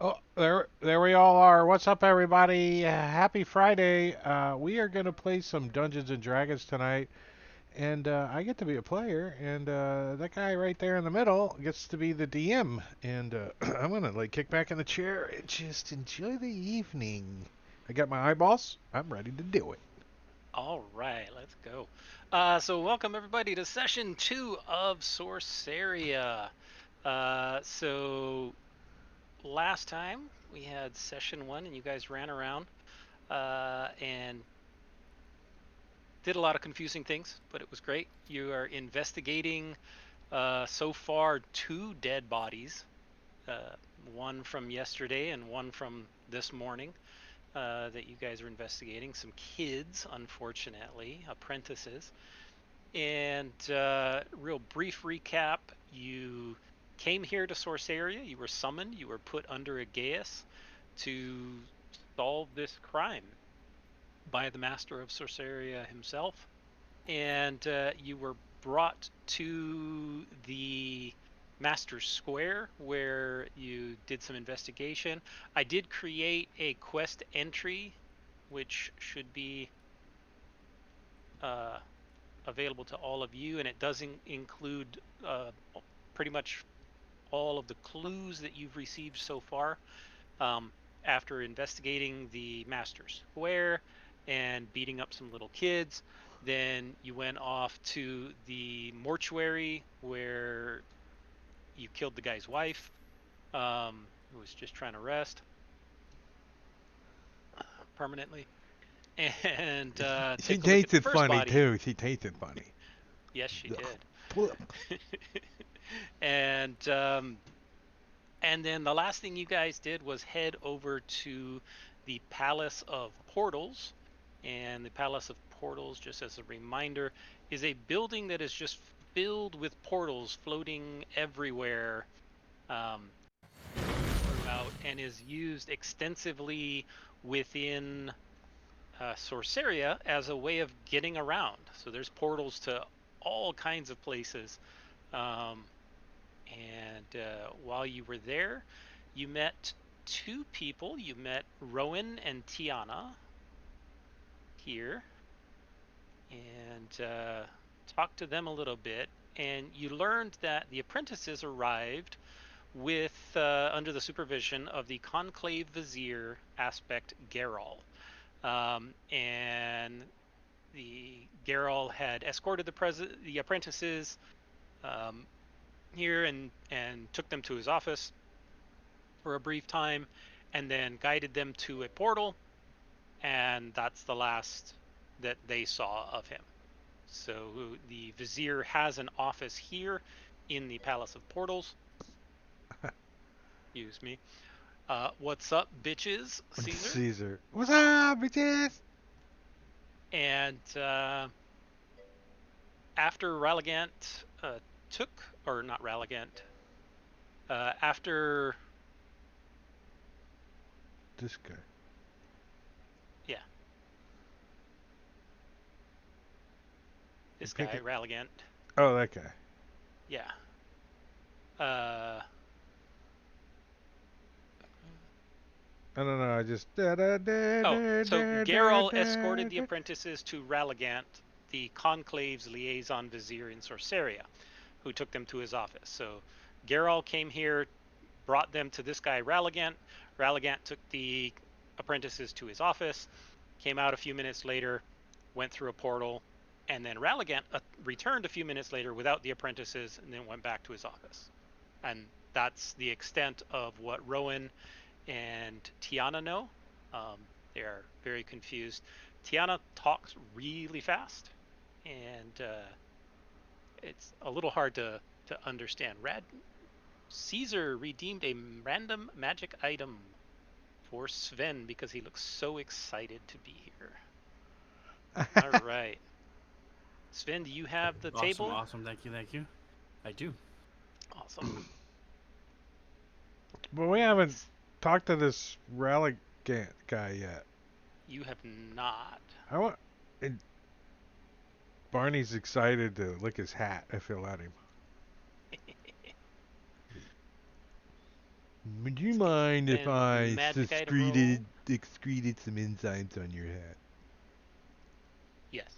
Oh, there we all are. What's up, everybody? Happy Friday. We are gonna play some Dungeons and Dragons tonight, and I get to be a player, and that guy right there in the middle gets to be the DM. And I'm gonna like kick back in the chair and just enjoy the evening. I got my eyeballs. I'm ready to do it. All right, let's go. So welcome everybody to session 2 of Sorceria. So last time we had session 1 and you guys ran around and did a lot of confusing things, but it was great. You are investigating so far 2 dead bodies, uh, one from yesterday and one from this morning. That you guys are investigating. Some kids, unfortunately, apprentices. And real brief recap, you came here to Sorceria, you were summoned, you were put under a geas to solve this crime by the master of Sorceria himself. And you were brought to the Master's Square where you did some investigation. I did create a quest entry, which should be uh, available to all of you, and it does include pretty much all of the clues that you've received so far um, after investigating the Master Square and beating up some little kids. Then you went off to the mortuary where you killed the guy's wife, who was just trying to rest permanently, and She take a look at the tasted first funny body. too. She tasted funny. Yes, she Ugh. did. And and then the last thing you guys did was head over to the Palace of Portals. And the Palace of Portals, just as a reminder, is a building that is just filled with portals floating everywhere um, throughout and is used extensively within Sorceria as a way of getting around. So there's portals to all kinds of places. Um, and while you were there, you met two people. You met Rowan and Tiana here and talked to them a little bit. And you learned that the apprentices arrived with under the supervision of the Conclave Vizier aspect Geralt. And the Geralt had escorted the apprentices um, here and took them to his office for a brief time, and then guided them to a portal, and that's the last that they saw of him. So the Vizier has an office here in the Palace of Portals. Excuse me. What's up, bitches? Caesar. Caesar. What's up, bitches? And after Ralligant took, or not Ralligant, after, This guy. yeah, You this pick guy, it. Ralligant, Oh, that guy. yeah. Uh, I don't know. I just da da da Oh, da so da da Geralt da escorted the da. apprentices to Ralligant, the Conclave's liaison vizier in Sorceria, who took them to his office. So Geralt came here, brought them to this guy Ralligant. Ralligant took the apprentices to his office, came out a few minutes later, went through a portal, and then Ralligant returned a few minutes later without the apprentices and then went back to his office. And that's the extent of what Rowan and Tiana know. They are very confused. Tiana talks really fast, and it's a little hard to understand. Caesar redeemed a random magic item for Sven because he looks so excited to be here. All right, Sven, do you have the Awesome, table? awesome. Thank you, thank you. I do. Awesome. But we haven't talked to this relic guy yet. You have not. I want. And Barney's excited to lick his hat if he'll let him. Do you mind if And I magic item roll. excreted some enzymes on your hat? Yes.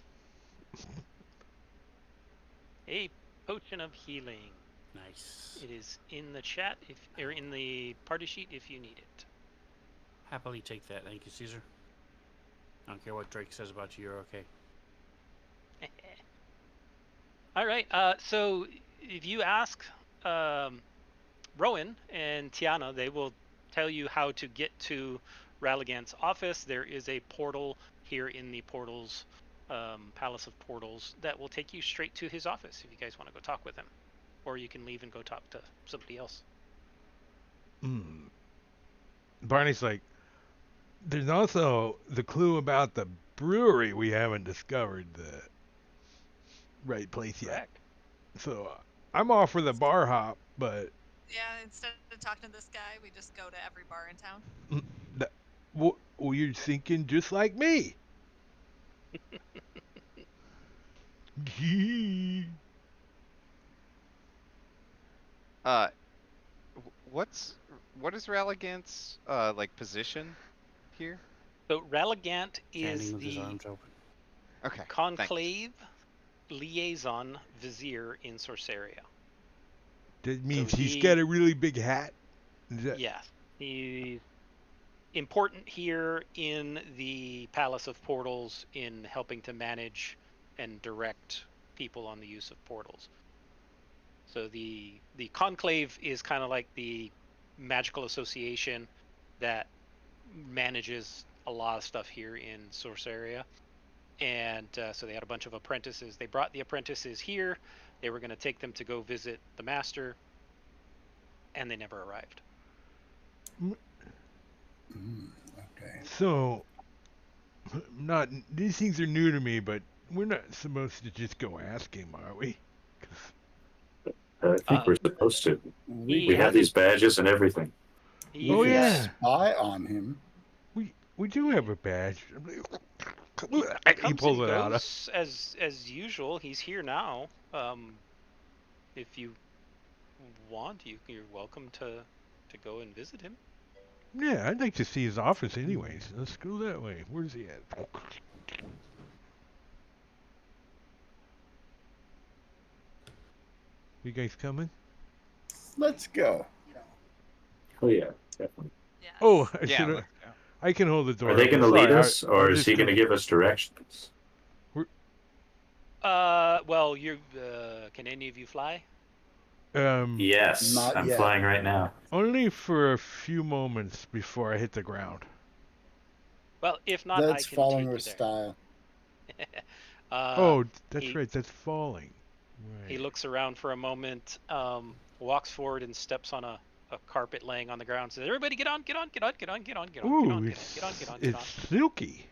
A potion of healing. Nice. It is in the chat or in the party sheet if you need it. Happily take that. Thank you, Caesar. I don't care what Drake says about you. You're okay. All right. So if you ask Rowan and Tiana, they will tell you how to get to Ralligant's office. There is a portal here in the portals, Palace of Portals, that will take you straight to his office if you guys want to go talk with him. Or you can leave and go talk to somebody else. Hmm. Barney's like, there's also the clue about the brewery. We haven't discovered the right place yet. Correct. So I'm all for the bar hop, but Yeah, instead of talking to this guy, we just go to every bar in town. that, you're thinking just like me. Uh, what is Ralligant's like position here? So Ralligant is Standing with his the arms open. Okay. thanks. conclave liaison vizier in Sorceria. That means So he's got a really big hat. Yes, he's important here in the Palace of Portals in helping to manage and direct people on the use of portals. So the conclave is kind of like the magical association that manages a lot of stuff here in Sorceria. And so they had a bunch of apprentices. They brought the apprentices here. They were going to take them to go visit the master, and they never arrived. Okay. So, not these things are new to me, but we're not supposed to just go ask him, are we? I think we're supposed to. We We have these badges and everything. He Oh, could yeah. spy on him. We do have a badge. He He pulls and it out. goes as usual. He's here now. If you want, you're welcome to go and visit him. Yeah, I'd like to see his office anyways. Let's go that way. Where's he at? You guys coming? Let's go. Oh yeah, definitely. Yes. Oh, I Yeah. should. Let's go. I can hold the door. Are they open. going to lead Sorry, us, or I'll is just he going to go- give us directions? Well, you can any of you fly? Yes, Not I'm yet. flying right now. Only for a few moments before I hit the ground. Well, if not, That's I can falling take with you style. there. Oh, that's he- right. That's falling. Right. He looks around for a moment, walks forward and steps on a carpet laying on the ground. Says, "Everybody, get on, get on, get on, get on, get on, get on, Ooh, get on, it's, get on, get on, get on, get on." it's silky.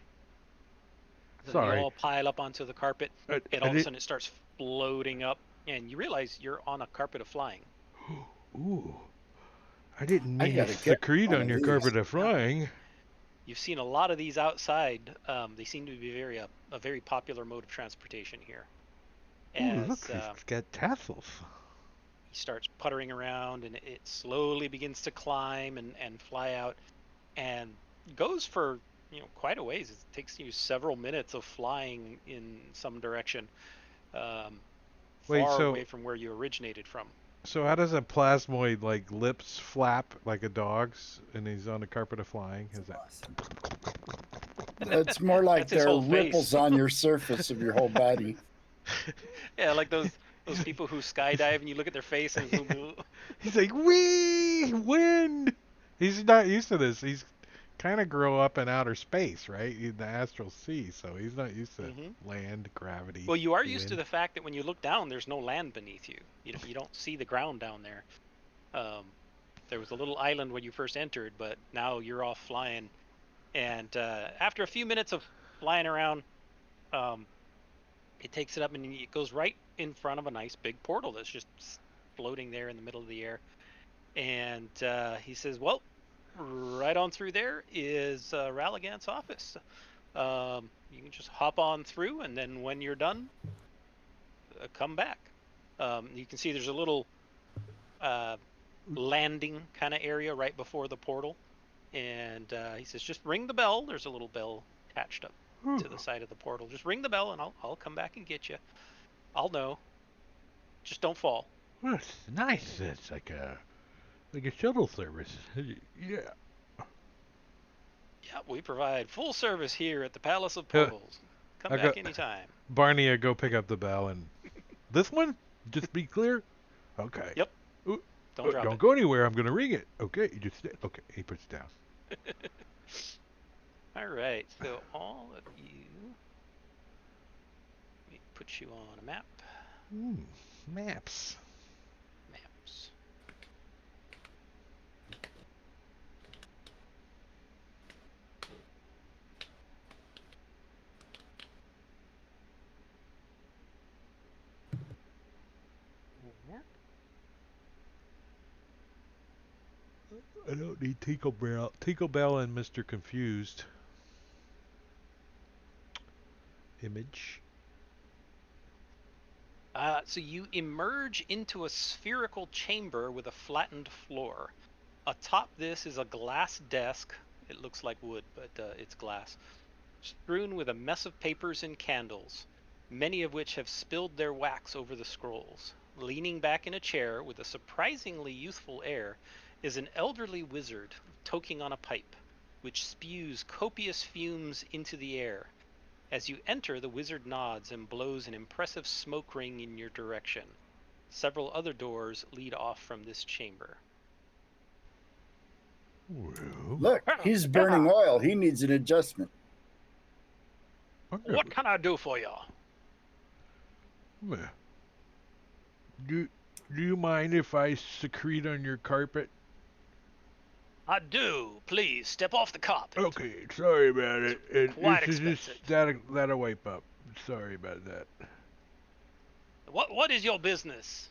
So Sorry. they all pile up onto the carpet, I, and I all of a did- sudden it starts floating up, and you realize you're on a carpet of flying. Ooh. I didn't I mean to gotta get secrete one on of your these. carpet of flying. You've seen a lot of these outside. They seem to be a very popular mode of transportation here. Ooh, As look, it's got tassels. he starts puttering around, and it slowly begins to climb and fly out, and goes for quite a ways. It takes you several minutes of flying in some direction, Wait, far so- away from where you originated from. So how does a plasmoid like lips flap like a dog's, and he's on a carpet of flying? Is that? It's more like That's his there are whole face. ripples on your surface of your whole body. Yeah, like those people who skydive and you look at their face and He's like, wee, wind. He's not used to this. He's kind of grow up in outer space, right? In the astral sea, so he's not used to Mhm. land, gravity. Well, you are used to wind. the fact that when you look down, there's no land beneath you. You don't see the ground down there. There was a little island when you first entered, but now you're off flying. And after a few minutes of flying around, it takes it up and it goes right in front of a nice big portal that's just floating there in the middle of the air. And he says, "Well, right on through there is Ralligant's office. You can just hop on through, and then when you're done, come back." You can see there's a little landing kind of area right before the portal. And he says, just ring the bell. There's a little bell attached up to the side of the portal. Just ring the bell and I'll come back and get you. I'll know. Just don't fall. Well, it's nice. It's like a shuttle service. Yeah. Yeah, we provide full service here at the Palace of Huh. Portals. Come I back got- anytime. Barney, go pick up the bell and this one. Just be clear. Okay. Yep. Ooh, Don't drop don't it. go anywhere. I'm gonna ring it. Okay. You just stay. Okay. He puts it down. All right, so all of you, let me put you on a map. Maps. Maps. I don't need Tinkle Bell. Tinkle Bell and Mr. Confused. Image. So you emerge into a spherical chamber with a flattened floor. Atop this is a glass desk. It looks like wood, but it's glass. Strewn with a mess of papers and candles, many of which have spilled their wax over the scrolls. Leaning back in a chair with a surprisingly youthful air is an elderly wizard toking on a pipe, which spews copious fumes into the air. As you enter, the wizard nods and blows an impressive smoke ring in your direction. Several other doors lead off from this chamber. Well, Look, he's burning oil. He needs an adjustment. okay. What can I do for you? Well, do you mind if I secrete on your carpet? I do. Please step off the carpet. Okay, sorry about it. Quite It's just expensive. that'll wipe up. Sorry about that. What is your business?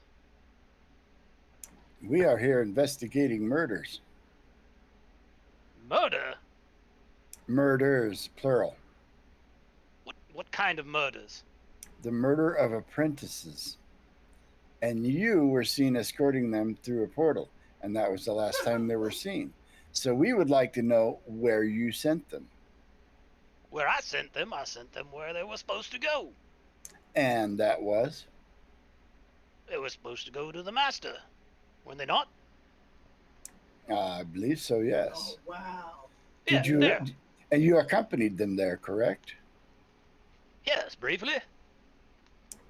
We are here investigating murders. Murder? Murders, plural. What kind of murders? The murder of apprentices. And you were seen escorting them through a portal, and that was the last time they were seen. So we would like to know where you sent them. Where I sent them where they were supposed to go. And that was? They were supposed to go to the master. Were they not? I believe so, yes. Oh, wow. Yeah, Did you? there. And you accompanied them there, correct? Yes, briefly.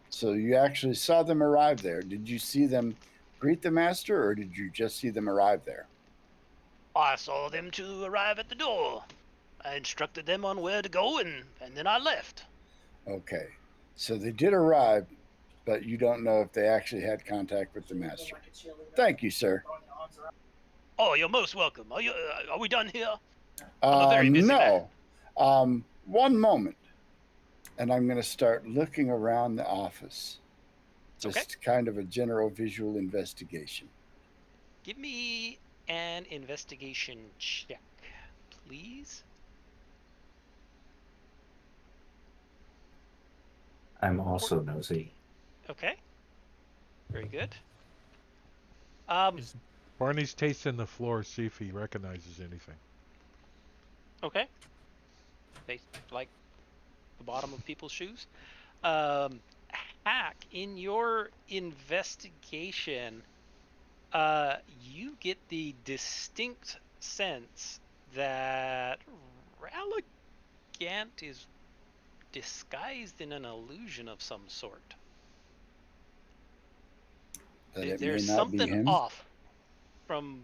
So you actually saw them arrive there. Did you see them greet the master, or did you just see them arrive there? I saw them to arrive at the door. I instructed them on where to go, and then I left. Okay. So they did arrive, but you don't know if they actually had contact with the master. Thank you, sir. Oh, you're most welcome. Are we done here? I'm a very busy man. No. One moment. And I'm going to start looking around the office. Just Okay. kind of a general visual investigation. Give me an investigation check, please. I'm also nosy. Okay. Very good. Is, Barney's tasting the floor, see if he recognizes anything. Okay. They like the bottom of people's shoes. Hack, in your investigation, you get the distinct sense that Ralligant is disguised in an illusion of some sort. That it There's may not be something him. off from,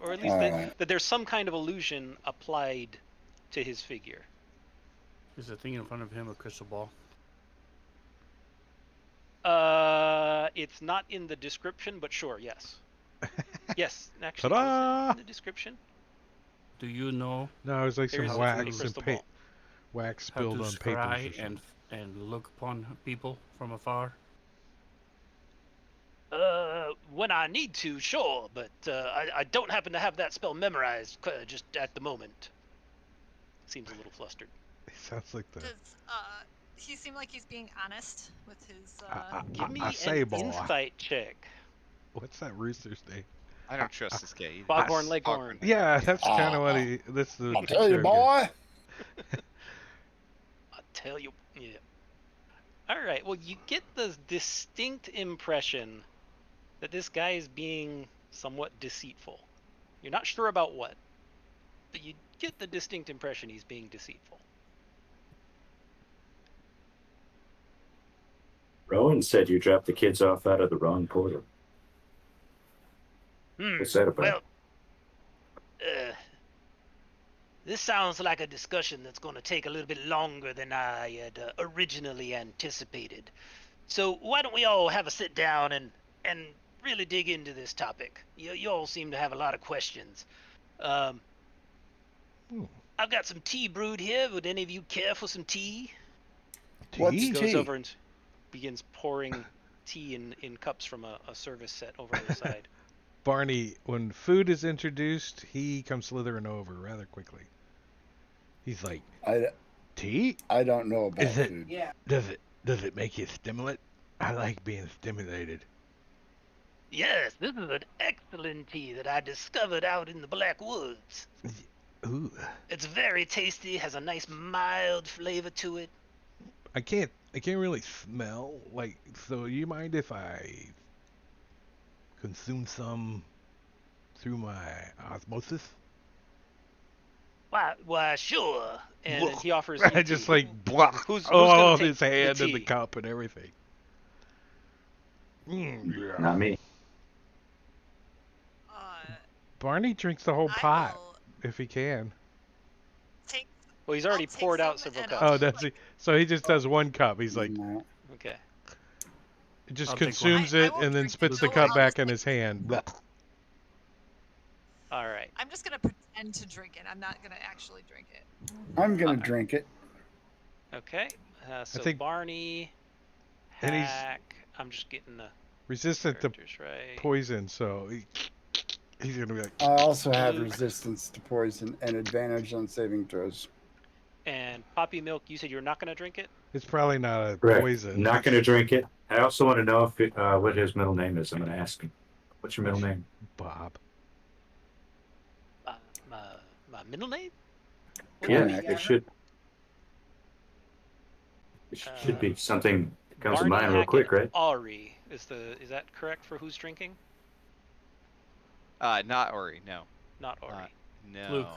or at least Alright. that there's some kind of illusion applied to his figure. is the thing in front of him a crystal ball? It's not in the description, but sure, yes. Yes, actually, Ta-da! is it in the description? Do you know No, it was like There some is wax a wax and crystal ball. wax how spilled to on papers or scry something. and look upon people from afar? When I need to, sure, but I don't happen to have that spell memorized just at the moment. Seems a little flustered. It sounds like the Does he seem like he's being honest with his? Give me I say, an boy. insight check. What's that rooster's name? I don't trust this guy either. Foghorn s- Leghorn. Yeah, that's kind of what Ah, he. That's the. I'll tell you, picture I'm boy. I tell you, yeah. All right. Well, you get the distinct impression that this guy is being somewhat deceitful. You're not sure about what, but you get the distinct impression he's being deceitful. Rowan said you dropped the kids off out of the wrong portal. What's that about? Well, this sounds like a discussion that's going to take a little bit longer than I had originally anticipated. So why don't we all have a sit down and really dig into this topic? You all seem to have a lot of questions. Hmm. I've got some tea brewed here. Would any of you care for some tea? What's He Tea? goes tea? over and begins pouring tea in cups from a service set over on the side. Barney, when food is introduced, he comes slithering over rather quickly. He's like, tea? I don't know about Is it? food. Does it make you stimulant? I like being stimulated. Yes, this is an excellent tea that I discovered out in the Black Woods. Ooh, It's very tasty, has a nice mild flavor to it. I can't really smell. Like, so you mind if I consume some through my osmosis? Why, sure. And Blech. he offers I you just tea. like block Who's gonna all take his the hand in the tea? cup and everything. Yeah. Not me. Barney drinks the whole I pot will if he can. take. Well, he's already I'll take poured out some several and cups. I'll Oh, does he? So he just does one cup. He's like, No. Okay. just I'll take one. consumes I it won't and then drink it, spits the though. cup I'll back just in take his hand. Blech. All right. I'm just gonna pretend to drink it. I'm not gonna actually drink it. I'm gonna drink it. Okay. So think- Barney, And he's Hack. I'm just getting the Resistant to characters right. poison, so he's gonna be like, I also have Luke. resistance to poison and advantage on saving throws. And Poppy Milk, you said you're not going to drink it? it's probably not a Correct. poison. Not going to drink it. I also want to know if what his middle name is. I'm going to ask him. What's your middle name? Bob. My middle name? What Yeah, do you mean? it should. It should be something that comes to Barney, mind real Hack, quick, and right? Ari is that correct for who's drinking? Not Ori. No. Not Ari. No. Luke.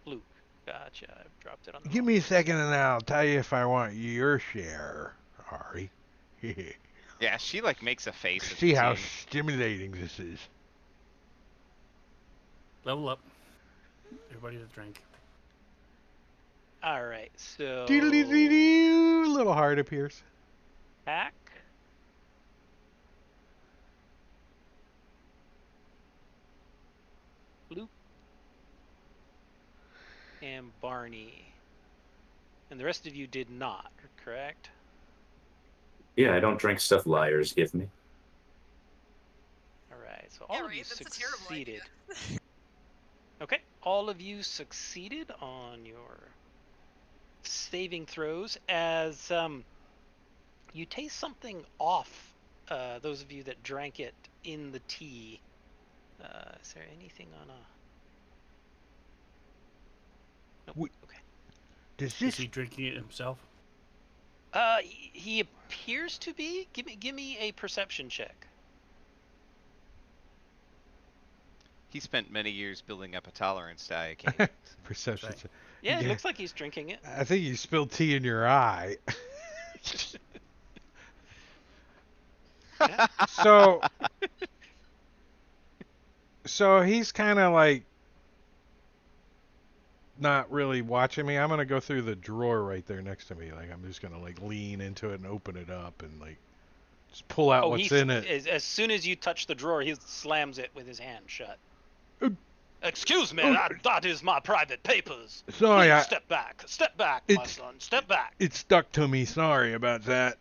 Luke. Gotcha. I've dropped it on the Give wrong- me a second and I'll tell you if I want your share, Ari. Yeah, she like makes a face. at See the how tea. stimulating this is. Level up. Everybody to drink. All right. So Doodly-doo-doo, little heart appears. Hack. Luke. And Barney. And the rest of you did not, correct? Yeah, I don't drink stuff liars give me. All right. So all Yeah, of you right. That's a terrible succeeded. idea. Okay, all of you succeeded on your saving throws as you taste something off. Those of you that drank it in the tea. Is there anything on a? Nope. We- Okay. Does Is this he drinking it himself? He appears to be. Give me a perception check. He spent many years building up a tolerance to iocane. perception? Right. Yeah, it Yeah. looks like he's drinking it. I think you spilled tea in your eye. Yeah. So he's kind of like not really watching me. I'm gonna go through the drawer right there next to me. Like I'm just gonna like lean into it and open it up and like just pull out what's in it. As soon as you touch the drawer, he slams it with his hand shut. Uh, Excuse me, uh, that is my private papers. Sorry, Please step back, my It's- son, step back. it stuck to me. Sorry about that.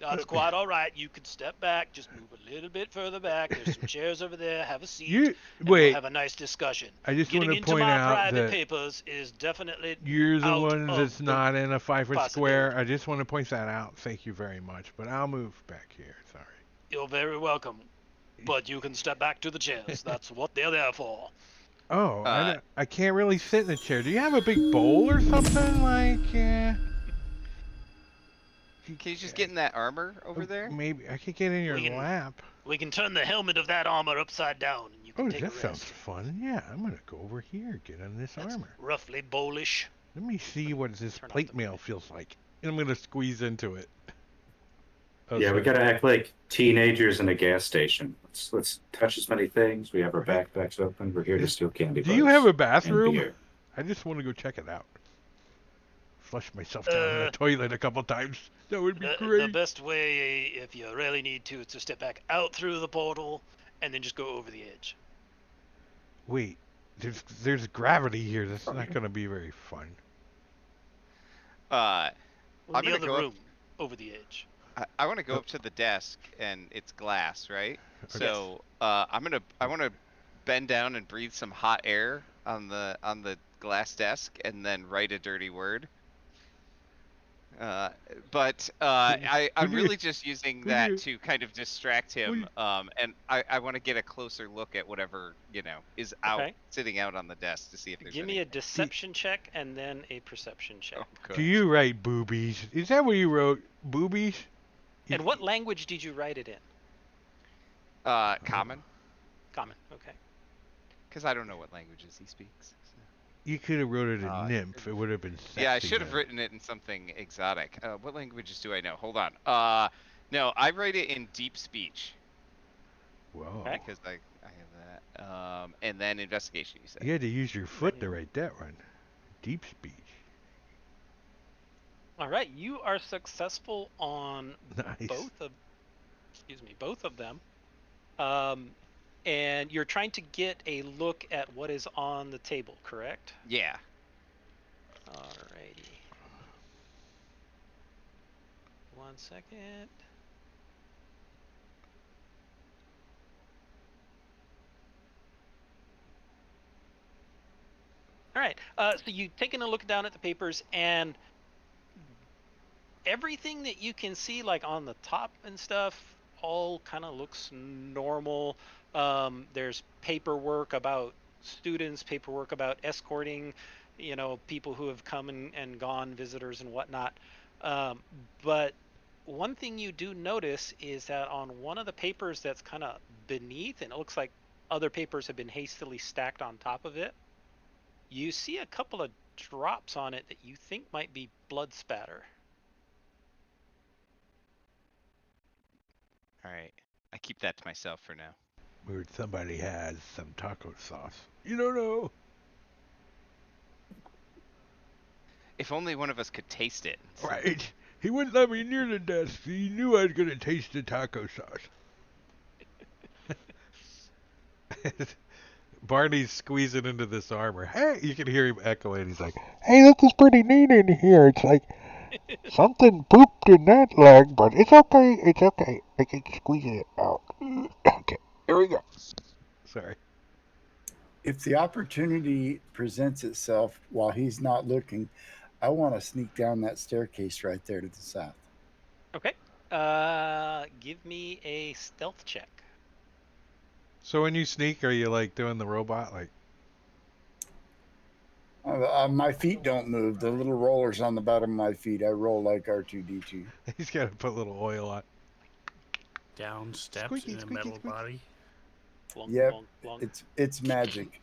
That's quite all right. You can step back, just move a little bit further back. There's some chairs over there. Have a seat. You and wait. We'll have a nice discussion. I just want Getting to into point my out private that papers is definitely you're the out one of that's the not in a 5-foot square. possibility. I just want to point that out. Thank you very much. But I'll move back here. Sorry. You're very welcome. But you can step back to the chairs. That's what they're there for. Oh, Uh, I can't really sit in a chair. Do you have a big bowl or something? Like, can you just get in that armor over there? maybe I could get in your We can- lap. We can turn the helmet of that armor upside down, and you can Oh, take that a sounds rest. fun. Yeah, I'm gonna go over here, get on this That's armor. roughly bowlish. Let me see what this Turn off plate the mail feels like. And I'm gonna squeeze into it. Oh, Yeah, we sorry. gotta act like teenagers in a gas station. Let's touch as many things. We have our Hey, backpacks open. We're here to steal candy Do you have bars a and bathroom? beer. I just want to go check it out. Flush myself down in the toilet a couple times. That would be The great. best way, if you really need to, is to step back out through the portal and then just go over the edge. Wait, there's gravity here. That's not gonna be very fun. Uh, In I'm the gonna other go up- room, over the edge. I want to go up to the desk, and it's glass, right? Okay. So I want to bend down and breathe some hot air on the glass desk, and then write a dirty word. But I'm Would you- really just using would that you- to kind of distract him. And I want to get a closer look at whatever is out Okay. sitting out on the desk to see if there's Give me a anything. deception check and then a perception check. Oh, Do you write boobies? Is that what you wrote? Boobies? And what language did you write it in? Common? Common. Okay. Because I don't know what languages he speaks. So. You could have wrote it in nymph. It would have been sexy. Yeah, I should have then. written it in something exotic. What languages do I know? Hold on. No, I write it in deep speech Whoa. Okay. because I have that. And then investigation. You said. You had to use your foot to write that one. Deep speech. All right. You are successful on Nice. both of them. And you're trying to get a look at what is on the table, correct? Yeah. Alrighty. 1 second. All right. So you've taken a look down at the papers, and everything that you can see, like on the top and stuff, all kind of looks normal. There's paperwork about students, paperwork about escorting, people who have come and gone, visitors and whatnot. But one thing you do notice is that on one of the papers that's kind of beneath, and it looks like other papers have been hastily stacked on top of it, you see a couple of drops on it that you think might be blood spatter. All right. I keep that to myself for now. Weird. Somebody has some taco sauce. You don't know. If only one of us could taste it. Right. He wouldn't let me near the desk. He knew I was gonna taste the taco sauce. Barney's squeezing into this armor. Hey, you can hear him echoing. He's like, "Hey, this is pretty neat in here. It's like something pooped in that leg, but it's okay. It's okay. I can squeeze it out. Okay, here we go." Sorry. If the opportunity presents itself while he's not looking, I want to sneak down that staircase right there to the south. Okay. Give me a stealth check. So when you sneak, are you like doing the robot? Like, My feet don't move. The little rollers on the bottom of my feet. I roll like R2D2. he's got to put a little oil on. Down steps Squeaky, in a squeaky, metal squeaky. body. Blunk, Yep. blunk, blunk. It's magic.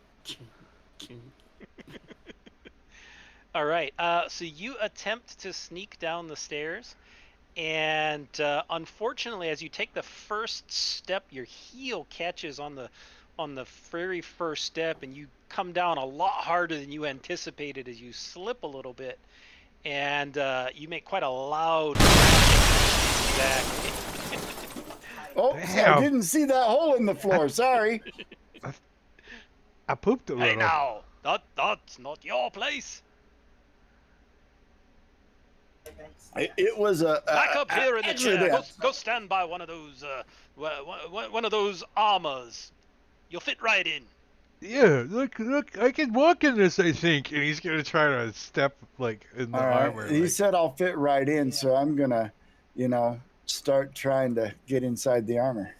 All right. So you attempt to sneak down the stairs, and unfortunately, as you take the first step, your heel catches on the very first step, and you come down a lot harder than you anticipated as you slip a little bit, and you make quite a loud back. Oh, Damn. I didn't see that hole in the floor. Sorry. I pooped a little. Hey now, that's not your place. It was a Back up here in the chair. accident. Go stand by one of those armors. You'll fit right in. Yeah, look, I can walk in this, I think. And he's gonna try to step like in the All right. armor. He like- said I'll fit right in, so I'm gonna, start trying to get inside the armor.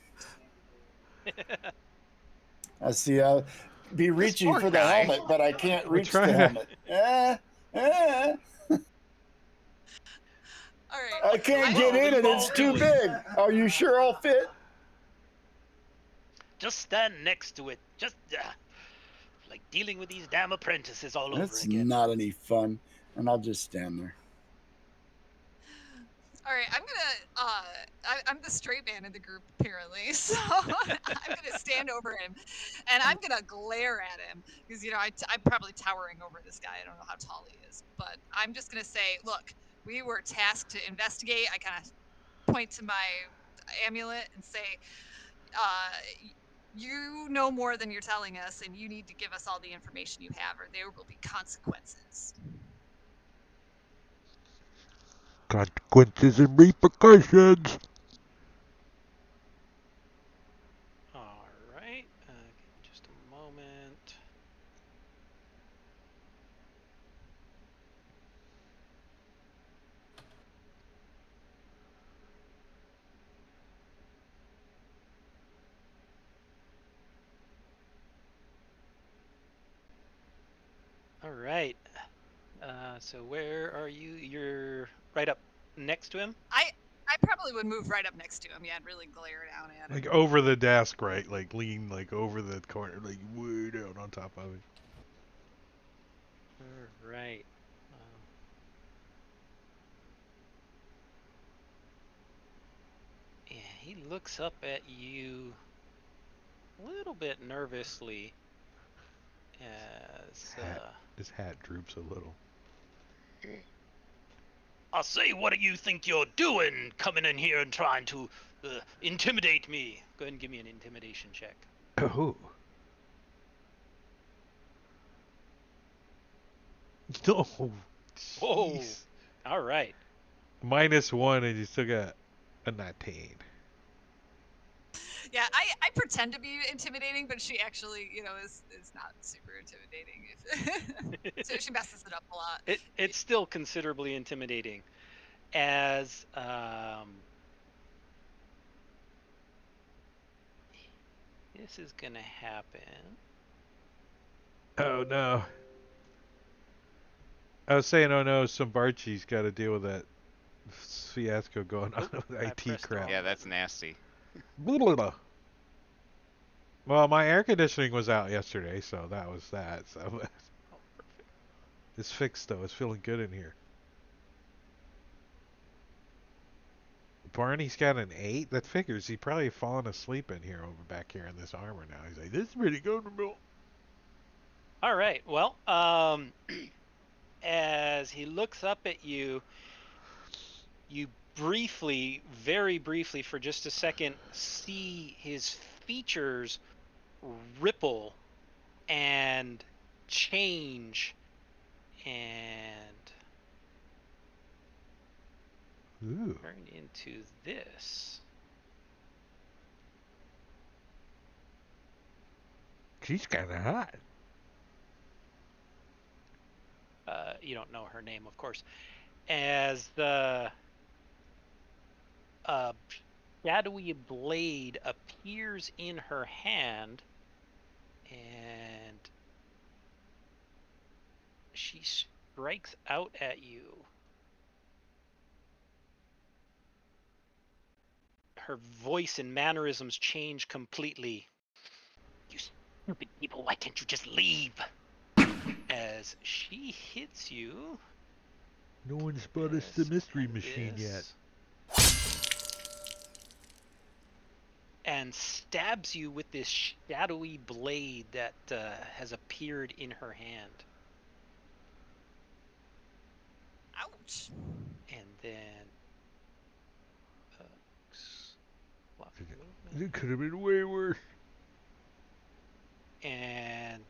I see. I'll be reaching poor for the guy. helmet, but I can't We're reach the trying to. helmet. All right. I can't So get what are in it. you It's all too doing? big. Are you sure I'll fit? Just stand next to it. Just like dealing with these damn apprentices all That's over again. not any fun. And I'll just stand there. All right. I'm the straight man in the group apparently, so I'm gonna stand over him, and I'm gonna glare at him because I'm probably towering over this guy. I don't know how tall he is, but I'm just gonna say, look, we were tasked to investigate. I kind of point to my amulet and say, you know more than you're telling us, and you need to give us all the information you have, or there will be consequences. Consequences and repercussions. All right. Just a moment. All right. So where are you? You're right up next to him. I probably would move right up next to him. Yeah, and really glare down at him. Like over the desk, right? Like lean like over the corner, like way down on top of it. All right. Yeah, he looks up at you a little bit nervously as His hat droops a little. I say, what do you think you're doing coming in here and trying to intimidate me? Go ahead and give me an intimidation check. Oh. No. Oh, Jeez. all right. -1 and you still got a 19. Yeah, I pretend to be intimidating, but she actually, is not super intimidating. So she messes it up a lot. It's still considerably intimidating as this is gonna happen. Oh no. I was saying, oh no, some Barchi's got to deal with that fiasco going on with I IT pressed the crap. wrong Yeah, that's nasty. Blah, blah, blah. Well, my air conditioning was out yesterday, so that was that. So Oh, perfect. it's fixed though. It's feeling good in here. Barney's got an 8. That figures he probably fallen asleep in here over back here in this armor now. He's like, this is pretty comfortable. All right. Well, as he looks up at you, you briefly, very briefly, for just a second, see his features ripple and change and Ooh, turn into this. she's kind of hot. You don't know her name, of course. As the shadowy blade appears in her hand, and she strikes out at you. Her voice and mannerisms change completely. You stupid people, why can't you just leave? As she hits you. No one's spotted us the mystery machine yet. And stabs you with this shadowy blade that has appeared in her hand. Ouch. And then It could have been way worse. and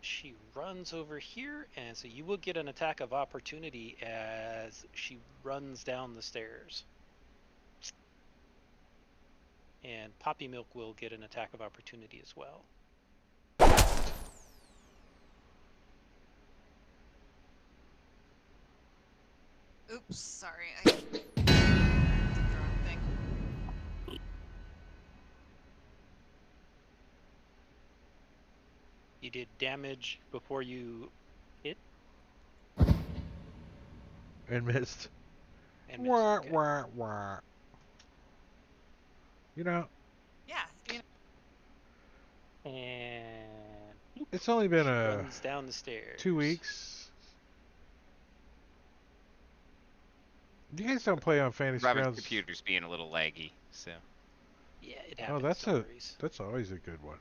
she runs over here, and so you will get an attack of opportunity as she runs down the stairs. And Poppy Milk will get an attack of opportunity as well. Oops, sorry. You did damage before you hit And missed. and missed. Wah, Okay. wah, wah. You know, Yeah. And it's only been she runs down the stairs. 2 weeks. You guys don't play on Fantasy Robin's Grounds. computer's being a little laggy, so. Yeah, it Oh, happens. that's no a worries. that's always a good one.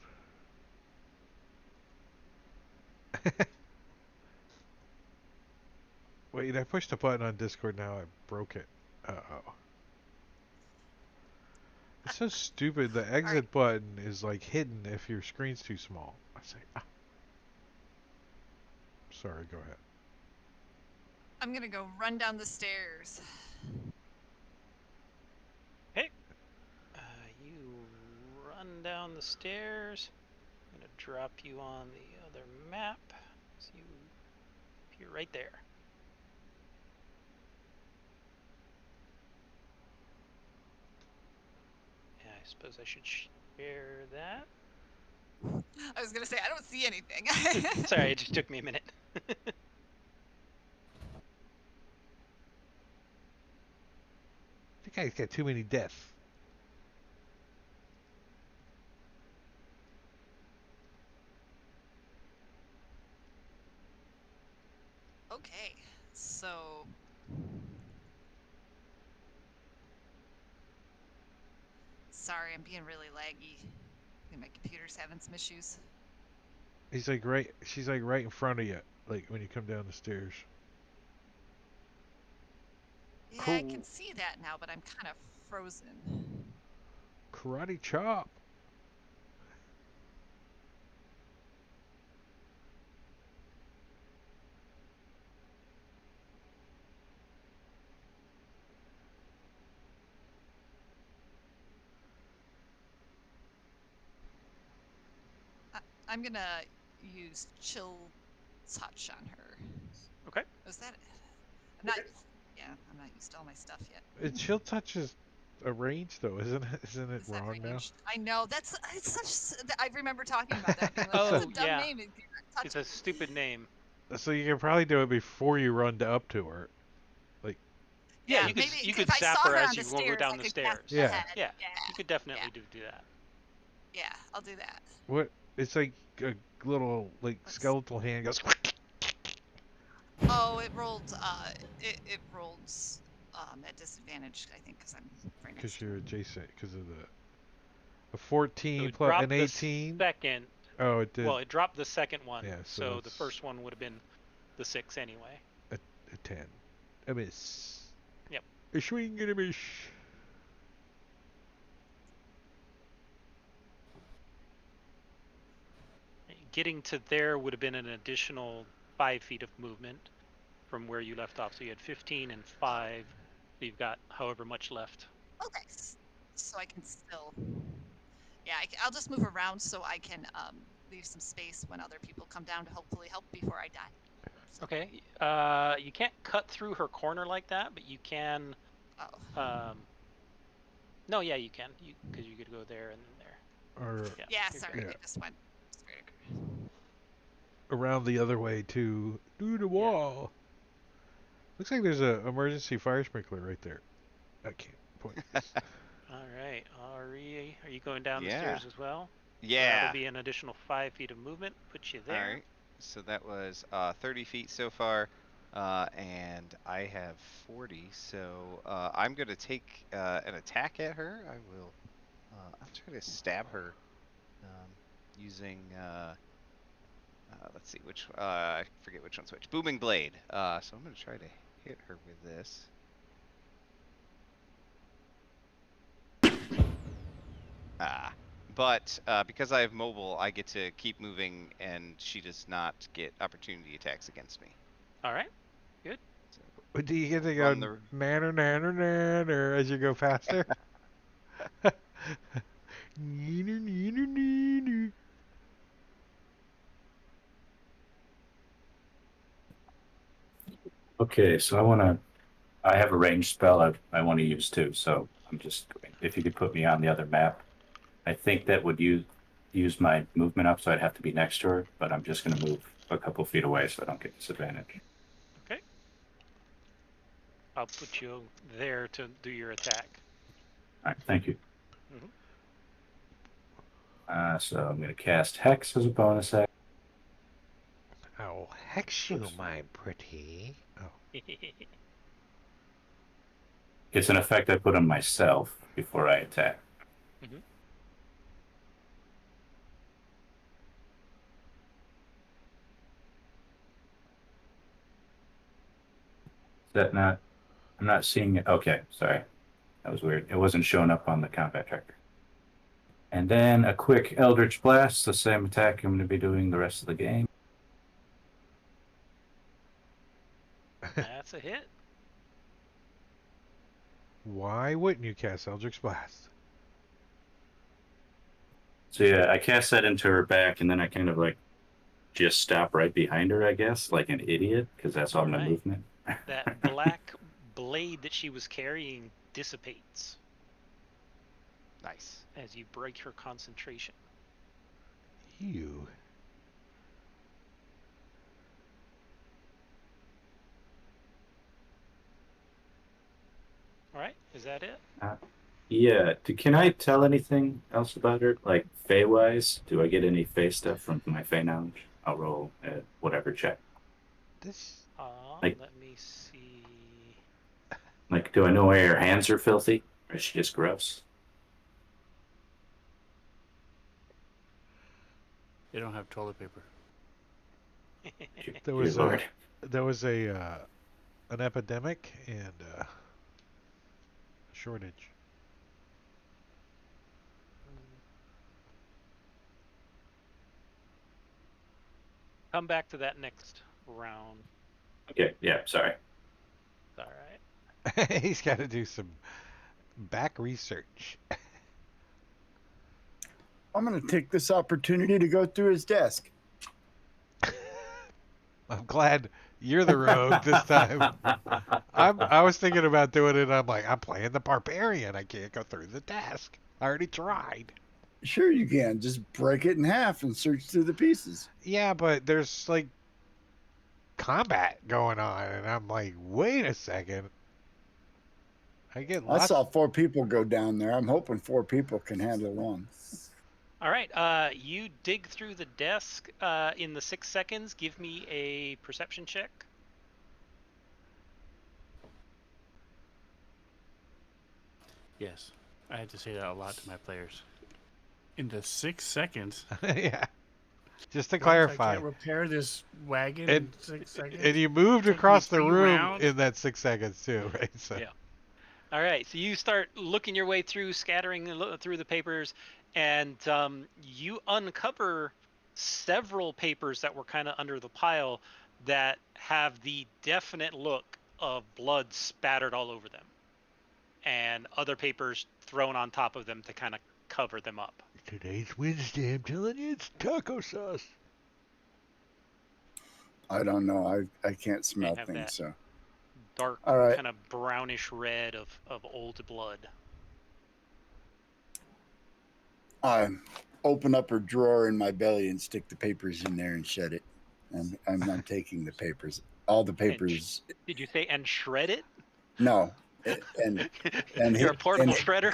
Wait, I pushed a button on Discord. Now I broke it. Uh-oh. It's so stupid. The exit button is like hidden if your screen's too small. I say, ah. Sorry, go ahead. I'm gonna go run down the stairs. You run down the stairs. I'm gonna drop you on the other map. So you appear right there. Yeah, I suppose I should share that. I was gonna say I don't see anything. Sorry, it just took me a minute. The guy's got too many deaths. Okay, so sorry, I'm being really laggy. I think my computer's having some issues. He's like right. She's like right in front of you. Like when you come down the stairs. Yeah, Cool. I can see that now, but I'm kind of frozen. Karate chop. I'm gonna use chill touch on her. Okay. Was that? I'm not. Yeah, I'm not used to all my stuff yet. Chill touch is a range though, isn't it? Isn't it Is that wrong now? ranged? I know it's such. I remember talking about that. Being like, Oh, that's a dumb yeah. name. It's a stupid name. So you can probably do it before you run up to her. Yeah, maybe you could if I zap saw her her as on you the go stairs, down I the could stairs. cast Yeah. ahead. Yeah, you could definitely do that. Yeah, I'll do that. What? It's like a little skeletal hand goes. Oh, it rolled. It rolled at disadvantage. I think because I'm right next Because to you're her. adjacent. Because of a So 14 it plus dropped an the 18. second. Oh, it did. Well, it dropped the second one. Yeah, so so the that's- first one would have been the 6 anyway. A 10. A miss. Yep. A swing and a miss. Getting to there would have been an additional 5 feet of movement from where you left off. So you had 15 and 5. So you've got however much left. Okay, so I can still. Yeah, I'll just move around so I can leave some space when other people come down to hopefully help before I die. So, Okay. You can't cut through her corner like that, but you can. oh. No, yeah, you can. Because you could go there and then there. Or Yeah, you're sorry, good. I just went straight across. around the other way to do the wall. Looks like there's a emergency fire sprinkler right there. I can't point this. All right, Ari, are you going down the Yeah. stairs as well? Yeah. That'll be an additional 5 feet of movement. Put you there. All right. So that was 30 feet so far, and I have 40. So I'm gonna take an attack at her. I will. I'll try to stab her using. Let's see which. I forget which one's which. Booming blade. So I'm gonna try to hit her with this. But because I have mobile, I get to keep moving, and she does not get opportunity attacks against me. All right. But do you get to go Run the- nanner nanner nanner as you go faster? Neener, neener, neener. Okay, so I have a ranged spell I want to use too. So I'm just, if you could put me on the other map, I think that would use my movement up, so I'd have to be next to her. But I'm just going to move a couple feet away so I don't get disadvantage. Okay. I'll put you there to do your attack. All right, thank you. Mhm. So I'm going to cast Hex as a bonus action. I'll hex you, my pretty. Oh. It's an effect I put on myself before I attack. Mhm. Is that not? I'm not seeing it. Okay, sorry. That was weird. It wasn't showing up on the combat tracker. And then a quick Eldritch Blast, the same attack I'm going to be doing the rest of the game. That's a hit. Why wouldn't you cast Eldritch Blast? So yeah, I cast that into her back, and then I kind of like just stop right behind her, I guess, like an idiot, because that's all my Alright. movement. That black blade that she was carrying dissipates Nice. as you break her concentration. You. All right, is that it? Yeah. Can I tell anything else about her? Like Fey-wise? Do I get any Fey stuff from my Fey knowledge? I'll roll whatever check. This. Like- Let me see. Like, do I know why her hands are filthy? Or is she just gross? They don't have toilet paper. There Dear was Lord. an epidemic and shortage. Come back to that next round. Okay, yeah, sorry. All right. He's got to do some back research. I'm going to take this opportunity to go through his desk. I'm glad you're the rogue this time. I was thinking about doing it. I'm like, I'm playing the barbarian. I can't go through the desk. I already tried. Sure, you can. Just break it in half and search through the pieces. Yeah, but there's like combat going on, and I'm like, wait a second. I get I lots. saw 4 people go down there. I'm hoping 4 people can handle one. All right. You dig through the desk in the 6 seconds. Give me a perception check. Yes, I had to say that a lot to my players. In the 6 seconds. Yeah. Just to What, I clarify. can't repair this wagon And, in 6 seconds. and you moved Took me across the 3 room rounds? in that 6 seconds too, right? So. Yeah. All right. So you start looking your way through, scattering through the papers, and you uncover several papers that were kind of under the pile that have the definite look of blood spattered all over them, and other papers thrown on top of them to kind of cover them up. Today's Wednesday. I'm telling you, it's taco sauce. I don't know. I can't smell have things, that. so. Dark, All right. kind of brownish red of old blood. I open up her drawer in my belly and stick the papers in there and shut it. I'm not taking the papers. All the papers. Did you say and shred it? No. And You're a portable and- shredder?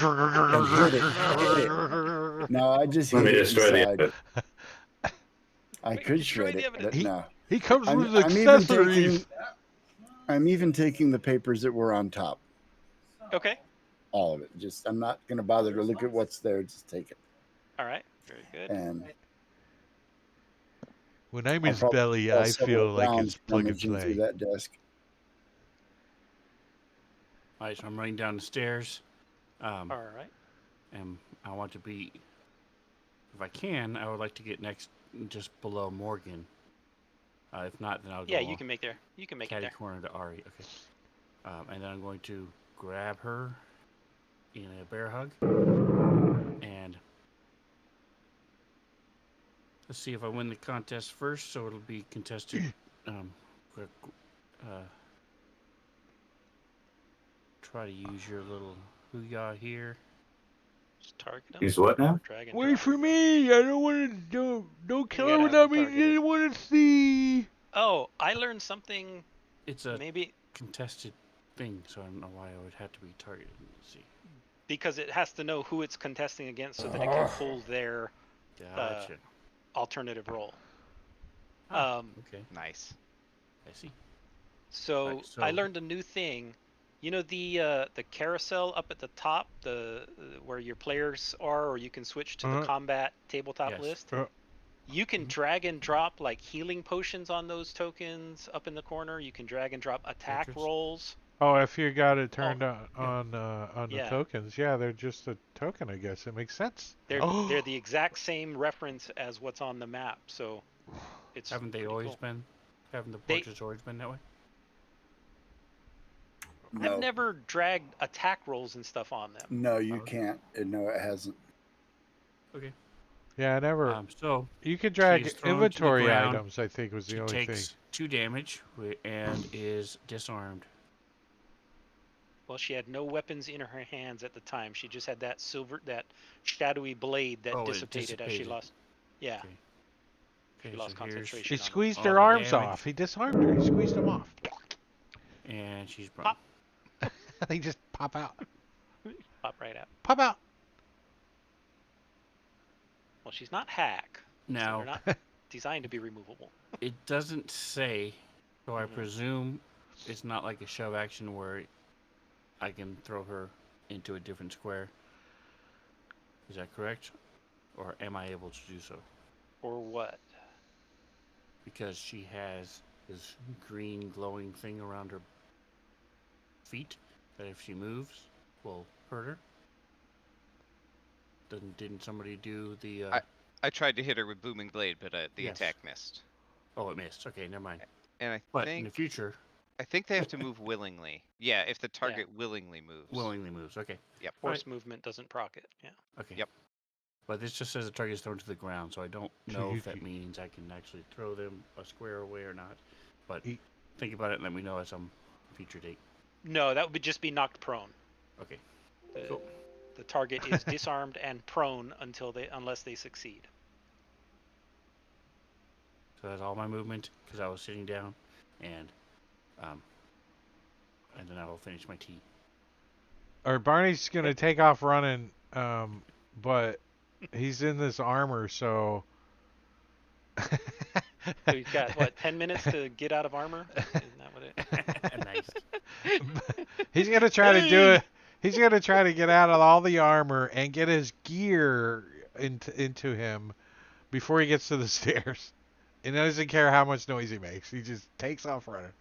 hit it. No, I just Let hit me it destroy the inside. evidence. I Wait, could destroy shred the it, evidence. but no. He comes I'm, with I'm even accessories. I'm even taking the papers that were on top. Okay. All of it. Just I'm not going to bother to look at what's there. Just take it. All right. Very good. And When I'm I'll his probably belly, sell I several feel like rounds his plug and rummaging through play. that desk. All right, so I'm running down the stairs. All right. And I want to be, if I can, I would like to get next, just below Morgan. If not, then I'll go. Yeah, you can make there. You can make it catty there. corner to Ari. Okay. And then I'm going to grab her in a bear hug. And let's see if I win the contest first. So it'll be contested. Try to use your little hoo-yah here. Just target him. He's what now? Drag and Wait drop. for me! I don't want to. Don't kill gotta him have without him me. I targeted. didn't want to see. Oh, I learned something. It's a Maybe contested thing, so I don't know why I would have to be targeted. Let's see. because it has to know who it's contesting against, so that it can pull their Gotcha. alternative roll. Okay, Nice. I see. So Right, I so- learned a new thing. You know the carousel up at the top, the where your players are, or you can switch to the Uh-huh. combat tabletop Yes. list. Uh. You can drag and drop like healing potions on those tokens up in the corner. You can drag and drop attack Characters? rolls. Oh, if you got it turned yeah. on the Yeah. tokens, yeah, they're just a token. I guess it makes sense. They're the exact same reference as what's on the map. So it's Haven't they pretty always cool. been? Haven't the They- portraits always been that way? No, I've never dragged attack rolls and stuff on them. no, you Oh. can't. No, it hasn't. Okay. Yeah, I never. So You could drag she's thrown to the inventory ground. items. I think was the she only takes thing. 2 damage and is disarmed. Well, she had no weapons in her hands at the time. She just had that shadowy blade that Oh, it dissipated as she dissipated. lost. Yeah, Okay. she Okay, lost so here's concentration. He on it. squeezed all her the arms damage. off. He disarmed her. He squeezed them off. and she's prone. Pop. They just pop out. Pop right out. Pop out. Well, she's not hack. So Now they're not designed to be removable. it doesn't say, so I Mhm. presume it's not like a shove action where I can throw her into a different square. Is that correct? Or am I able to do so? Or what? Because she has this green glowing thing around her feet that if she moves will hurt her. Didn't somebody do the I tried to hit her with booming blade, but the Yes. attack missed. Oh, it missed. Okay, never mind. And I But in the think future, they have to move willingly. Yeah, if the target willingly moves. willingly moves. Okay. Yep. Force Right. movement doesn't proc it. Yeah. Okay. Yep. But this just says the target is thrown to the ground, so I don't know if that means I can actually throw them a square away or not. But think about it and let me know at some future date. No, that would just be knocked prone. Okay. The, Cool. the target is disarmed and prone unless they succeed. So that's all my movement because I was sitting down, and then I will finish my tea. Or Barney's gonna take off running, but he's in this armor, so. So he's got what 10 minutes to get out of armor? Isn't that what it? Nice. He's gonna try to do it. He's gonna try to get out of all the armor and get his gear into him before he gets to the stairs. And he doesn't care how much noise he makes. He just takes off running.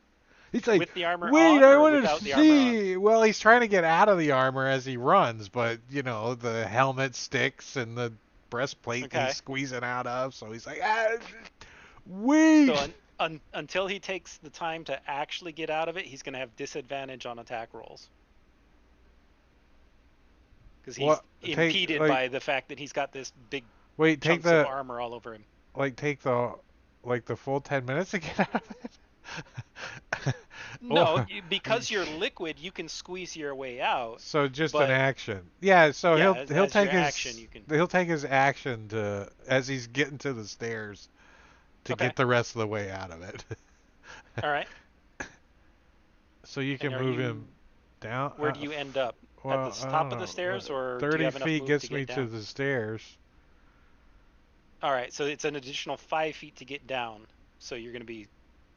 He's like, With the armor wait, on I or want without to the armor on? see. Well, he's trying to get out of the armor as he runs, but the helmet sticks and the breastplate Okay. he's squeezing out of. So he's like, wait. So until he takes the time to actually get out of it, he's going to have disadvantage on attack rolls. Because he's What- impeded by the fact that he's got this big Wait, take chunks of the armor all over him. take the full 10 minutes to get out of it. No, Well, because you're liquid, you can squeeze your way out. so just but- an action. Yeah, so Yeah, he'll as take your his action, you can- he'll take his action to as he's getting to the stairs to Okay. get the rest of the way out of it. All right. So you can And are move you- him down. Where do you end up? well, At the I top don't of the know. stairs, or do 30 you have enough feet move gets to me get to down? the stairs. All right, so it's an additional 5 feet to get down. So you're going to be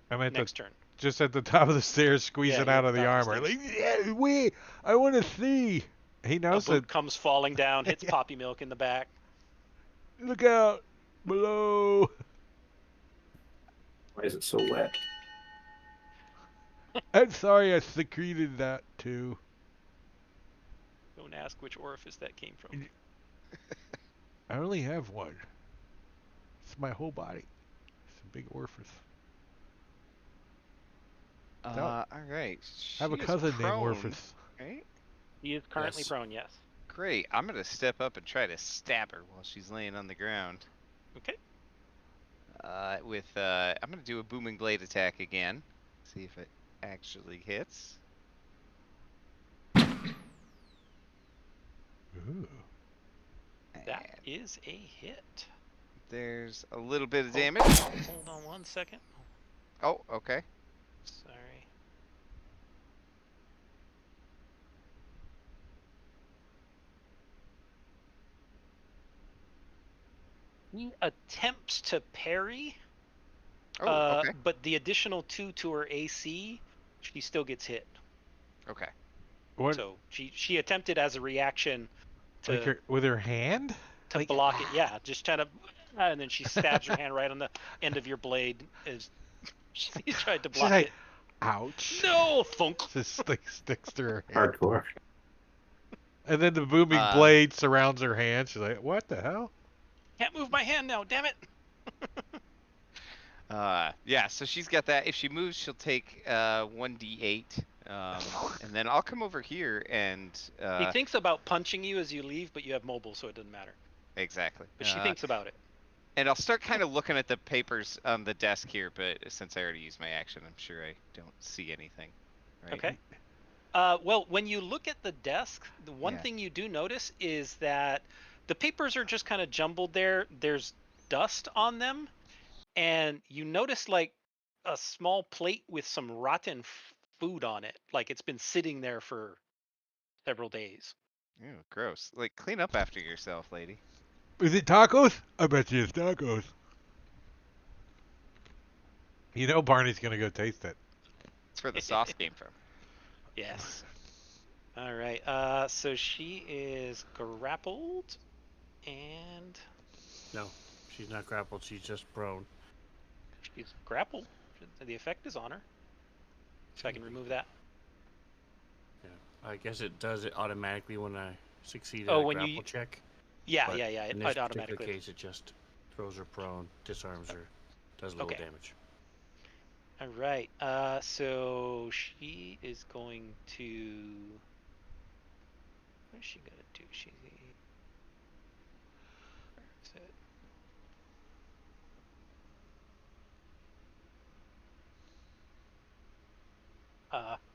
I'm at next turn. just at the top of the stairs, squeezing you're out at of the the top of armor. the Like, yeah, wait, I want to see. He A knows boot that. comes falling down, hits Yeah. Poppy Milk in the back. Look out below. Why is it so wet? I'm sorry, I secreted that too. Don't ask which orifice that came from. I only have one. It's my whole body. It's a big orifice. All right. I have a she is cousin named prone, Orifice. Right? He is currently Yes. prone, yes. Great. I'm gonna step up and try to stab her while she's laying on the ground. Okay. I'm gonna do a booming blade attack again. See if it actually hits. Ooh. That And is a hit. there's a little bit of Oh. damage. Hold on 1 second. Oh, okay. Sorry. He attempts to parry, Oh, okay. but the additional 2 to her AC, she still gets hit. Okay. What? So she attempted as a reaction Like to with her hand? to Like, block it. Yeah, just kind of, and then she stabs her hand right on the end of your blade as she tried to she's block like, it. ouch. No, thunk. Just sticks to her hand. Hardcore. And then the booming blade surrounds her hand. She's like, what the hell? Can't move my hand now. Damn it. Yeah, so she's got that. If she moves, she'll take 1d8. And then I'll come over here and He thinks about punching you as you leave, but you have mobile, so it doesn't matter. exactly. But she thinks about it. And I'll start kind of looking at the papers on the desk here, but since I already used my action, I'm sure I don't see anything. Right? Okay. Well, when you look at the desk, the one thing you do notice is that the papers are just kind of jumbled there. There's dust on them, and you notice like a small plate with some rotten food on it, like it's been sitting there for several days. Ew, gross. Like, clean up after yourself, lady. Is it tacos? I bet you it's tacos. You know Barney's going to go taste it. That's where the sauce came from. Yes. All right. So she is grappled, and No, she's not grappled. She's just prone. she's grappled. The effect is on her. So I can remove that. Yeah, I guess it does it automatically when I succeed Oh, at a when grapple you- check. Yeah, But yeah. In It this particular automatically. case, it just throws her prone, disarms her, does a little Okay. damage. All right. So she is going to. What is she gonna do? She. Where is it?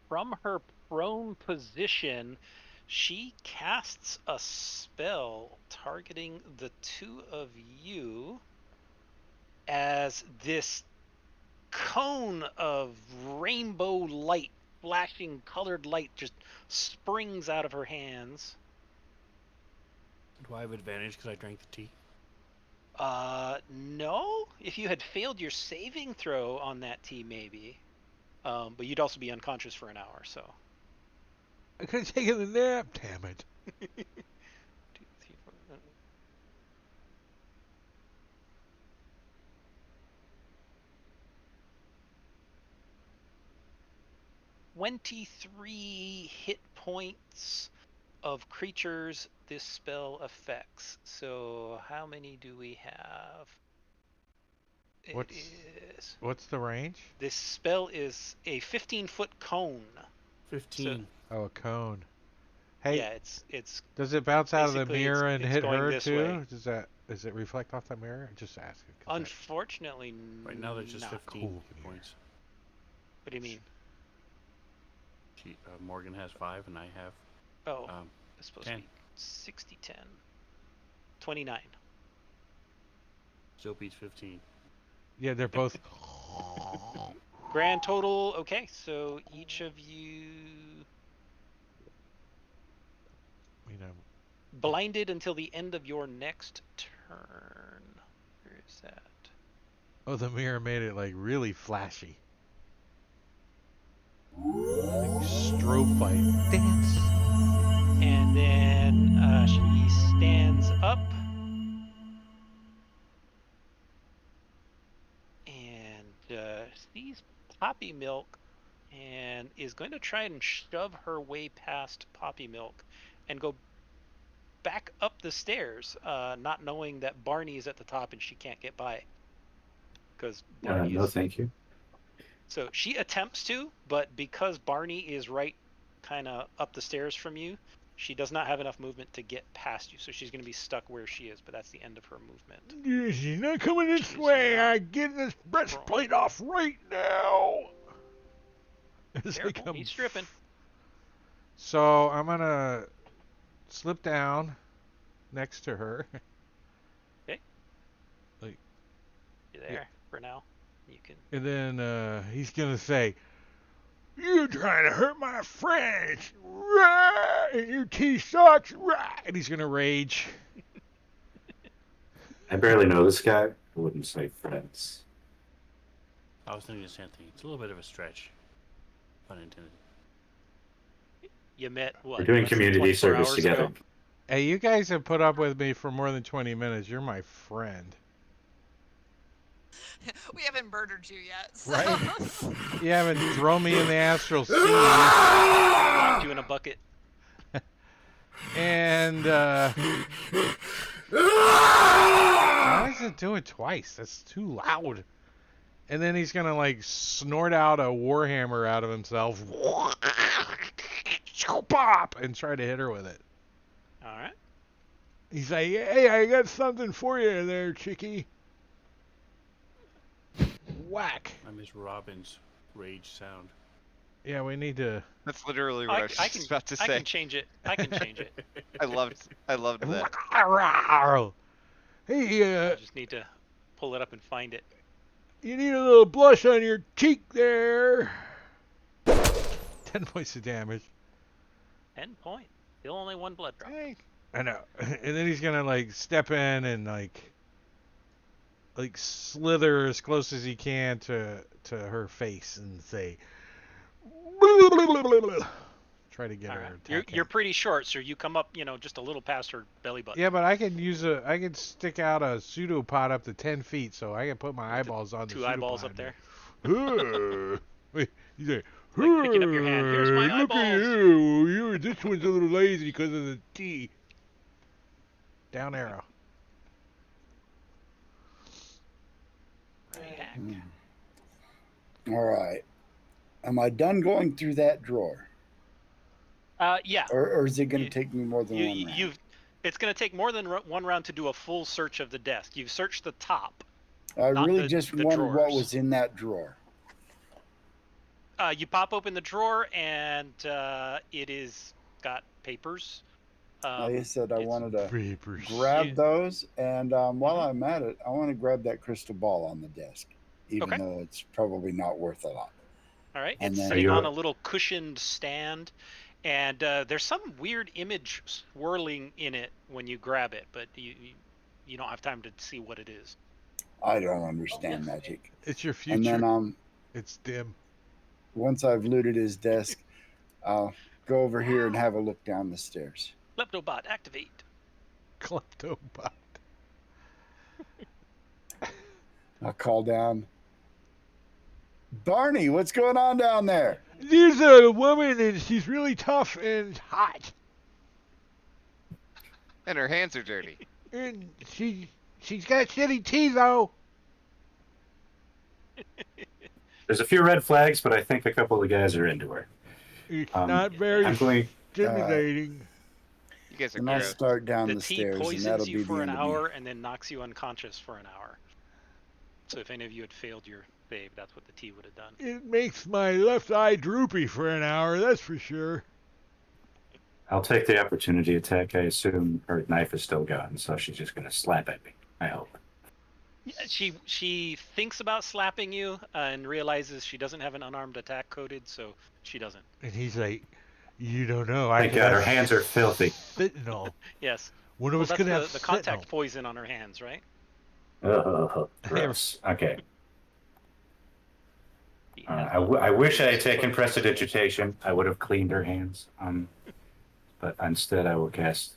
From her prone position, she casts a spell targeting the two of you as this cone of rainbow light, flashing colored light, just springs out of her hands. Do I have advantage because I drank the tea? No. If you had failed your saving throw on that tea, maybe. But you'd also be unconscious for an hour, so. I could have taken a nap, damn it. 2, 3, 4, 23 hit points of creatures this spell affects. So how many do we have? What's the range? This spell is a 15-foot cone. 15. Oh, a cone. Hey, Yeah, it's does it bounce out of the basically mirror and it's hit going her this too? way. Does it reflect off the mirror? Just asking. Unfortunately Right now, there's just not. 15 Cool. hit points. What do you mean? Morgan has 5, and I have Oh, um, it's supposed 10. to be 60, 10. 29. Still beats 15. Yeah, they're both. Grand total, okay, so each of you You know, blinded until the end of your next turn. Where is that? oh, the mirror made it like really flashy. Like strobe light. Dance. And then she stands up and sees Poppy Milk and is going to try and shove her way past Poppy Milk and go back up the stairs, not knowing that Barney is at the top and she can't get by. Because Barney No, is... thank you. So she attempts to, but because Barney is right kind of up the stairs from you, she does not have enough movement to get past you. So she's going to be stuck where she is, but that's the end of her movement. Yeah, she's not coming this She's way. not I'm getting this breastplate off right now. It's Careful, like he's stripping. So I'm gonna slip down next to her. Okay. Like, You're there for now. You can. and then he's gonna say, "You're trying to hurt my friends, right? And your tea sucks, right?" And he's gonna rage. I barely know this guy. I wouldn't say friends. I was thinking the same thing. It's a little bit of a stretch. Pun intended. You met what? We're doing less than community 24 service hours together. ago? Hey, you guys have put up with me for more than 20 minutes. You're my friend. We haven't murdered you yet. So. Right? You haven't thrown me in the astral sea. Locked you in a bucket. And why does it do it twice? That's too loud. And then he's gonna like snort out a warhammer out of himself, pop, and try to hit her with it. All right. He's like, "Hey, I got something for you there, chickie." Whack. I miss Robin's rage sound. Yeah, we need to. That's literally what I was just about to I say. can change it. I can change it. I loved that. Hey, I just need to pull it up and find it. you need a little blush on your cheek there. 10 points of damage. 10 point. Still only one blood drop. I know. And then he's gonna like step in and like slither as close as he can to her face and say, try to get All her. right. You're pretty short, so you come up, just a little past her belly button. Yeah, but I can stick out a pseudopod up to 10 feet, so I can put my eyeballs on the Two eyeballs up there. Wait, he's like, Like picking up your hand. Here's my look at eyeballs. you. This one's a little lazy because of the T. Down arrow. Hack. All right. Am I done going through that drawer? Yeah. Or is it going to You- take me more than one round? It's going to take more than one round to do a full search of the desk. You've searched the top. I not really the- just the wondered what drawers. was in that drawer. You pop open the drawer, and it is got papers. Like I said, I it's- wanted to Papers. grab You- those, and while I'm at it, I want to grab that crystal ball on the desk, even Okay. though it's probably not worth a lot. All right, And it's then- sitting Are you- on a little cushioned stand, and there's some weird image swirling in it when you grab it, but you don't have time to see what it is. I don't understand magic. It's your And future. then It's dim. once I've looted his desk, I'll go over here and have a look down the stairs. Leptobot, activate. Kleptobot. I'll call down, Barney, what's going on down there? There's a woman, and she's really tough and hot. And her hands are dirty. And she's got shitty teeth, though. There's a few red flags, but I think a couple of the guys are into her. It's Um, not very I'm going. stimulating. You guys are And I'll gross. start down The the tea stairs, and that'll poisons be you the for an end of me. hour and then knocks you unconscious for an hour. So if any of you had failed your save, that's what the tea would have done. It makes my left eye droopy for an hour, that's for sure. I'll take the opportunity attack. I assume her knife is still gone, so she's just going to slap at me. I hope. Yeah, she thinks about slapping you and realizes she doesn't have an unarmed attack coded, so she doesn't. And he's like, "You don't know. Thank God, her hands are filthy. Fentanyl. Yes. One of Well, us that's could have the contact fentanyl." poison on her hands, right? Gross. Okay. The I wish I had taken prestidigitation. I would have cleaned her hands. But instead, I will cast.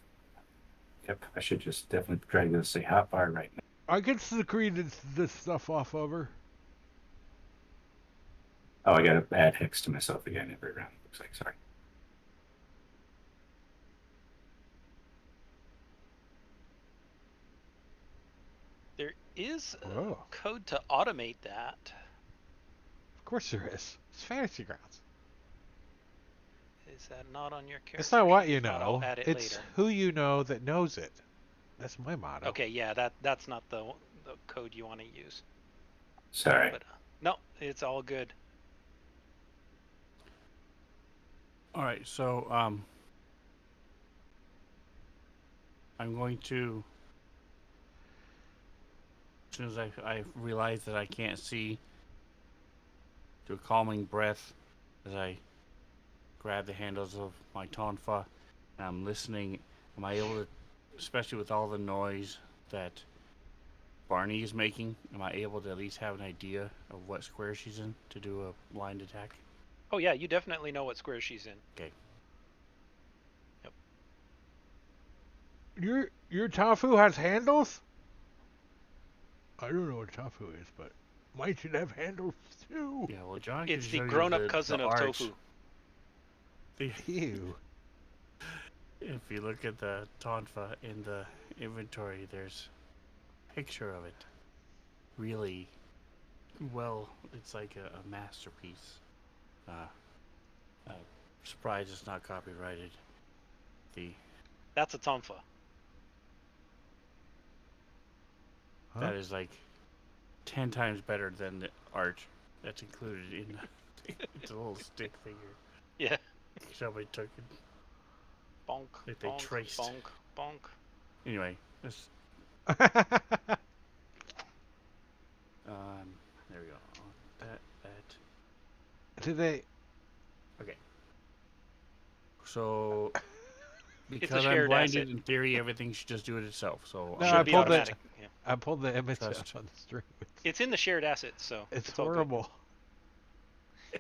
Yep, I should just definitely try to say hotfire right now. I can secrete this stuff off of her. Oh, I got to add hex to myself again every round. Looks like. Sorry. There is a Oh. code to automate that. Of course there is. It's Fantasy Grounds. Is that not on your character? It's not what sheet? you If not, know. I'll add it It's later. who you know that knows it. That's my motto. Okay, yeah, that's not the code you want to use. Sorry. But no, it's all good. All right, so I'm going to, as soon as I realize that I can't see, do a calming breath as I grab the handles of my tonfa, and I'm listening. Am I able to, especially with all the noise that Barney is making, am I able to at least have an idea of what square she's in to do a blind attack? Oh yeah, you definitely know what square she's in. Okay. Your tofu has handles? I don't know what tofu is, but mine should have handles too. Yeah, well, John It's can the show you grown-up cousin the of art. tofu. Ew. If you look at the tonfa in the inventory, there's a picture of it. Really, well, it's like a masterpiece. Surprised it's not copyrighted. That's a tonfa. Huh? That is like 10 times better than the art that's included in the it's a little stick figure. Yeah. Somebody took it. Bonk. Like they bonk, traced. Bonk. Bonk. Anyway, this there we go. That. Do they? Okay. So It's a because I'm shared blinded, asset. in theory, everything should just do it itself. So No, Should I be pulled it. automatic. Yeah. I pulled the image Trust. up on the stream. It's in the shared assets, so It's all good. horrible.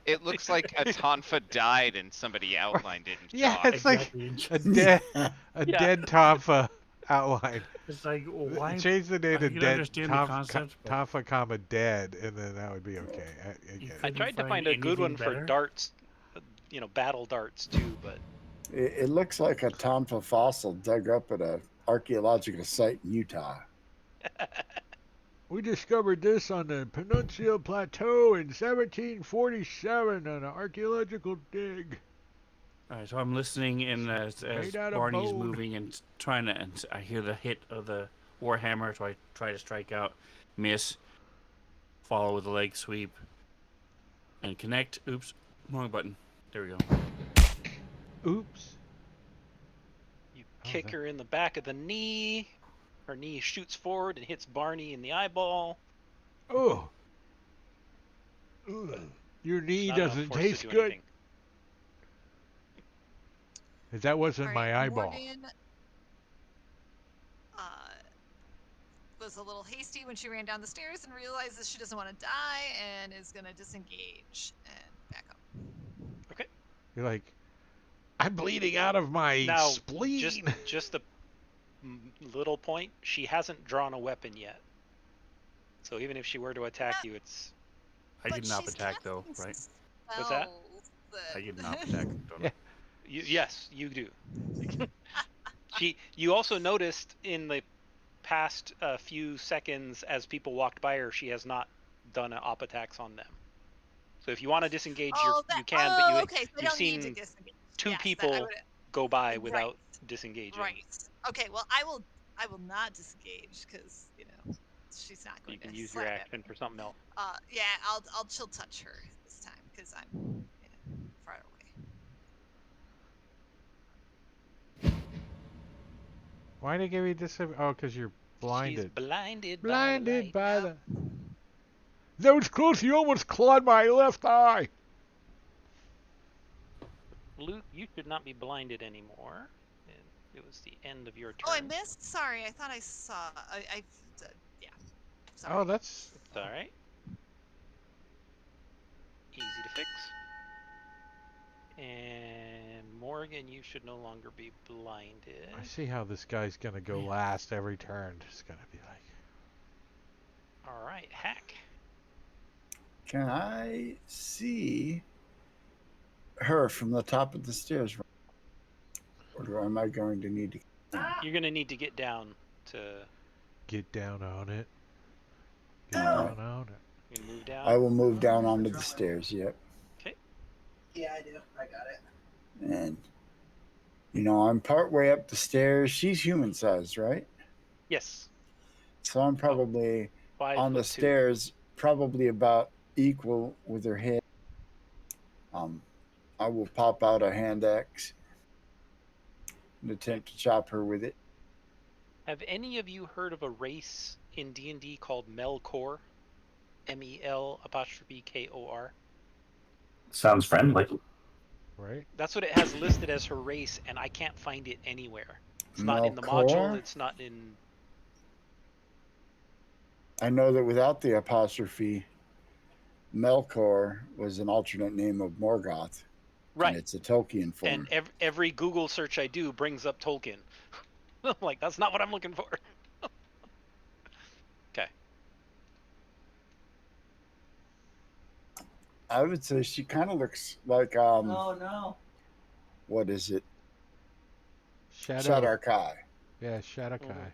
It looks like a Tonfa died and somebody outlined it in Yeah, chalk. it's like Exactly. a Yeah. dead Tonfa outline. It's like, why? Change the name I to can dead understand the concept, but- Tonfa, comma dead, and then that would be okay. I get I it. tried to find find a good one anything for better? darts, battle darts too, but It looks like a tonfa fossil dug up at a archaeological site in Utah. We discovered this on the Peninsula Plateau in 1747 on an archaeological dig. All right, so I'm listening, and as Made out of Barney's bone. moving and trying to, and I hear the hit of the warhammer, so I try to strike out, miss, follow with a leg sweep, and connect. Oops, wrong button. There we go. Oops. you How's kick that? her in the back of the knee. Her knee shoots forward and hits Barney in the eyeball. Oh. Ugh. Your knee Not enough doesn't force to taste do good. anything. 'Cause that wasn't All my right, eyeball. Morgan, was a little hasty when she ran down the stairs and realizes she doesn't want to die and is going to disengage and back up. Okay. You're like, I'm bleeding out of my Now, spleen. just a little point. She hasn't drawn a weapon yet. So even if she were to attack you, it's I But get an up she's attack though, casting right? What's that? spells I get an up attack, don't Yeah. I? Yes, you do. You also noticed in the past few seconds as people walked by her, she has not done op attacks on them. So if you want to disengage, you can, but okay, so I you've don't need to seen disengage. two Yes, I people would- go by Right. without disengaging. Right. Okay. Well, I will not disengage because she's not going You can to use your slap at action me. for something else. Yeah, I'll chill touch her this time because I'm far away. Why did they give you this? Oh, because you're blinded. She's blinded Blinded by by the light. the. That was close. You almost clawed my left eye. Luke, you should not be blinded anymore. It was the end of your turn. Oh, I missed. Sorry, I thought I saw. Yeah. Sorry. Oh, that's. It's all right. Easy to fix. And Morgan, you should no longer be blinded. I see how this guy's gonna go last every turn. It's gonna be like. All right, Hack. Can I see her from the top of the stairs? Or am I going to need to? You're gonna need to get down to. Get down on it. Get down on it. You can move down. I will move down onto the stairs. Yep. Okay. Yeah, I do. I got it. And I'm part way up the stairs. She's human sized, right? Yes. So I'm probably 5 on the foot 2. stairs, probably about equal with her head. I will pop out a hand axe and attempt to chop her with it. Have any of you heard of a race in D&D called Melkor? MEL''Kor? Sounds friendly. Right? That's what it has listed as her race, and I can't find it anywhere. It's not in the module. Melkor? It's not in. I know that without the apostrophe, Melkor was an alternate name of Morgoth, and Right. it's a Tolkien form. And every Google search I do brings up Tolkien. Like, that's not what I'm looking for. Okay. I would say she kind of looks like Oh no. what is it? Shadow. Shadar Kai. Yeah, Shadow Kai. Mhm.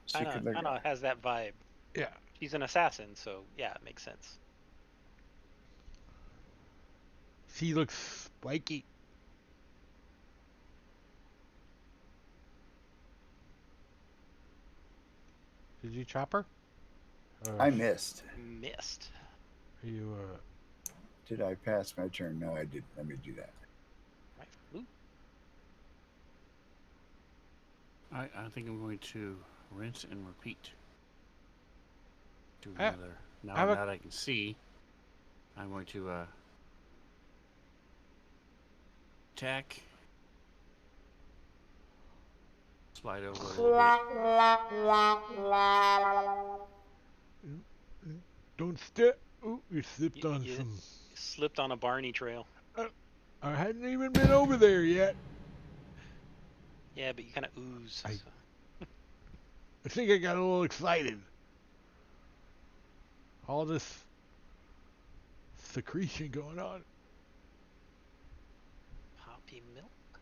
She could Kind of has that vibe. Yeah. She's an assassin, so yeah, it makes sense. She looks spiky. Did you chop her? I missed. Missed. Are you Did I pass my turn? No, I didn't. Let me do that. Right. Ooh. I think I'm going to rinse and repeat. Do I- another. Now have a- that I can see, I'm going to attack. Slide over a little bit. don't step. Ooh, you slipped You- on you- some. Slipped on a Barney trail. I hadn't even been over there yet. Yeah, but you kind of ooze. I- so- I think I got a little excited. All this secretion going on. Poppy milk.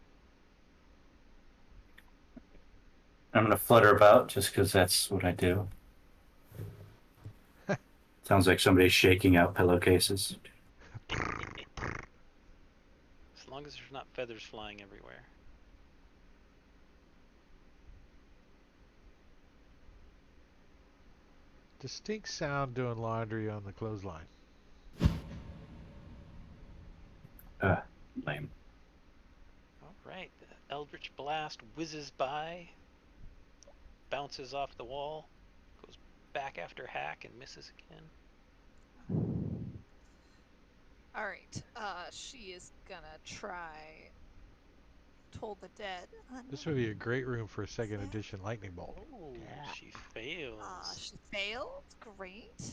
I'm gonna flutter about just because that's what I do. Sounds like somebody's shaking out pillowcases. As long as there's not feathers flying everywhere. Distinct sound doing laundry on the clothesline. Lame. All right, the Eldritch Blast whizzes by, bounces off the wall, goes back after Hack and misses again. All right. She is gonna try Toll the Dead. This would be a great room for a second edition lightning bolt. Oh, Yeah. she fails. She failed. Great.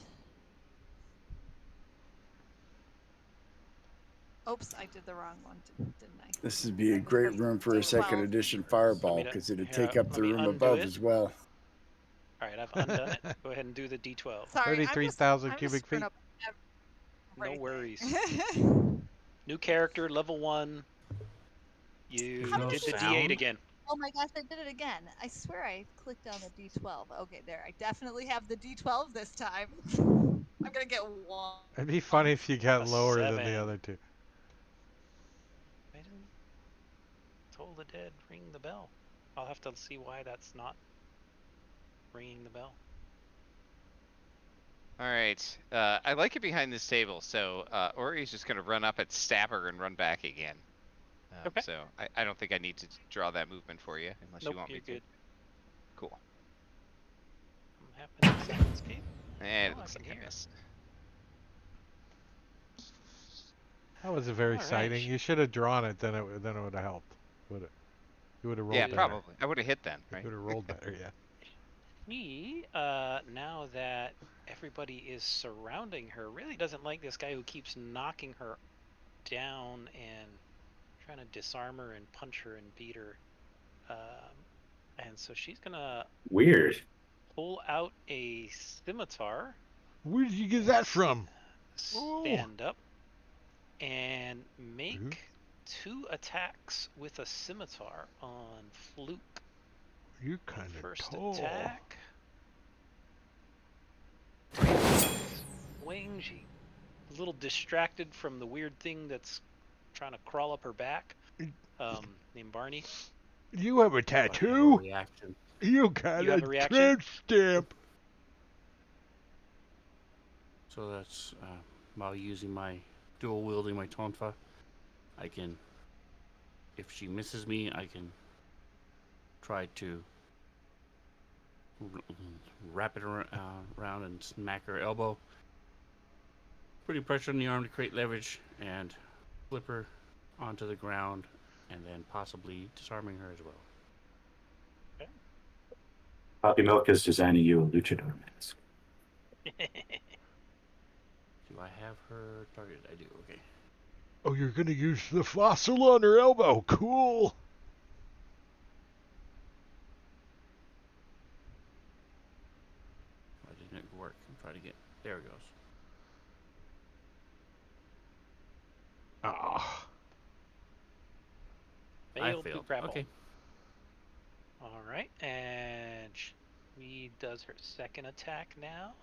Oops, I did the wrong one, didn't I? This would be a great room for a second edition fireball because it'd take up the room above as well. All right, I've undone it. Go ahead and do the D12. Sorry, 33,000 I'm cubic just screwing feet. up No everything. worries. New character, level 1. You There's no did the sound? D8 again. Oh my gosh, I did it again. I swear I clicked on the D12. Okay, there. I definitely have the D12 this time. I'm gonna get one. It'd be funny if you got A lower than the 7. other two. Why didn't Toll the Dead ring the bell? I'll have to see why that's not ringing the bell. All right. I like it behind this table, so Ori's just going to run up and stab her and run back again. Okay. So I don't think I need to draw that movement for you, unless Nope, you want you're me to. good. Cool. I'm happy to escape. And Oh, it I looks can like I hear. missed. That was a very All right. exciting. You should have drawn it, then it would have helped. Would it? You would have rolled Yeah, better. probably. I would have hit then, You right? would have rolled better, yeah. Now that everybody is surrounding her, really doesn't like this guy who keeps knocking her down and trying to disarm her and punch her and beat her. And so she's gonna Weird. pull out a scimitar, Where did you get that from? stand up, and make 2 attacks with a scimitar on Fluke. You're kind of First tall. attack. Swing. She's a little distracted from the weird thing that's trying to crawl up her back. Named Barney. You have a But I have a tattoo? reaction. You got You have a a reaction? tramp stamp. So that's while using my dual wielding my tonfa, I can, if she misses me, I can try to wrap it around and smack her elbow. Putting pressure on the arm to create leverage and flip her onto the ground, and then possibly disarming her as well. Poppy Milk is designing you a luchador mask. Do I have her targeted? I do. Okay. Oh, you're gonna use the fossil on her elbow. Cool. Why didn't it work? I'm trying to get. There it goes. Ah. Failed to failed. grapple. Okay. All right, and she does her second attack now.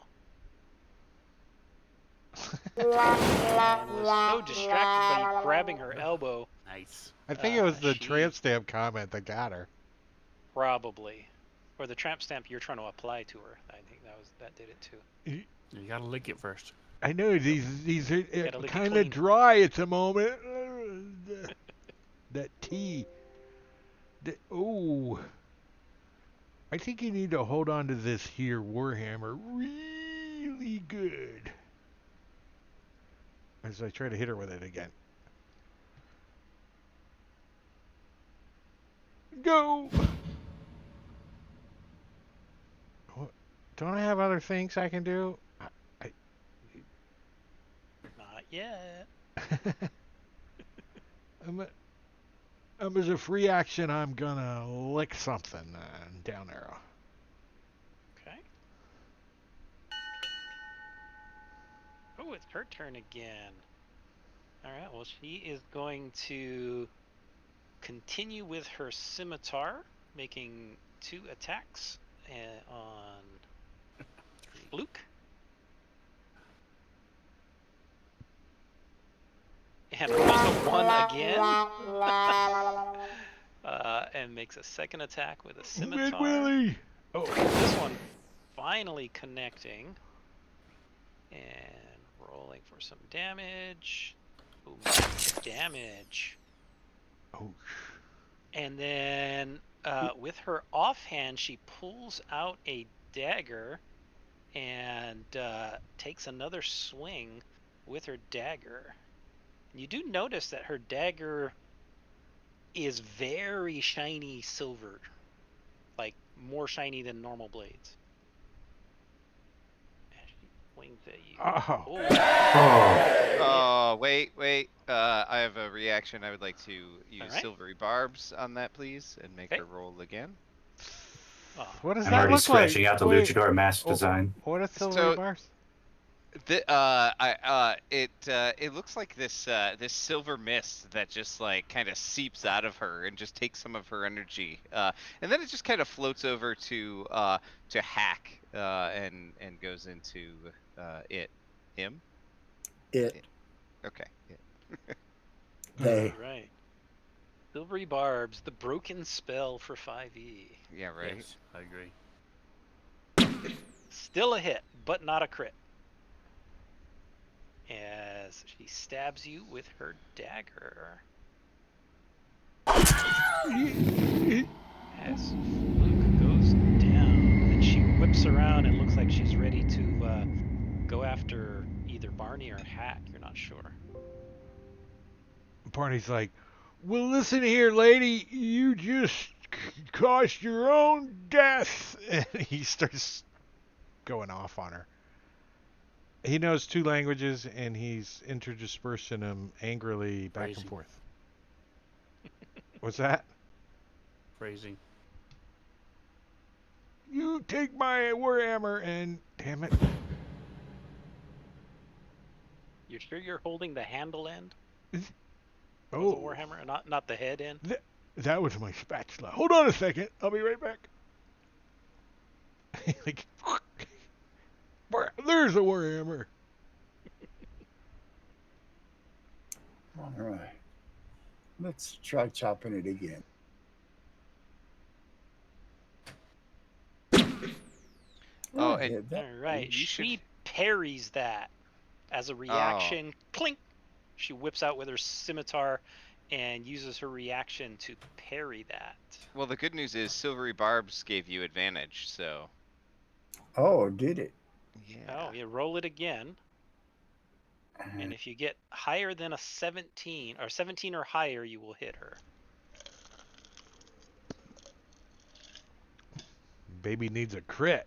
And was so distracted by grabbing her elbow. Nice. I think it was the She- tramp stamp comment that got her. Probably. Or the tramp stamp you're trying to apply to her. I think that did it too. You gotta lick it first. I know these are Gotta lick it kind clean. of dry at the moment. That tea. Oh. I think you need to hold on to this here Warhammer really good. As I try to hit her with it again. Go! Don't I have other things I can do? Not yet. As a free action, I'm gonna lick something down arrow. Okay. Oh, it's her turn again. Alright, well, she is going to continue with her scimitar, making 2 attacks on Fluke. And rolls a 1 again. And makes a second attack with a scimitar. Big Willie! Oh. This one finally connecting. And rolling for some damage. Ooh, damage. Oh. And then with her offhand, she pulls out a dagger and takes another swing with her dagger. You do notice that her dagger is very shiny silver, like more shiny than normal blades. And she swings at you. Oh. Oh, wait. I have a reaction. I would like to use Alright. silvery barbs on that, please, and make Okay. her roll again. Oh. What does I'm that already look like? scratching out the Wait, luchador mask design. What are silver So- bars? It looks like this silver mist that just like kind of seeps out of her and just takes some of her energy, and then it just kind of floats over to Hack, and goes into him. It. Okay. Yeah. They. Right. Silvery Barbs, the broken spell for 5e. Yeah. Right. Yes, I agree. Still a hit, but not a crit. As she stabs you with her dagger. As Fluke goes down, and she whips around and looks like she's ready to go after either Barney or Hack. You're not sure. Barney's like, well, listen here, lady. You just caused your own death. And he starts going off on her. He knows 2 languages, and he's interdispersing them angrily back Crazy. and forth. What's that? Phrasing. You take my warhammer and... Damn it. You're sure you're holding the handle end of the Oh, warhammer, and not the head end? that was my spatula. Hold on a second. I'll be right back. Like, there's a warhammer. All right. Let's try chopping it again. Oh, I and- hit that. All right, you she should- parries that as a reaction. Clink! She whips out with her scimitar and uses her reaction to parry that. Well, the good news is silvery barbs gave you advantage, so Oh, did it? Yeah. Oh, you roll it again, and if you get higher than a 17 or 17 or higher, you will hit her. Baby needs a crit.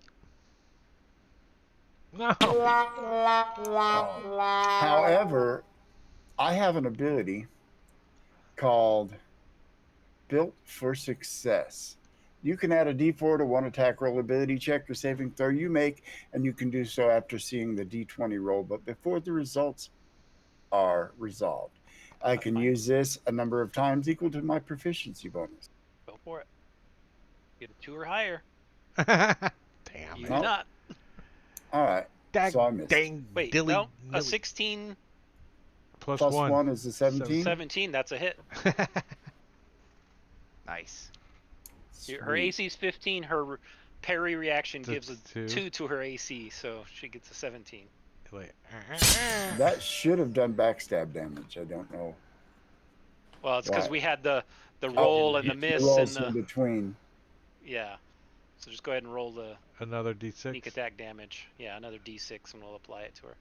No. However, I have an ability called Built for Success. You can add a d4 to one attack roll ability check or saving throw you make, and you can do so after seeing the d20 roll, but before the results are resolved. I That's can fine. use this a number of times equal to my proficiency bonus. Go for it. Get a 2 or higher. Damn You it. do not. All right. Dag So I missed. dang Wait, dilly no. A nilly. 16 Plus Plus one. 1 is a 17. 17, that's a hit. Nice. Her Sweet. AC is 15. Her parry reaction gives a Two. 2 to her AC, so she gets a 17. Wait. That should have done backstab damage. I don't know. Well, it's because Right. we had the roll and the The miss rolls and in the between. yeah. So just go ahead and roll the Another d6. sneak attack damage. Yeah, another d6, and we'll apply it to her.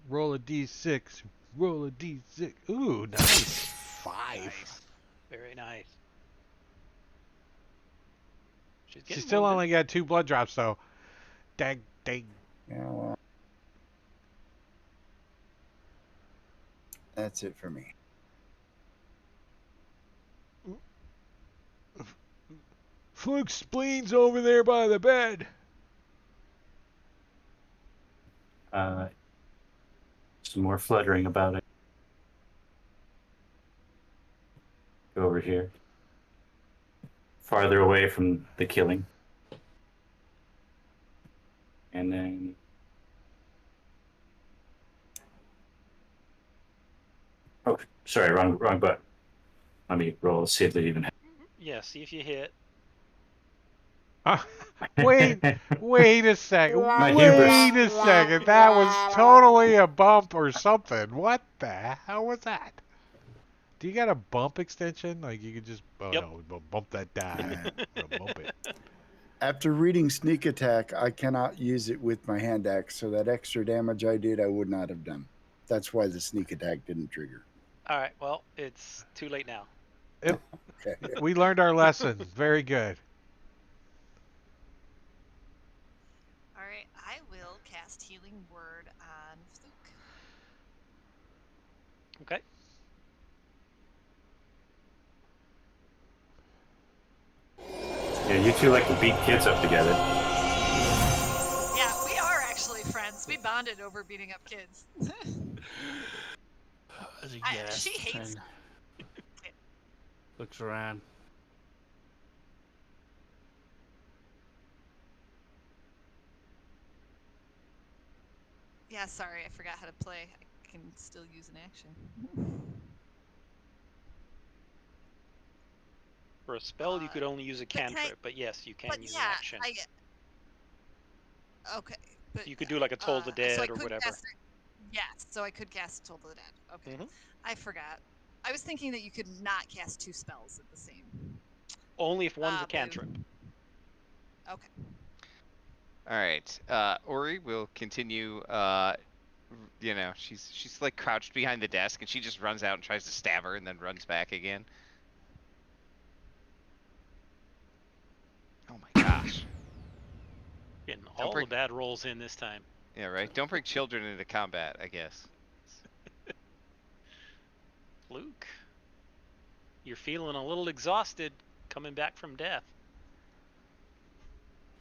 Roll a d6. Roll a d6. Ooh, nice. 5. Nice. Very nice. She's She getting still wounded. only got 2 blood drops, though. Dag dang. Yeah, well, that's it for me. Fluke's spleen's over there by the bed. Some more fluttering about it. Go over here. Farther away from the killing. And then... Oh, sorry, wrong button. Let me roll, see if they even have... Yeah, see if you hit. Wait a second. My Wait hubris. a second. That was totally a bump or something. What the hell was that? Do you got a bump extension? Like you could just Yep. no, bump that die. Bump it. After reading sneak attack, I cannot use it with my hand axe, so that extra damage I did, I would not have done. That's why the sneak attack didn't trigger. All right, well, it's too late now. Okay. We learned our lesson. Very good. All right, I will cast Healing Word on Fluke. Okay. Yeah, you two like to beat kids up together. Yeah, we are actually friends. We bonded over beating up kids. As a I- gasp she hates and looks around. Yeah, sorry, I forgot how to play. I can still use an action. For a spell, you could only use a can I- cantrip, but yes, you can But use yeah, an action. okay. But, You could do like a Toll the Dead so I or could whatever. Cast it. Yes, so I could cast Toll the Dead. Okay. Mhm. I forgot. I was thinking that you could not cast 2 spells at the same. Only if one's a but- cantrip. Okay. All right. Ori will continue. You know, she's like crouched behind the desk, and she just runs out and tries to stab her, and then runs back again. Oh my gosh. Getting all bring- the bad rolls in this time. Yeah, right. Don't bring children into combat, I guess. Luke, you're feeling a little exhausted coming back from death.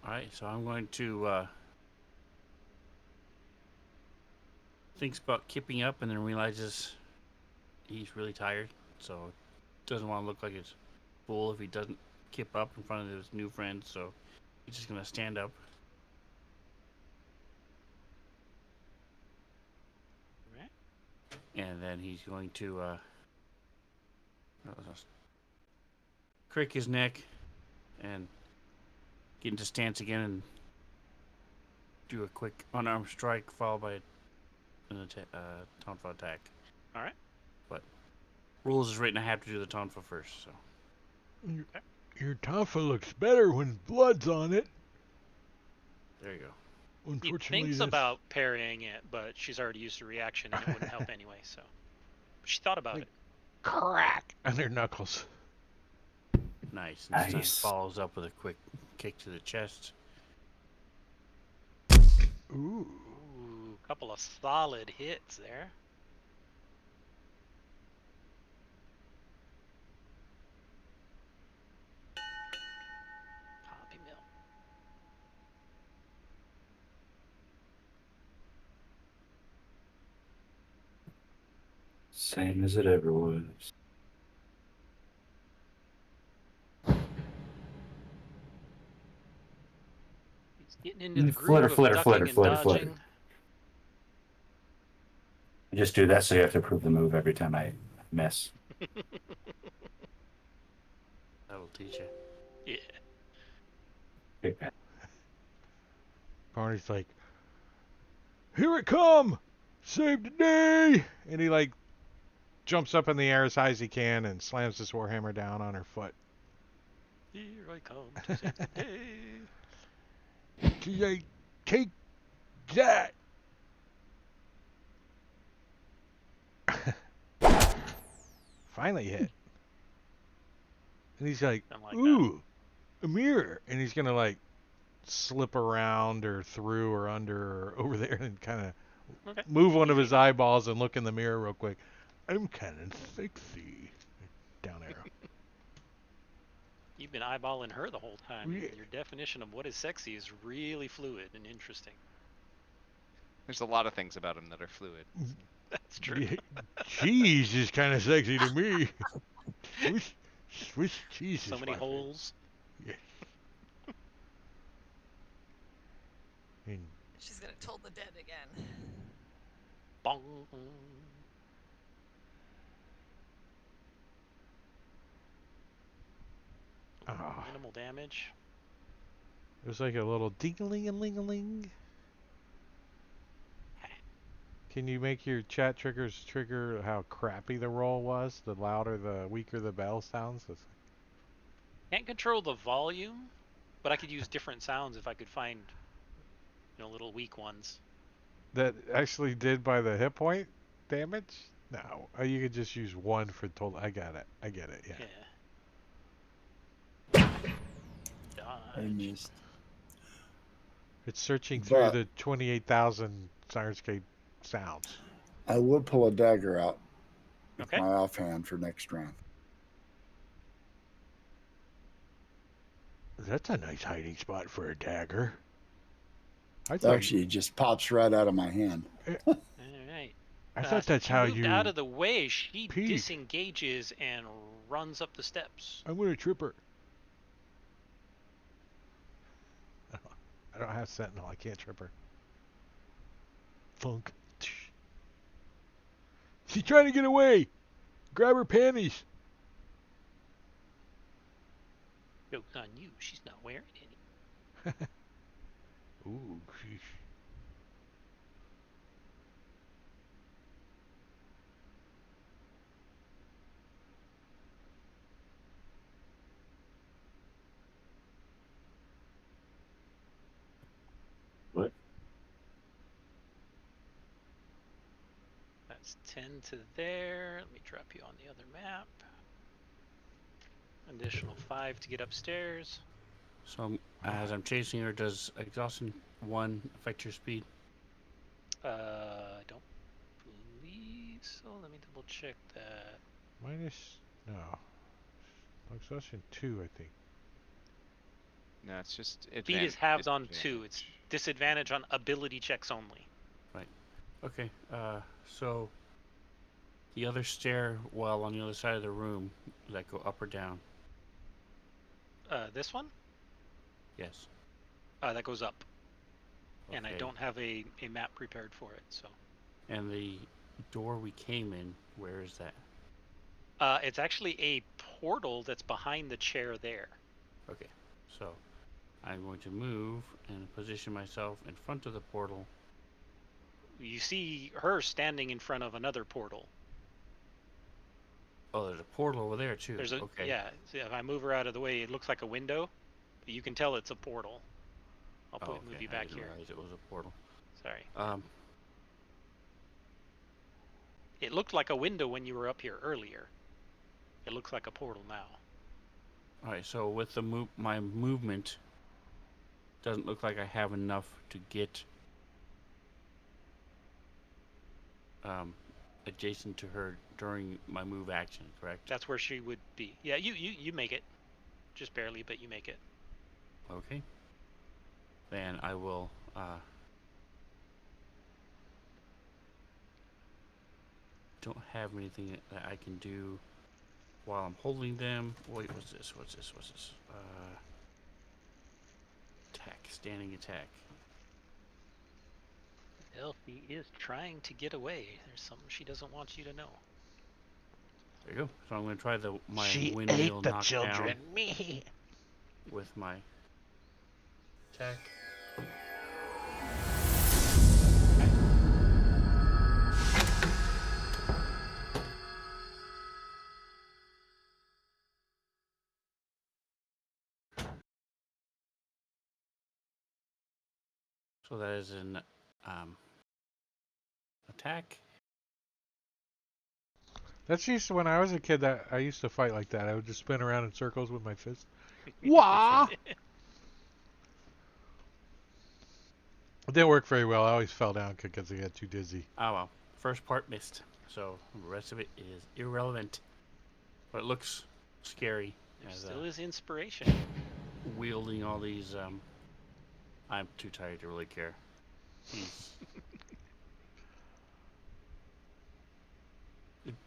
Alright, so I'm going to thinks about kipping up and then realizes he's really tired, so doesn't want to look like a fool if he doesn't kip up in front of his new friends, so he's just gonna stand up. Right? And then he's going to crick his neck and get into stance again and do a quick unarmed strike followed by an Tonfa attack. All right. But rules is written I have to do the Tonfa first, so. Your Tonfa looks better when blood's on it. There you go. He Unfortunately, thinks this about parrying it, but she's already used a reaction and it wouldn't help anyway, so. She thought about Like- it. crack on their knuckles. Nice. And this time Nice. follows up with a quick kick to the chest. Ooh. Ooh, couple of solid hits there. Poppy mill. Same as it ever was. He's getting into the Flutter, groove flutter, of flutter, ducking and flutter, dodging. flutter. I just do that so you have to prove the move every time I miss. That'll teach you. Yeah. Big bad. Barney's like, here it come! Save the day! And he like jumps up in the air as high as he can and slams his warhammer down on her foot. Here I come to save the day. She's like, take that! Finally hit. And he's like, Something like ooh, a mirror. And he's gonna like slip around or through or under or over there and kind of Okay. move one of his eyeballs and look in the mirror real quick. I'm kind of sexy. Down arrow. You've been eyeballing her the whole time. Yeah. Your definition of what is sexy is really fluid and interesting. There's a lot of things about him that are fluid. That's true. Yeah, cheese is kind of sexy to me. Swiss cheese So is many my holes. favorite. Yeah. And She's gonna toll the dead again. Bong. Ah. Minimal damage. there's like a little ding-a-ling-a-ling-a-ling. Can you make your chat triggers trigger how crappy the roll was? The louder, the weaker the bell sounds? Can't control the volume, but I could use different sounds if I could find, little weak ones. That actually did by the hit point damage? No. You could just use one for total. I got it. I get it, yeah. I Dodge. missed. It's searching through But- the 28,000 Sirenscape sounds. I would pull a dagger out with Okay. my offhand for next round. That's a nice hiding spot for a dagger. I thought, Actually, it just pops right out of my hand. All right. I thought that's she how moved you. out of the way. She peek. disengages and runs up the steps. I'm gonna trip her. I don't have Sentinel. I can't trip her. Funk. She's trying to get away. Grab her panties. Joke's on you. She's not wearing any. Ooh, sheesh. What? That's 10 to there. Let me drop you on the other map. Additional 5 to get upstairs. So as I'm chasing her, does exhaustion 1 affect your speed? I don't believe so. Let me double check that. Minus. No. Exhaustion 2, I think. No, it's just Speed is halved on 2. It's disadvantage on ability checks only. Okay, so the other stairwell on the other side of the room, does that go up or down? This one? Yes. That goes up. And I Okay. don't have a map prepared for it, so. And the door we came in, where is that? It's actually a portal that's behind the chair there. Okay, so I'm going to move and position myself in front of the portal. You see her standing in front of another portal. Oh, there's a portal over there too. There's a okay. yeah. See, if I move her out of the way, it looks like a window. But you can tell it's a portal. I'll Oh, move okay. you I back didn't here. realize it was a portal. Sorry. Um, It looked like a window when you were up here earlier. It looks like a portal now. all right. So with the my movement, doesn't look like I have enough to get adjacent to her during my move action. Correct? That's where she would be. Yeah, you make it. Just barely, but you make it. Okay. Then I will. Don't have anything that I can do while I'm holding them. Wait, what's this? What's this? What's this? Attack. Standing attack. Elfie is trying to get away. There's something she doesn't want you to know. There you go. So I'm going to try my She windmill ate the knockdown children. Me. with my attack. So that is an attack. That's used to when I was a kid. That I used to fight like that. I would just spin around in circles with my fist. Wah! It didn't work very well. I always fell down because I got too dizzy. Oh well. First part missed. So the rest of it is irrelevant. But it looks scary. There As, still is inspiration. wielding all these. I'm too tired to really care. He's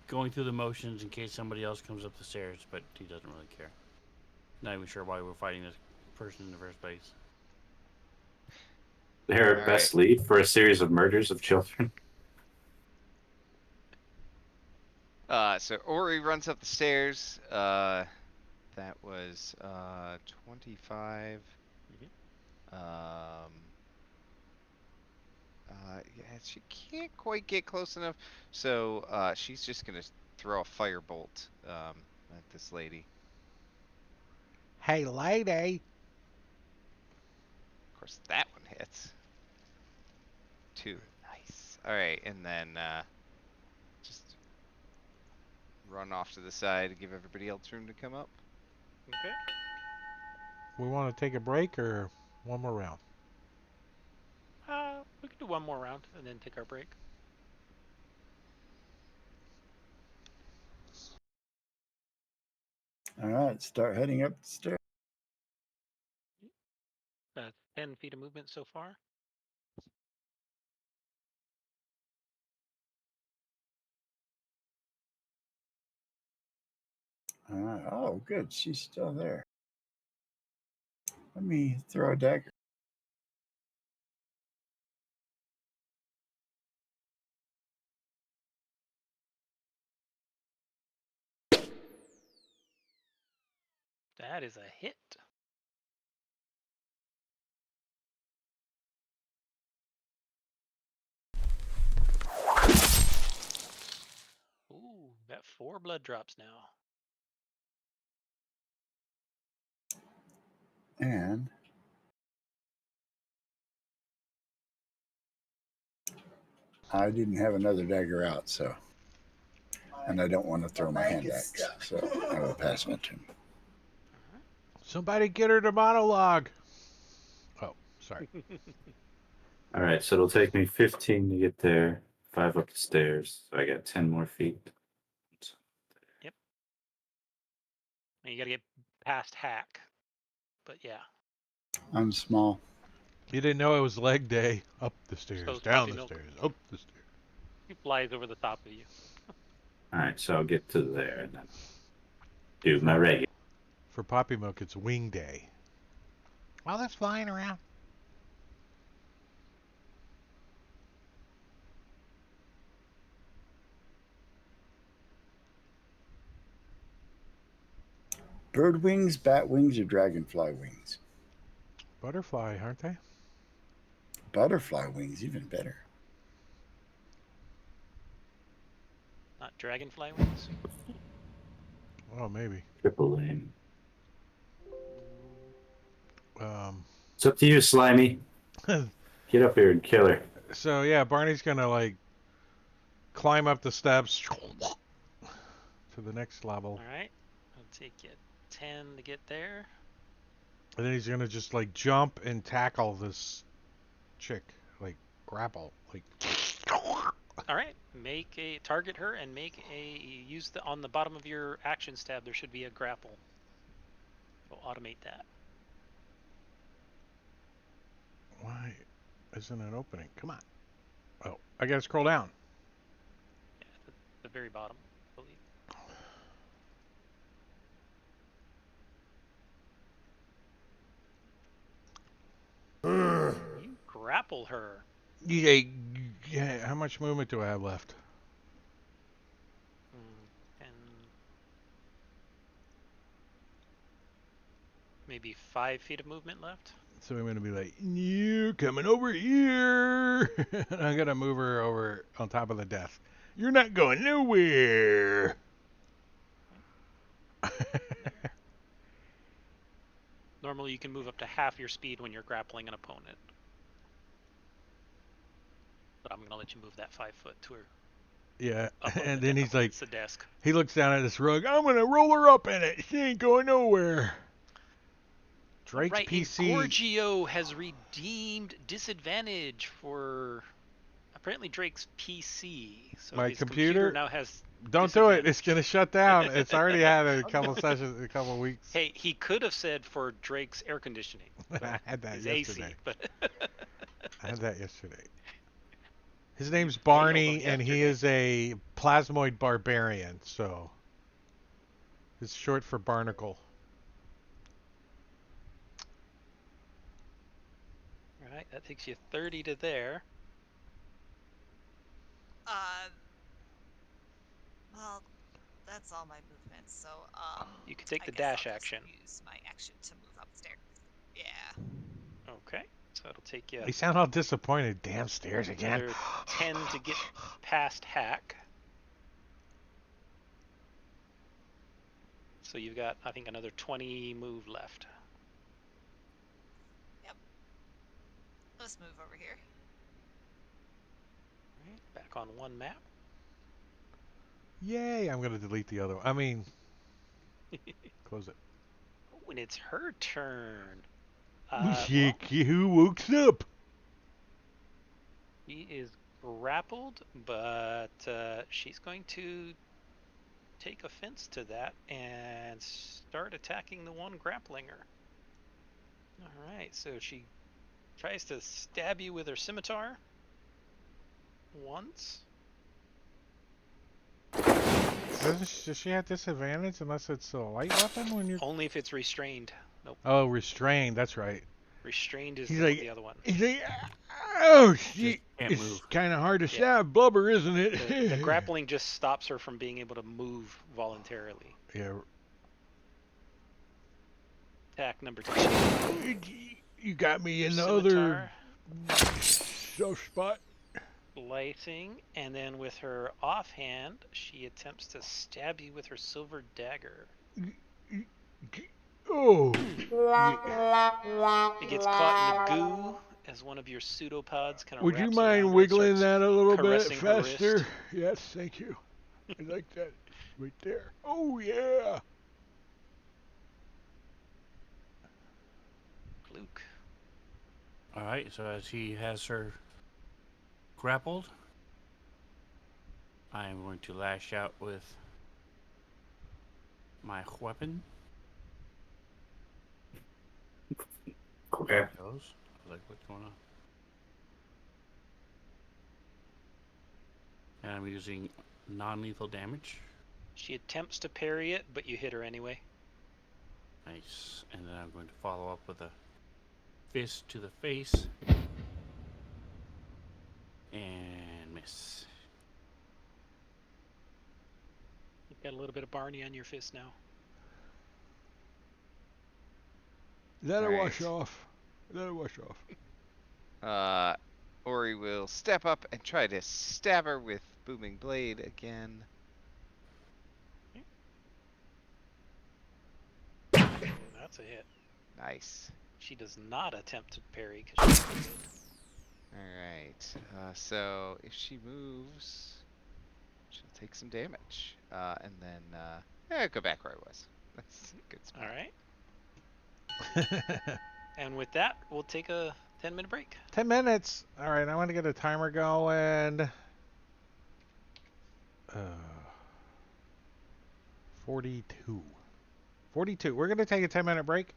going through the motions in case somebody else comes up the stairs, but he doesn't really care. Not even sure why we're fighting this person in the first place. Their All best lead for a series of murders of children. So Ori runs up the stairs. That was 25. Yeah, she can't quite get close enough, so she's just gonna throw a firebolt at this lady. Hey, lady. Of course, that one hits. 2. Nice. All right, and then just run off to the side to give everybody else room to come up. Okay. We want to take a break or one more round? We can do one more round and then take our break. All right, start heading up the stairs. That's 10 feet of movement so far. All right. Oh, good. She's still there. Let me throw a dagger. That is a hit. Ooh, got 4 blood drops now. And I didn't have another dagger out, so. And I don't want to throw my hand axe, so I will pass my turn. Somebody get her to monologue. Oh, sorry. All right, so it'll take me 15 to get there, 5 up the stairs. So I got 10 more feet. Yep. And you got to get past Hack. But yeah. I'm small. You didn't know it was leg day. Up the stairs, So it's down Puppy the Milk. stairs, up the stairs. He flies over the top of you. All right, so I'll get to there and then do my regular. For Poppy Milk, it's wing day. While that's flying around. Bird wings, bat wings, or dragonfly wings? Butterfly, aren't they? Butterfly wings, even better. Not dragonfly wings. Oh, maybe. Triple aim. Um, It's up to you, Slimy. Get up here and kill her. So yeah, Barney's gonna like climb up the steps to the next level, All right. It'll take you 10 to get there. and then he's gonna just like jump and tackle this chick, like grapple, like. All right. Target her and use on the bottom of your actions tab. There should be a grapple. So automate that. Why isn't it opening? Come on. Oh, I gotta scroll down. Yeah, at the very bottom, I believe. You grapple her. Yeah. How much movement do I have left? And maybe 5 feet of movement left. So I'm gonna be like, you coming over here? And I'm gonna move her over on top of the desk. You're not going nowhere. Normally you can move up to half your speed when you're grappling an opponent. But I'm going to let you move that 5 foot to her. Yeah, Up on and the then he's like, it's the desk. he looks down at this rug. I'm gonna roll her up in it. She ain't going nowhere. Drake's Right, PC. and Gorgio has redeemed disadvantage for apparently Drake's PC. So My his computer now has Don't do it. It's disadvantage. gonna shut down. It's already had a couple sessions, a couple weeks. Hey, he could have said for Drake's air conditioning. I had that His yesterday. AC, but I had that yesterday. His name's failed Barney, him and he yesterday. is a plasmoid barbarian. So it's short for barnacle. All right, that takes you 30 to there. Well, that's all my movements. So You can take I the guess dash I'll just action. use my action to move upstairs. Yeah. Okay, so it'll take you You sound all disappointed. Damn stairs again. another 10 to get past Hack. So you've got, I think, another 20 move left. Let's move over here. All right, back on one map. Yay! I'm gonna delete the other one. I mean, close it. When it's her turn. Who woke up? He is grappled, but she's going to take offense to that and start attacking the one grappling her. All right, so she tries to stab you with her scimitar once. Does she have disadvantage unless it's a light weapon when you're? Only if it's restrained. Nope. Oh, restrained. That's right. Restrained is He's the, like- the other one. He's like, oh, she, can't it's move. kind of hard to Yeah. stab blubber, isn't it? The grappling just stops her from being able to move voluntarily. Yeah. Attack number 2. You got me in the other Scimitar, soft spot. lighting, and then with her offhand, she attempts to stab you with her silver dagger. Oh. It gets caught in the goo as one of your pseudopods kind of. Would you mind wiggling that a little bit caressing her wrist. faster? Yes, thank you. I like that right there. Oh, yeah. Luke. All right, so as he has her grappled, I am going to lash out with my weapon. Okay. Goes. Like, what's going on? And I'm using non-lethal damage. She attempts to parry it, but you hit her anyway. Nice. And then I'm going to follow up with a fist to the face. And miss. You've got a little bit of Barney on your fist now. That'll All wash right. off. That'll wash off. Ori will step up and try to stab her with booming blade again. That's a hit. Nice. she does not attempt to parry because she's good. Alright. So if she moves, she'll take some damage. And then go back where I was. That's a good spot. All right. And with that, we'll take a 10-minute break. 10 minutes. All right, I want to get a timer going. 42. 42. We're going to take a 10-minute break.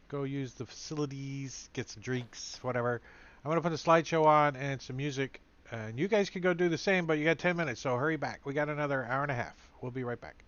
Go use the facilities, get some drinks, whatever. I'm going to put a slideshow on and some music. And you guys can go do the same, but you got 10 minutes, so hurry back. We got another hour and a half. We'll be right back.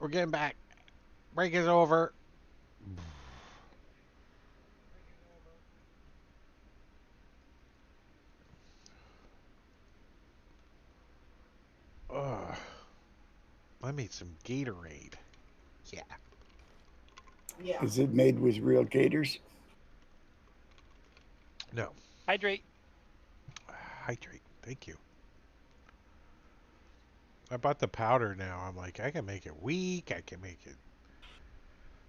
We're getting back. Break is over. Ugh. I made some Gatorade. Yeah. Yeah. Is it made with real gators? No. Hydrate. Hydrate. Thank you. I bought the powder now. I'm like, I can make it weak. I can make it.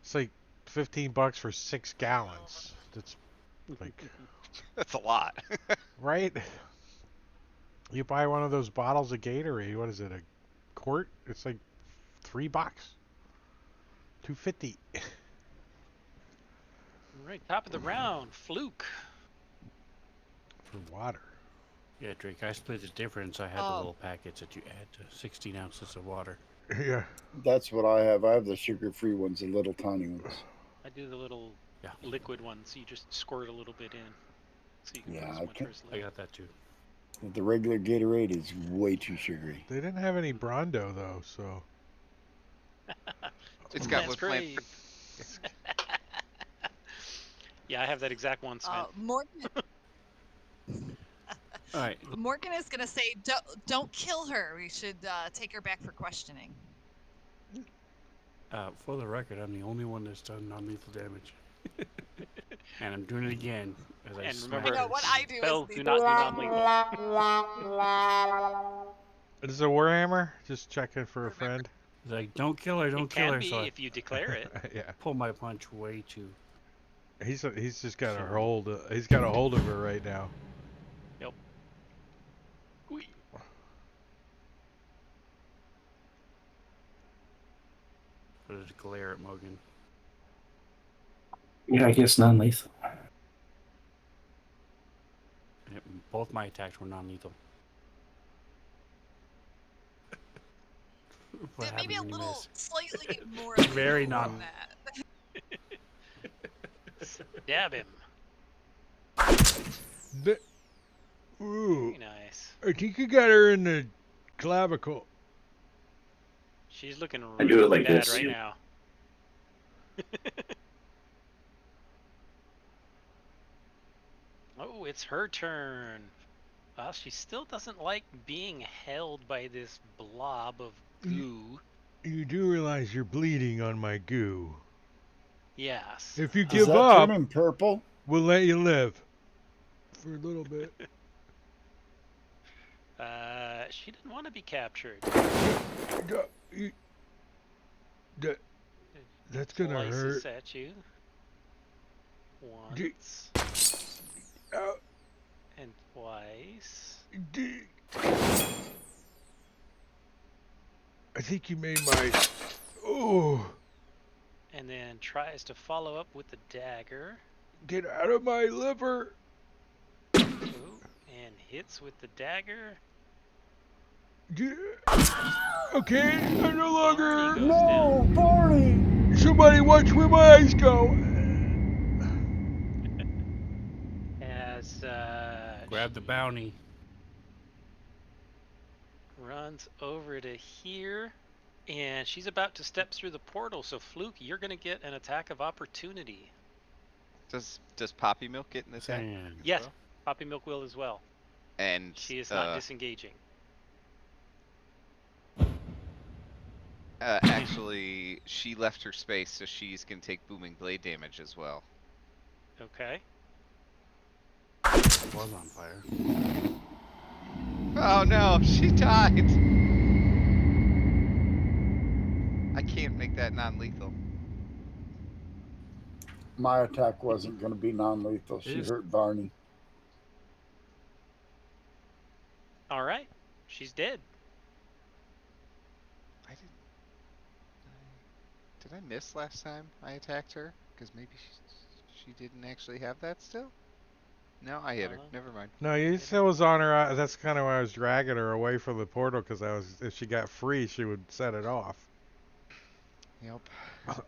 It's like $15 for 6 gallons. That's like, That's a lot. right? You buy one of those bottles of Gatorade. What is it? A quart? It's like $3. 250. All right, top of the round, Fluke. For water. Yeah, Drake, I split the difference. I had the little packets that you add to 16 ounces of water. Yeah. That's what I have. I have the sugar-free ones, the little tiny ones. I do the little Yeah. liquid ones. You just squirt a little bit in, so you can Yeah, put as I much can't- or as I little. got that too. The regular Gatorade is way too sugary. They didn't have any Brondo though, so. It's got Lance what plant. Crave. Yeah, I have that exact one, Sven. Morgan, All right. Morgan is gonna say, "Don't kill her. We should take her back for questioning." For the record, I'm the only one that's done non-lethal damage. And I'm doing it again. As I And smack remember, I know what I do spells is do not do non-lethal. Is it a Warhammer? Just checking for a friend. It's like, don't kill her, don't It kill can her. be So I if you declare it. Yeah. pull my punch way too. He's just got a Sure. hold. He's got a hold of her right now. Yep. Whee. Put a glare at Morgan. Yeah, I guess non-lethal. Yep, both my attacks were non-lethal. What maybe a happened when you little miss? slightly more. Very lethal non- than that. Stab him. Ooh, Very nice. I think you got her in the clavicle. She's looking I do it really like bad this. right now. Oh, it's her turn. Well, she still doesn't like being held by this blob of goo. You do realize you're bleeding on my goo. Yes. If you Is give that up, turning purple? we'll let you live for a little bit. She didn't want to be captured. That's gonna Slices hurt. at you. Once. And twice. I think you made my. Oh, And then tries to follow up with the dagger. get out of my liver. Ooh, and hits with the dagger. Okay, I'm no longer. Barney goes down. Barney! Somebody watch where my eyes go. As Grab the bounty. runs over to here, and she's about to step through the portal. So Fluke, you're gonna get an attack of opportunity. Does Poppy Milk get an attack? And Yes, well? Poppy Milk will as well. And She is not disengaging. actually, she left her space, so she's gonna take booming blade damage as well. Okay. it was on fire. Oh no, she died. I can't make that non-lethal. My attack wasn't going to be non-lethal. She Is- hurt Barney. All right. She's dead. I didn't. Did I miss last time I attacked her? Because maybe she didn't actually have that still. No, I hit her. Never mind. No, you still was on her. That's kind of why I was dragging her away from the portal because if she got free, she would set it off. Yep.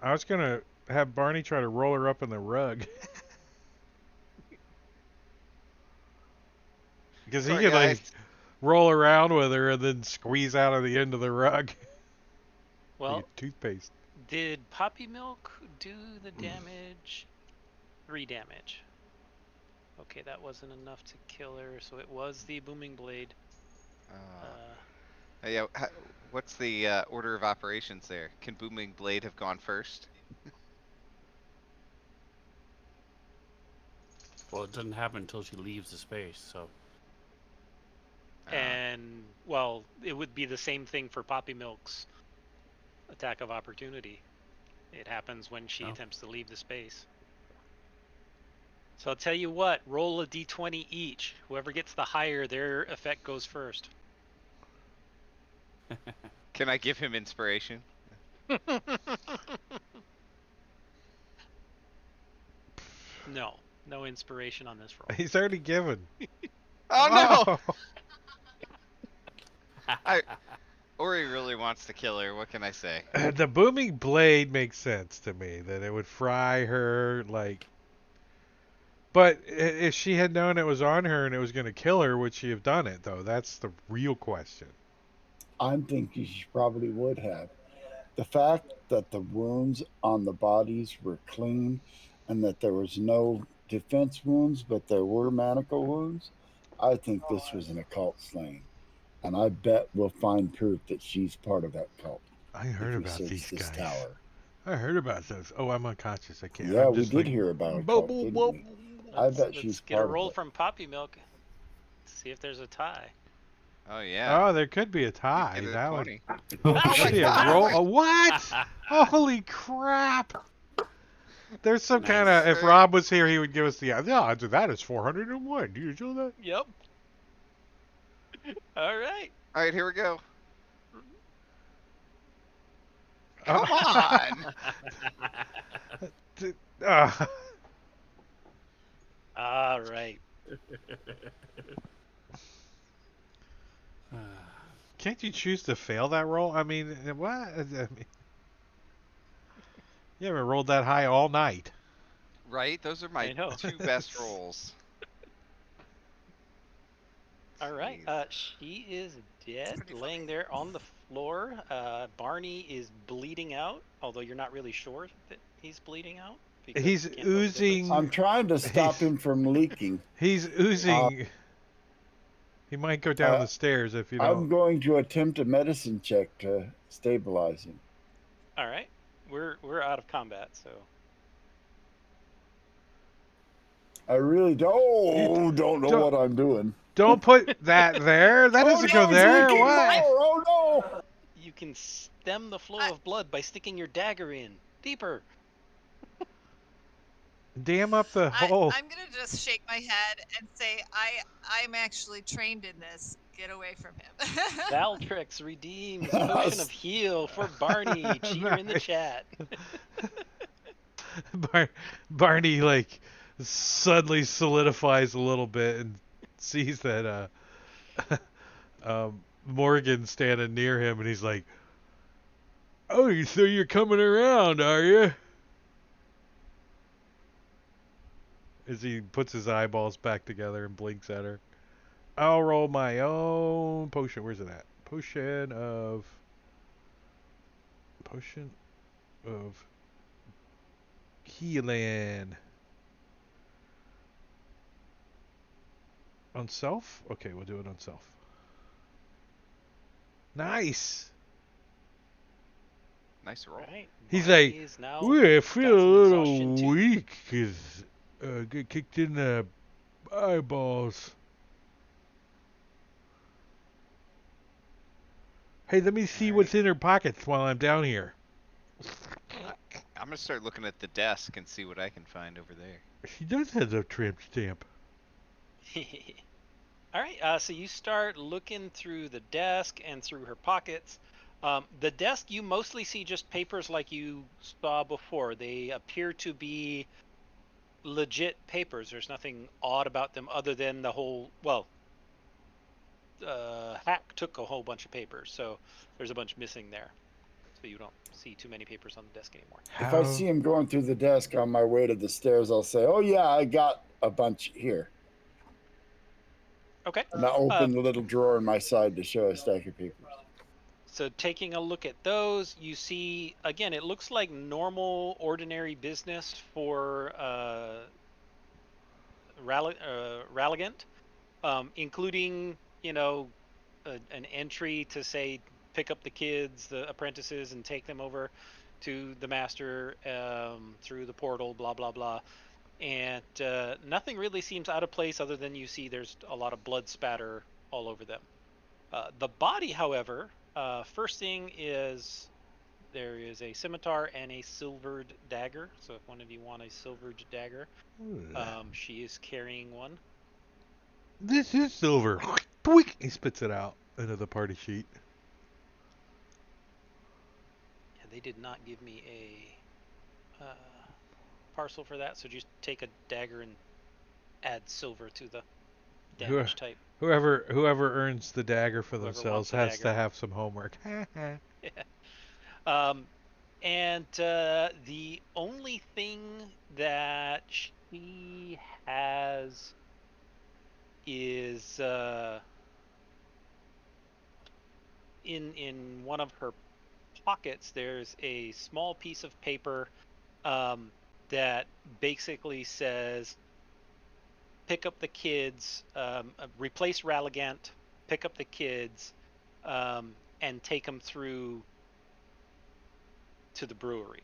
I was gonna have Barney try to roll her up in the rug. Because he Sorry, could like guys. roll around with her and then squeeze out of the end of the rug. Well, Like a toothpaste. did Poppy Milk do the damage? 3 damage. Okay, that wasn't enough to kill her, so it was the Booming Blade. Yeah. What's the order of operations there? Can Booming Blade have gone first? Well, it doesn't happen until she leaves the space, so. And, well, it would be the same thing for Poppy Milk's attack of opportunity. It happens when she attempts to leave the space. So I'll tell you what, roll a d20 each. Whoever gets the higher, their effect goes first. Can I give him inspiration? No inspiration on this roll. He's already given. Oh no! Ori really wants to kill her. What can I say? The Booming Blade makes sense to me, that it would fry her, like... But if she had known it was on her and it was going to kill her, would she have done it, though? That's the real question. I'm thinking she probably would have. The fact that the wounds on the bodies were clean and that there was no defense wounds, but there were manacle wounds, I think this was an occult slaying. And I bet we'll find proof that she's part of that cult. I heard if we about search these this guys. tower. I heard about those. Oh, I'm unconscious. I can't. Yeah, I'm we just did like, hear about a bubble, cult, didn't bubble. we? I bet she's Let's get a part roll of it. from Poppy Milk. See if there's a tie. Oh yeah. Oh, there could be a tie. Get it at That would 20. that'd be a roll. A what? Holy crap! There's some kind of. If Rob was here, he would give us the odds of that is 401. Do you know that? Yep. All right. All right, here we go. Come on. All right. Can't you choose to fail that roll? I mean, what? I mean, you haven't rolled that high all night. Right? Those are my 2 best rolls. All right. She is dead, laying there on the floor. Barney is bleeding out, although you're not really sure that he's bleeding out. He's oozing. I'm trying to stop him from leaking. He's oozing. He might go down the stairs if you don't. I'm going to attempt a medicine check to stabilize him. All right. We're out of combat, so. I really don't know what I'm doing. Don't put that there. That doesn't go there. What? Oh no! You can stem the flow of blood by sticking your dagger in deeper. Dam up the hole. I'm gonna just shake my head and say I'm actually trained in this. Get away from him. Valtrix redeems potion of heal for Barney. Cheater in the chat. Barney like suddenly solidifies a little bit and sees that Morgan's standing near him, and he's like, "Oh, so you're coming around, are you?" As he puts his eyeballs back together and blinks at her. I'll roll my own potion. Where's it at? Potion of healing. On self? Okay, we'll do it on self. Nice. Nice roll. Right. He's Barney like, I feel a little weak because get kicked in the eyeballs. Hey, let me see what's in her pockets while I'm down here. I'm gonna start looking at the desk and see what I can find over there. She does have a tramp stamp. All right, so you start looking through the desk and through her pockets. The desk, you mostly see just papers like you saw before. They appear to be legit papers. There's nothing odd about them other than the whole, hack took a whole bunch of papers, so there's a bunch missing there. So you don't see too many papers on the desk anymore. If I see him going through the desk on my way to the stairs, I'll say, "Oh yeah, I got a bunch here." Okay. And I'll open the little drawer in my side to show a stack of papers. So taking a look at those, you see, again, it looks like normal, ordinary business for Ralligant, including, an entry to say pick up the kids, the apprentices, and take them over to the master through the portal, blah, blah, blah. And nothing really seems out of place other than you see there's a lot of blood spatter all over them. The body, however, first thing is there is a scimitar and a silvered dagger. So if one of you want a silvered dagger, she is carrying one. This is silver. Tweak. He spits it out into the party sheet. And they did not give me a parcel for that, so just take a dagger and add silver to the damage type. Whoever earns the dagger for Whoever themselves wants the has to dagger. have some homework. And the only thing that she has is in one of her pockets. There's a small piece of paper that basically says, "Pick up the kids, replace Ralligant, pick up the kids, and take them through to the brewery."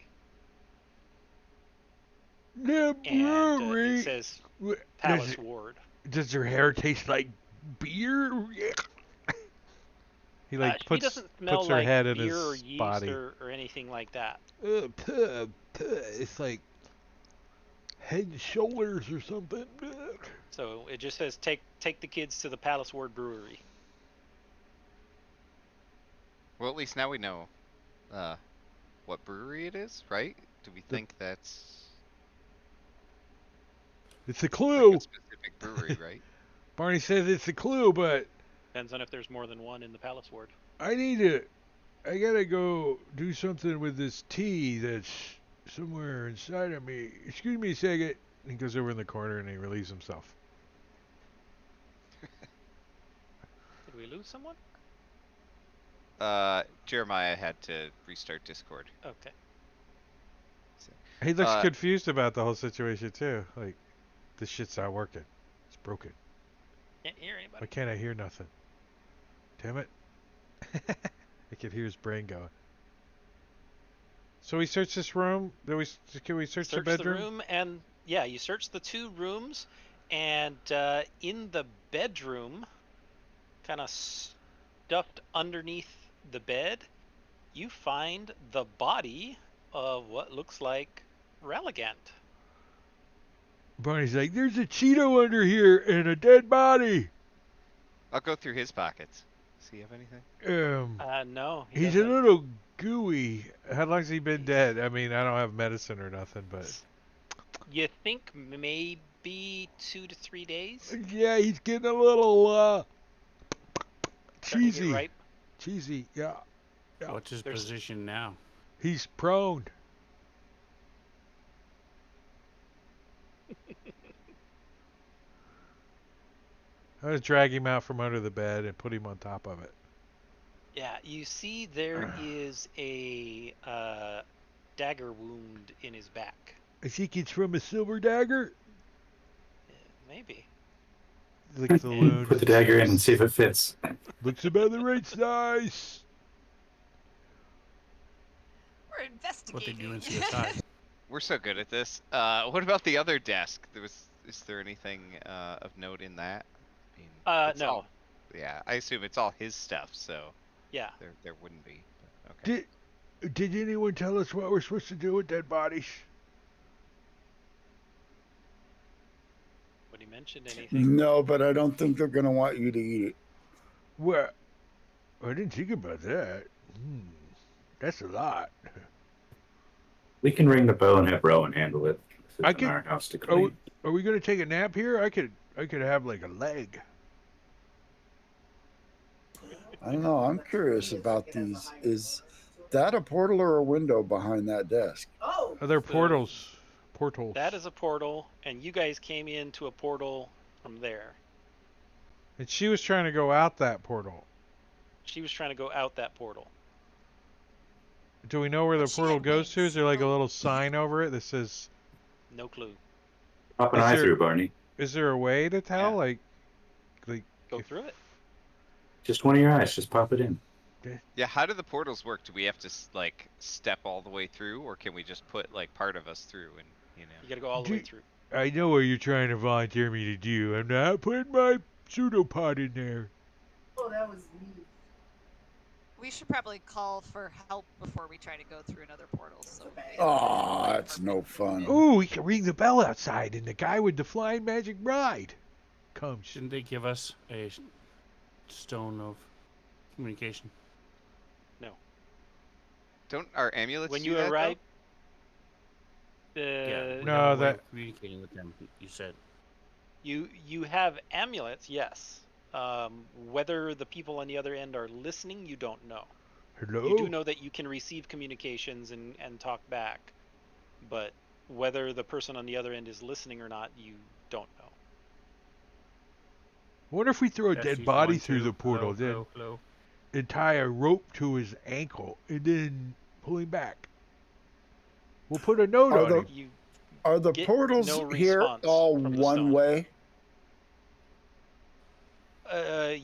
The And brewery. it says Does Palace Ward. Does your hair taste like beer? He like She doesn't smell puts her like head in beer or his yeast body. or anything like that. It's like Head and Shoulders or something. So it just says take the kids to the Palace Ward Brewery. Well, at least now we know what brewery it is, right? Do we think that's It's a like clue. a specific brewery, right? Barney says it's a clue, but Depends on if there's more than one in the Palace Ward. I gotta go do something with this tea that's somewhere inside of me. Excuse me a second. He goes over in the corner and he relieves himself. Did we lose someone? Jeremiah had to restart Discord. Okay. So, He looks confused about the whole situation too. Like, this shit's not working. It's broken. Can't hear anybody. Why can't I hear nothing? Damn it. I can hear his brain going. So we search this room. Can we search the bedroom? The room, and yeah, you search the two rooms, and in the bedroom, kind of stuffed underneath the bed, you find the body of what looks like Ralligant. Barney's like, there's a Cheeto under here and a dead body. I'll go through his pockets. Does he have anything? No. He's a little gooey. How long's he been dead? I mean, I don't have medicine or nothing, but you think maybe 2 to 3 days? Yeah, he's getting a little cheesy. Right? Cheesy, yeah. What's his position now? He's prone. I would drag him out from under the bed and put him on top of it. Yeah, you see there is a dagger wound in his back. I think it's from a silver dagger. Maybe. Licks the wound. Put the dagger in and see if it fits. Looks about the right size. We're investigating. What they do in CSI. We're so good at this. What about the other desk? Is there anything of note in that? I mean, no. Yeah, I assume it's all his stuff, so yeah, there wouldn't be. But, okay. Did anyone tell us what we're supposed to do with dead bodies? Would he mention anything? No, but I don't think they're going to want you to eat it. Well, I didn't think about that. That's a lot. We can ring the bell and have Rowan handle it. It's in our house to clean. Are we going to take a nap here? I could have like a leg. I don't know. I'm curious about these. Is that a portal or a window behind that desk? Oh, Are there portals? Portals. That is a portal, and you guys came into a portal from there. And she was trying to go out that portal. She was trying to go out that portal. Do we know where But the she portal had goes to? Is wings, there like a so- little sign over it that says? No clue. Pop an Is eye there- through, Barney. Is there a way to tell? Yeah. Like Go if- through it. Just one of your eyes. Just pop it in. Yeah, how do the portals work? Do we have to like step all the way through, or can we just put like part of us through and You got to go all the way through. I know what you're trying to volunteer me to do. I'm not putting my pseudopod in there. Oh, that was me. We should probably call for help before we try to go through another portal. So. Oh, that's no fun. Ooh, we can ring the bell outside, and the guy with the flying magic ride comes. Shouldn't they give us a stone of communication? don't our amulets When do you that, though? arrive, Yeah. we No, have a way that- of communicating with them. You said. you have amulets, yes. Whether the people on the other end are listening, you don't know. Hello? You do know that you can receive communications and talk back, but whether the person on the other end is listening or not, you don't know. What if we throw a That's dead these body one, through two, the portal, hello, then hello, hello. and tie a rope to his ankle, and then pull him back? We'll put a note Are on the- him. You Are the Get portals no here response all from the one stone. way?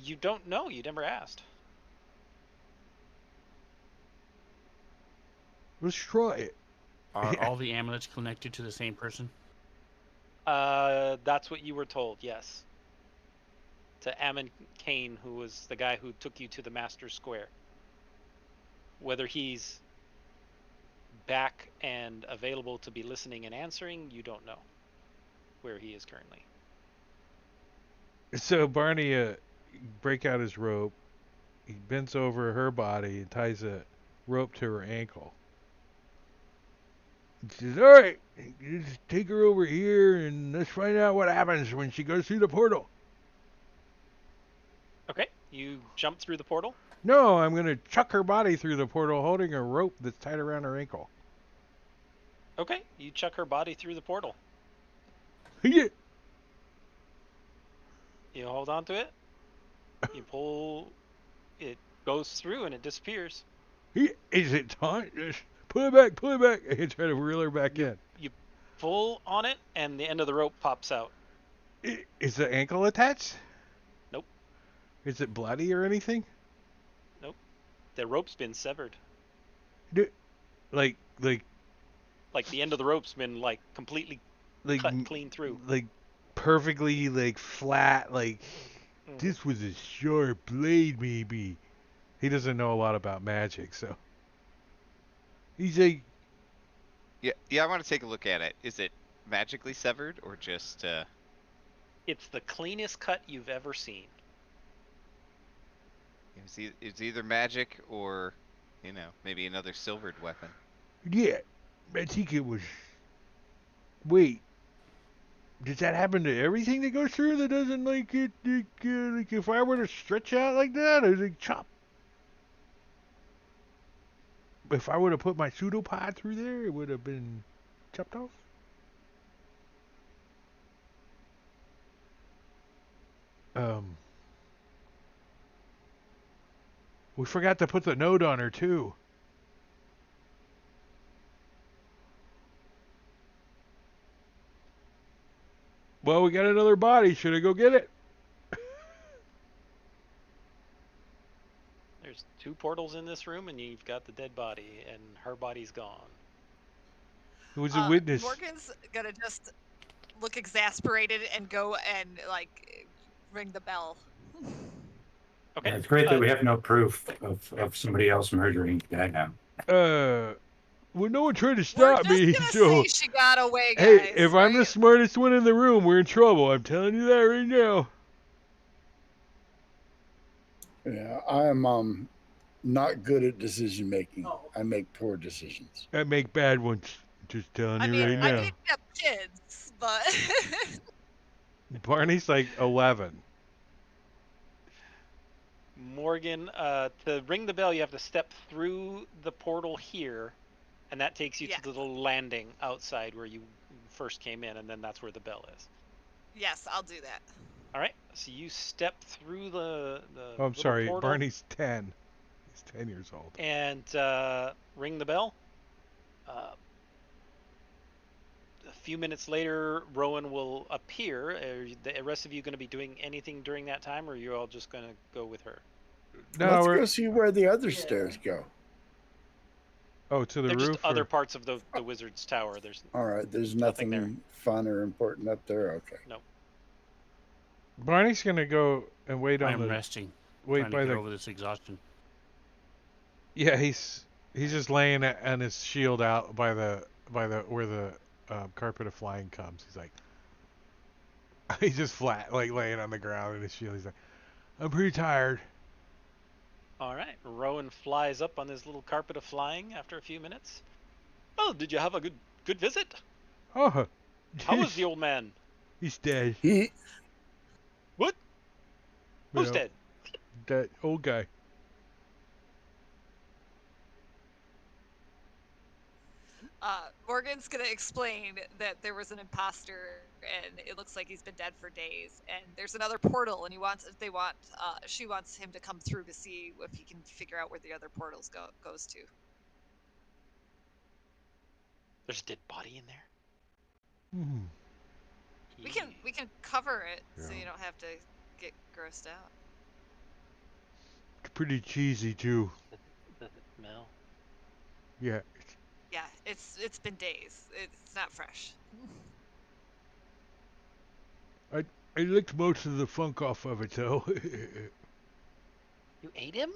you don't know. You never asked. Let's try it. Are all the amulets connected to the same person? That's what you were told. Yes. To Ammon Kane, who was the guy who took you to the Master Square. Whether he's back and available to be listening and answering, you don't know where he is currently. So Barney break out his rope. He bends over her body and ties a rope to her ankle. He says, "All right, just take her over here and let's find out what happens when she goes through the portal." Okay, you jump through the portal. No, I'm gonna chuck her body through the portal, holding a rope that's tied around her ankle. Okay, you chuck her body through the portal. Yeah. You hold on to it. You pull. It goes through and it disappears. Is it time? Just pull it back, pull it back. I can try to reel her back in. You pull on it, and the end of the rope pops out. Is the ankle attached? Nope. Is it bloody or anything? The rope's been severed. Like Like the end of the rope's been like completely cut clean through. like perfectly like flat. Like Mhm. this was a sharp blade, maybe. He doesn't know a lot about magic, so he's like, Yeah, I want to take a look at it. Is it magically severed or just It's the cleanest cut you've ever seen. it's either magic or, maybe another silvered weapon. yeah, I think it was. Wait, does that happen to everything that goes through? That doesn't like it? Like if I were to stretch out like that, I'd like chop. If I would have put my pseudopod through there, it would have been chopped off. We forgot to put the note on her too. Well, we got another body. Should I go get it? There's 2 portals in this room, and you've got the dead body, and her body's gone. Who's a witness? Morgan's gonna just look exasperated and go and like ring the bell. Okay. Yeah, it's great that we have no proof of somebody else murdering the guy now. Well, no one tried to We're stop just me, gonna so say she got away, guys. hey, if I'm the right? smartest one in the room, we're in trouble. I'm telling you that right now. Yeah, I am not good at decision making. Oh. I make poor decisions. I make bad ones. Just telling I you mean, right I now. didn't have kids, but Barney's like 11. Morgan, to ring the bell, you have to step through the portal here, and that takes you Yeah. to the little landing outside where you first came in, and then that's where the bell is. yes, I'll do that. All right. So you step through the Oh, I'm little sorry. portal Barney's 10. He's 10 years old. and ring the bell. A few minutes later, Rowan will appear. Are the rest of you going to be doing anything during that time, or are you all just going to go with her? No, Let's we're. go see where the other stairs go. Oh, to the They're just roof? other Or... parts of the wizard's tower. There's All right, there's nothing there. nothing fun or important up there. Okay. Nope. Barney's gonna go and wait on I'm the. resting, Wait trying to by get the. over this exhaustion. Yeah, he's just laying on his shield out by the where the carpet of flying comes. He's like, he's just flat, like laying on the ground in his shield. He's like, I'm pretty tired. All right. Rowan flies up on his little carpet of flying after a few minutes. Oh, did you have a good visit? Oh, How was the old man? He's dead. He What? Who's Yeah, dead? that old guy. Morgan's gonna explain that there was an imposter, and it looks like he's been dead for days. And there's another portal, and she wants him to come through to see if he can figure out where the other portals goes to. There's a dead body in there. Hmm. We can cover it so Yeah. you don't have to get grossed out. Pretty cheesy too. Does it smell? Yeah. Yeah, it's been days. It's not fresh. I licked most of the funk off of it though. You ate him?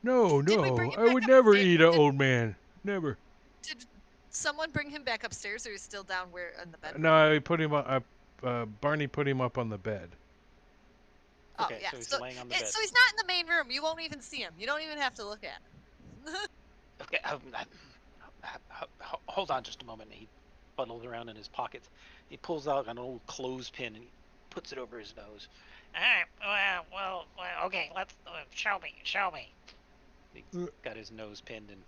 No, Did we bring no. him I back would never upstairs? eat an old man. Never. Did someone bring him back upstairs, or is he still down where in the bedroom? No, I put him up. Barney put him up on the bed. Oh Okay, yeah, so he's laying on the bed. so he's not in the main room. You won't even see him. You don't even have to look at him. Okay, hold on just a moment. He fuddles around in his pockets. He pulls out an old clothespin and he puts it over his nose. Well, okay, let's show me. He's got his nose pinned, and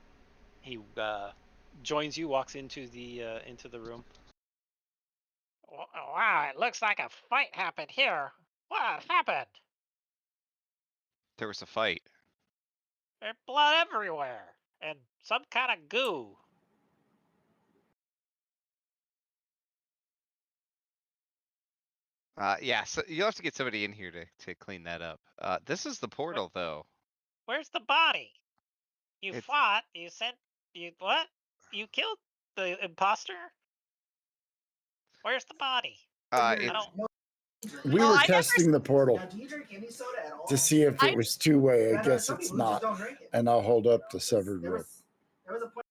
he joins you, walks into the room. Wow, it looks like a fight happened here. What happened? There was a fight. There's blood everywhere, and some kind of goo. Yeah, so you'll have to get somebody in here to clean that up. This is the portal, though. Where's the body? You It's- fought. You sent. You what? You killed the imposter. Where's the body? I It's don't. we Oh, were I never testing the portal Now, do you drink any soda at all? to see if it was two-way. I know guess some it's people just not. don't drink it. And I'll hold up the severed There rope. was a point.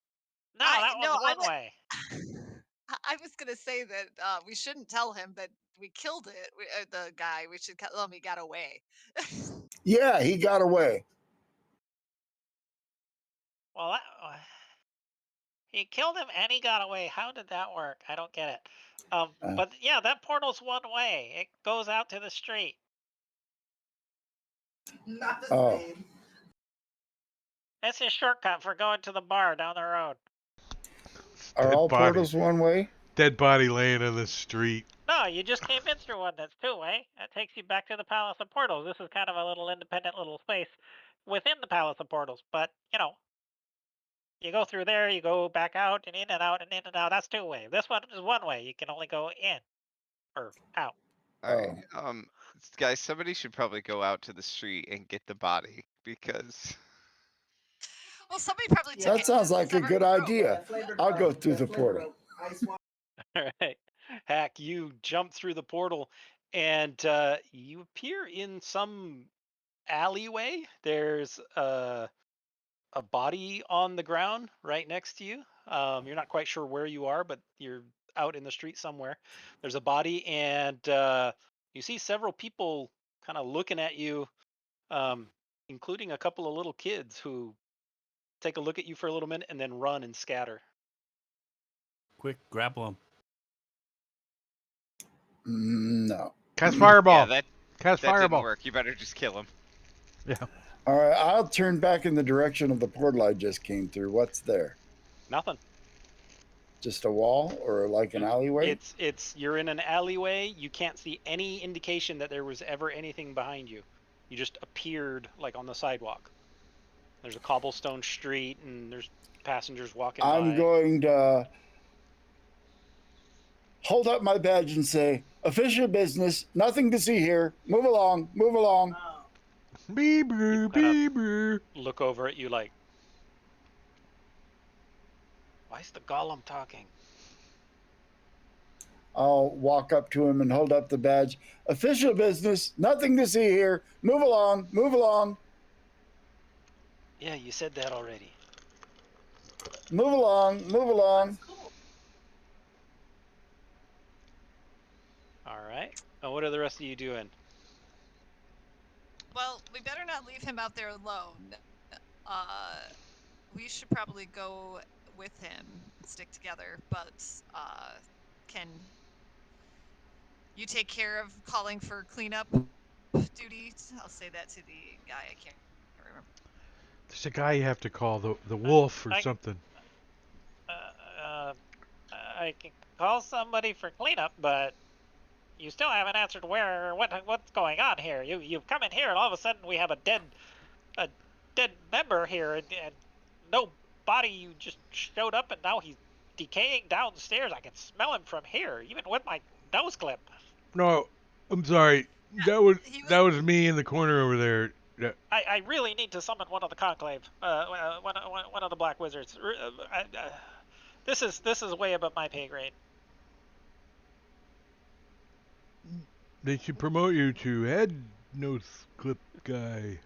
No, that was I one way. I was gonna say that we shouldn't tell him that we killed it. The guy. We should tell him he got away. Yeah, he got away. Well, he killed him and he got away. How did that work? I don't get it. But yeah, that portal's one way. It goes out to the street. Not the Oh. same. It's a shortcut for going to the bar down the road. Are Dead all body. portals one way? Dead body laying in the street. No, you just came in through one that's two-way. That takes you back to the Palace of Portals. This is kind of a little independent little space within the Palace of Portals. But, you go through there, you go back out and in and out and in and out. That's two-way. This one is one way. You can only go in or out. all right. Guys, somebody should probably go out to the street and get the body because Well, somebody probably took it. That sounds to the like a severed good rope. idea. I'll go through the portal. All right. Hack, you jump through the portal and you appear in some alleyway. There's a body on the ground right next to you. You're not quite sure where you are, but you're out in the street somewhere. There's a body, and you see several people kind of looking at you, including a couple of little kids who take a look at you for a little minute and then run and scatter. Quick, grapple him. No. Cast fireball. yeah, that Cast that fireball. didn't work. You better just kill him. Yeah. All right, I'll turn back in the direction of the portal I just came through. What's there? Nothing. Just a wall or like an alleyway? It's you're in an alleyway. You can't see any indication that there was ever anything behind you. You just appeared like on the sidewalk. There's a cobblestone street and there's passengers walking I'm by. going to hold up my badge and say, official business, nothing to see here. Move along, move along. Oh. Beeber, kinda- beeber. Look over at you like, why's the golem talking? I'll walk up to him and hold up the badge. Official business, nothing to see here. Move along, move along, Yeah, you said that already. move along, move along. That's cool. All right. Now, what are the rest of you doing? Well, we better not leave him out there alone. We should probably go with him and stick together, but can you take care of calling for cleanup duty? I'll say that to the guy. I can't remember. There's a guy you have to call, the wolf or I- something. I can call somebody for cleanup, but you still haven't answered what's going on here. You've come in here and all of a sudden we have a dead member here and no body. You just showed up and now he's decaying downstairs. I can smell him from here, even with my nose clip. No, I'm sorry. That was He was- that was me in the corner over there. I really need to summon one of the conclave, one of the black wizards. This is way above my pay grade. They should promote you to head nose clip guy.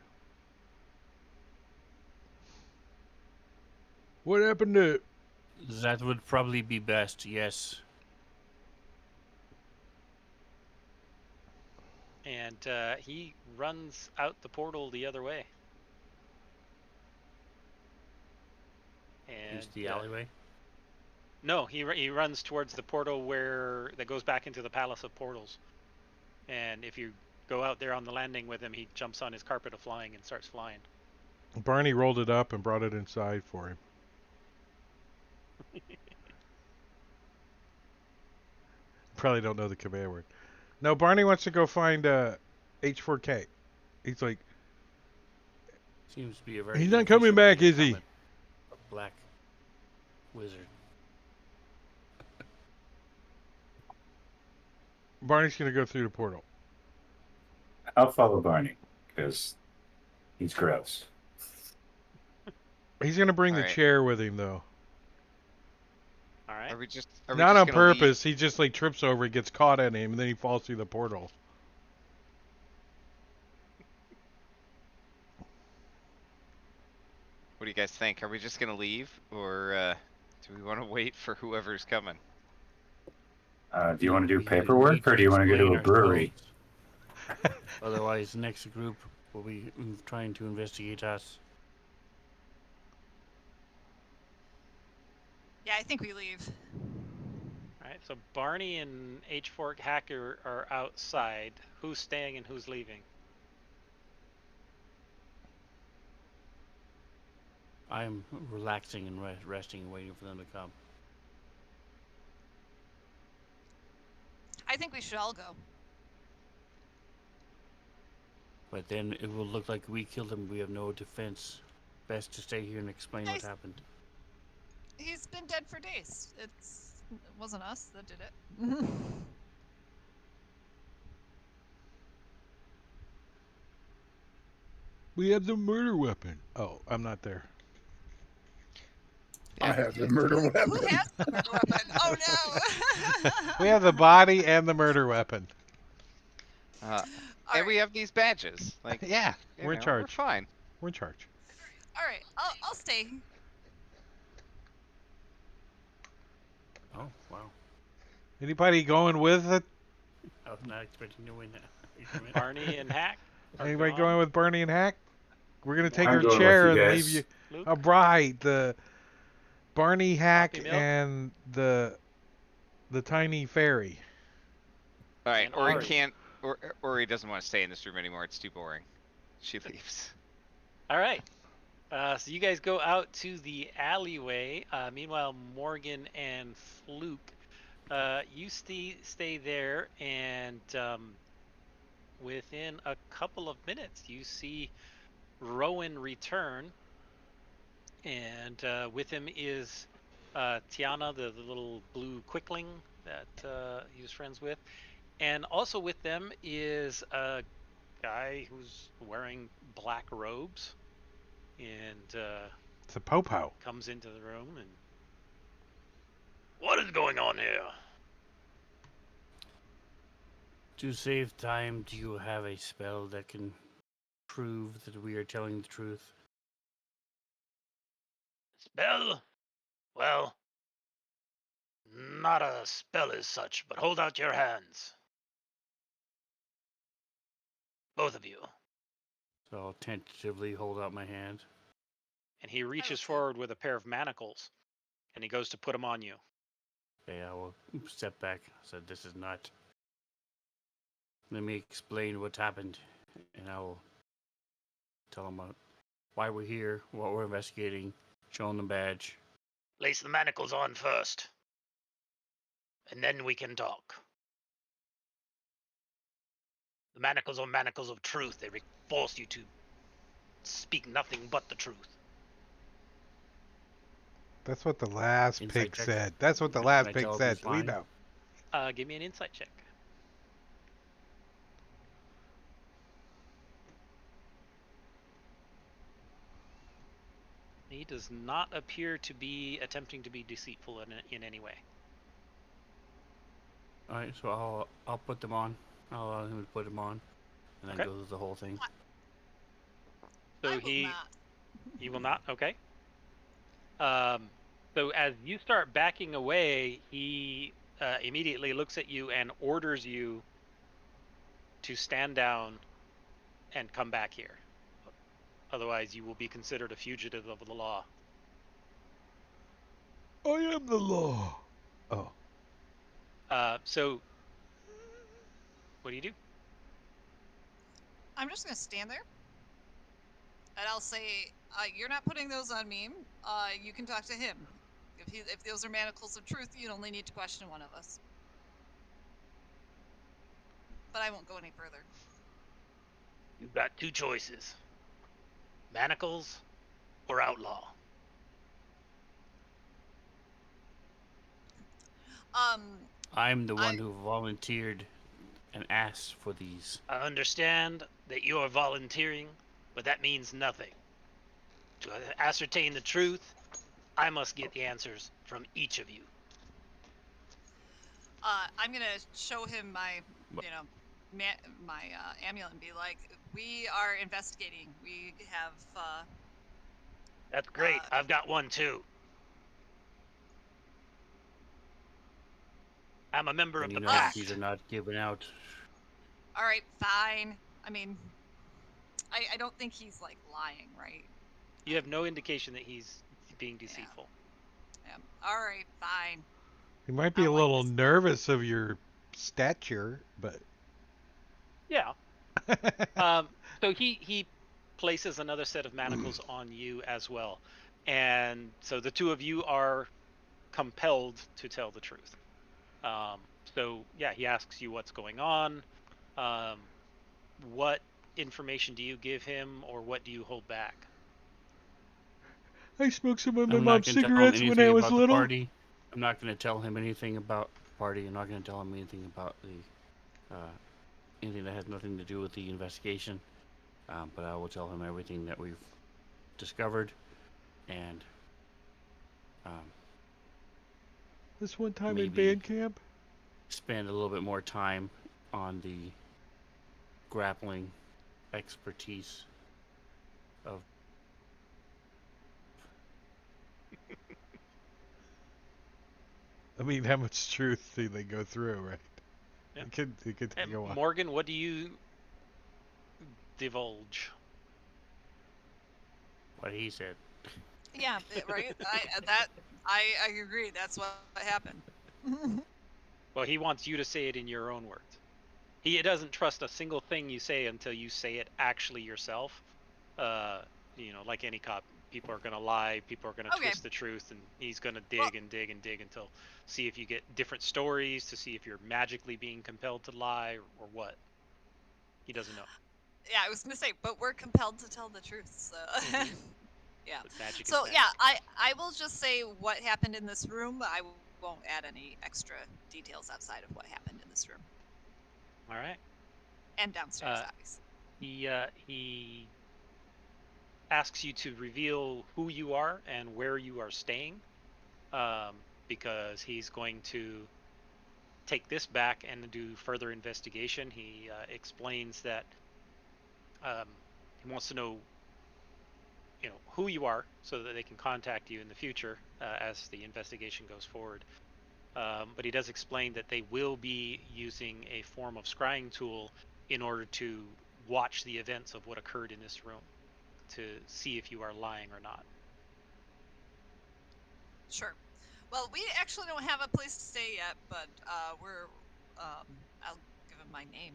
What happened to? That would probably be best, yes. And he runs out the portal the other way. And Use the alleyway. No, he runs towards the portal that goes back into the Palace of Portals. And if you go out there on the landing with him, he jumps on his carpet of flying and starts flying. Barney rolled it up and brought it inside for him. Probably don't know the command word. No, Barney wants to go find H4K. He's like, Seems to be a very. He's not coming back, is he? A black wizard. Barney's gonna go through the portal. I'll follow Barney because he's gross. He's gonna bring the Alright. chair with him though. All right. Are we Not just on gonna leave? purpose. He just like trips over, it gets caught at him, and then he falls through the portal. What do you guys think? Are we just gonna leave, or do we want to wait for whoever's coming? Do you want to do We need paperwork or do you want to go to a explain our brewery? stories. Otherwise, the next group will be trying to investigate us. Yeah, I think we leave. All right. So Barney and H4 Hacker are outside. Who's staying and who's leaving? I'm relaxing and resting and waiting for them to come. I think we should all go. But then it will look like we killed him. We have no defense. Best to stay here and explain what Nice. happened. He's been dead for days. It wasn't us that did it. We have the murder weapon. Oh, I'm not there. I have the murder weapon. Who has the murder weapon? Oh no! We have the body and the murder weapon. All And right. we have these badges. Like, Yeah, you we're in know, charge. We're fine. We're in charge. All right, I'll stay. Oh, wow. Anybody going with it? I was not expecting to win that. Barney and Hack. are Anybody gone. going with Bernie and Hack? We're gonna take I'm our going with chair you and guys. leave you. Luke? Oh, right, the Barney Hack Coffee milk? and the tiny fairy. All right, And or he Ari. can't, or he doesn't want to stay in this room anymore. It's too boring. She leaves. All right. So you guys go out to the alleyway. Meanwhile, Morgan and Fluke, you stay there, and within a couple of minutes, you see Rowan return, and with him is Tiana, the little blue quickling that he was friends with, and also with them is a guy who's wearing black robes, and It's a popo. comes into the room and, what is going on here? To save time, do you have a spell that can prove that we are telling the truth? Spell? Well, not a spell as such, but hold out your hands. Both of you. So I'll tentatively hold out my hand. And he reaches too. forward with a pair of manacles, and he goes to put them on you. Okay, I will step back. I said, this is not. Let me explain what happened, and I will tell them why we're here, what we're investigating, show them the badge. Lace the manacles on first, and then we can talk. The manacles are manacles of truth. They force you to speak nothing but the truth. That's what the last Insight pig check. said. That's what the Can last I pig tell if said. he's We lying? know. Give me an insight check. He does not appear to be attempting to be deceitful in any way. All right, so I'll put them on. I'll allow him to put them on, and then Okay. go through the whole thing. So I will he not. he will not. Okay. So as you start backing away, he immediately looks at you and orders you to stand down and come back here. Otherwise, you will be considered a fugitive of the law. I am the law. Oh. So what do you do? I'm just gonna stand there, and I'll say, "You're not putting those on me. You can talk to him. If those are manacles of truth, you'd only need to question one of us." But I won't go any further. You've got two choices: manacles or outlaw. I'm the I one who volunteered and asked for these. I understand that you are volunteering, but that means nothing. To ascertain the truth, I must get the answers from each of you. I'm gonna show him my, my amulet and be like, "We are investigating. We have." That's great. Uh, I've got one too. I'm a member And of you the know that pact. these are not given out. All right, fine. I mean, I don't think he's like lying, right? You have no indication that he's being deceitful. Yeah. All right, fine. You might I be a don't like little this. nervous of your stature, but. Yeah. So he places another set of manacles on you as well, and so the two of you are compelled to tell the truth. So yeah, he asks you what's going on. What information do you give him, or what do you hold back? I smoked some of my I'm not mom's going to tell him cigarettes when I anything was about the little. party. I'm not going to tell him anything about the party. I'm not going to tell him anything about the anything that has nothing to do with the investigation. But I will tell him everything that we've discovered, and This one time in maybe band camp. spend a little bit more time on the grappling expertise of. I mean, how much truth do they go through, right? Yeah. It could take a while. Morgan, what do you divulge? What he said. Yeah, right. I agree. That's what happened. Well, he wants you to say it in your own words. He doesn't trust a single thing you say until you say it actually yourself. like any cop, people are gonna lie, people are gonna Okay. twist the truth, and he's gonna dig Well- and dig and dig until see if you get different stories, to see if you're magically being compelled to lie or what. He doesn't know. Yeah, I was gonna say, but we're compelled to tell the truth. So Mhm. yeah. But magic is So magic. yeah, I will just say what happened in this room. I won't add any extra details outside of what happened in this room All right. and downstairs, Uh, obviously. he asks you to reveal who you are and where you are staying, because he's going to take this back and do further investigation. He explains that he wants to know, who you are, so that they can contact you in the future as the investigation goes forward. But he does explain that they will be using a form of scrying tool in order to watch the events of what occurred in this room to see if you are lying or not. Sure. Well, we actually don't have a place to stay yet, but we're. I'll give him my name.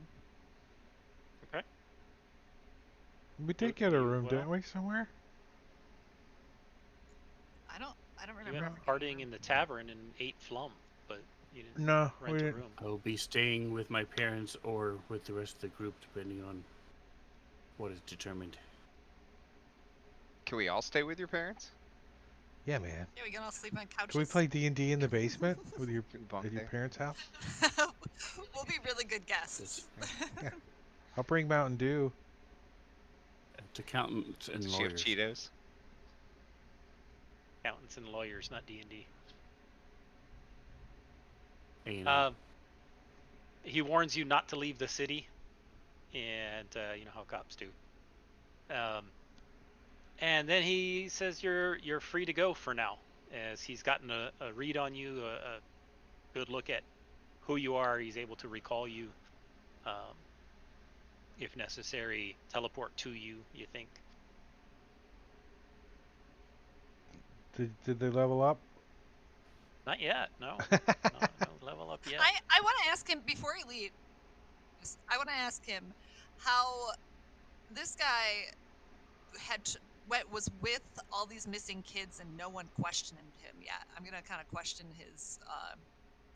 Okay. We did get a You, room, didn't we, somewhere? I don't You remember. went ever getting partying a in the room. tavern and ate flum, but you didn't No, we rent a didn't. room. I will be staying with my parents or with the rest of the group, depending on what is determined. Can we all stay with your parents? Yeah, man. Yeah, we can all sleep on couches. Can we play D&D in the basement with your Bunk at your there? parents' house? We'll be really good guests. I'll bring Mountain Dew. It's accountants and Does she have lawyers. Cheetos? Accountants and lawyers, not D&D. A&M. He warns you not to leave the city, and you know how cops do. And then he says you're free to go for now, as he's gotten a read on you, a good look at who you are. He's able to recall you, um, if necessary, teleport to you. You think? Did they level up? Not yet. No, no level up yet. I want to ask him before he leaves. I want to ask him how this guy was with all these missing kids and no one questioned him yet. I'm gonna kind of question his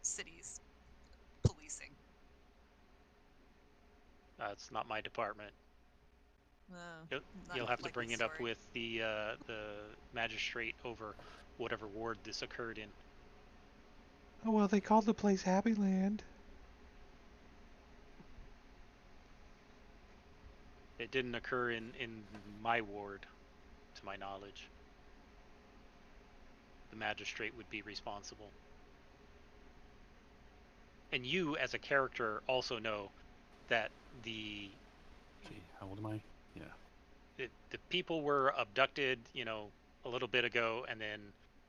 city's policing. It's not my department. Uh, You'll have to bring it up sorry. with the magistrate over whatever ward this occurred in. Oh, well, they called the place Happy Land. It didn't occur in my ward, to my knowledge. The magistrate would be responsible. And you, as a character, also know that the See, how old am I? Yeah. the people were abducted, a little bit ago, and then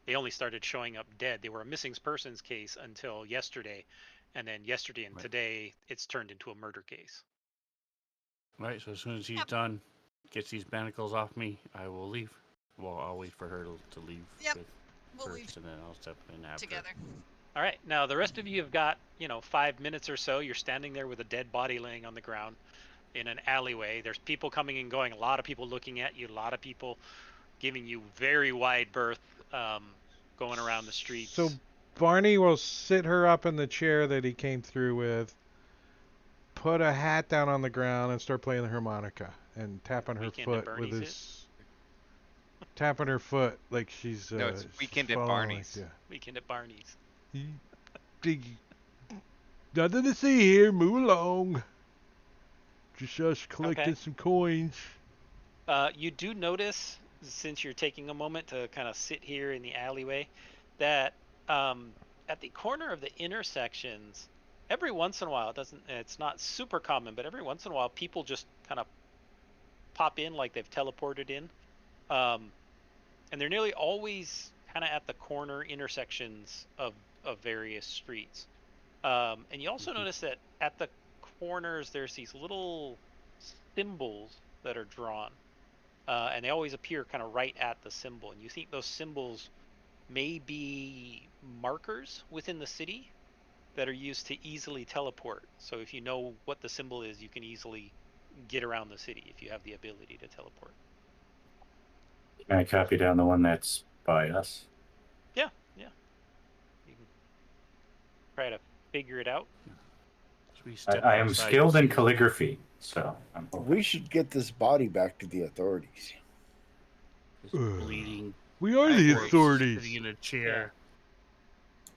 they only started showing up dead. They were a missing persons case until yesterday, and then yesterday and Right. today, it's turned into a murder case. Right, so as soon as he's Yep. done, gets these manacles off me, I will leave. Well, I'll wait for her to leave Yep, with we'll first, leave and then I'll step in after. together. All right, now the rest of you have got, 5 minutes or so. You're standing there with a dead body laying on the ground in an alleyway. There's people coming and going, a lot of people looking at you, a lot of people giving you very wide berth, going around the streets. So Barney will sit her up in the chair that he came through with, put a hat down on the ground, and start playing the harmonica and tapping her Weekend at foot with Bernie's his. Tapping her foot like she's. No, it's she's Weekend at following, Barney's. Like, Weekend at Barney's. Big. Nothing to see here. Move along. Just us collecting some coins. You do notice, since you're taking a moment to kind of sit here in the alleyway, that at the corner of the intersections, every once in a while, it's not super common, but every once in a while, people just kind of pop in like they've teleported in. And they're nearly always kind of at the corner intersections of various streets. And you also notice that at the corners, there's these little symbols that are drawn. And they always appear kind of right at the symbol. And you think those symbols may be markers within the city that are used to easily teleport. So if you know what the symbol is, you can easily get around the city if you have the ability to teleport. Can I copy down the one that's by us? Yeah. You can try to figure it out. So we step I am outside to skilled in see- calligraphy, so I'm hoping. We should get this body back to the authorities. this bleeding We are the corpse authorities. sitting in a chair,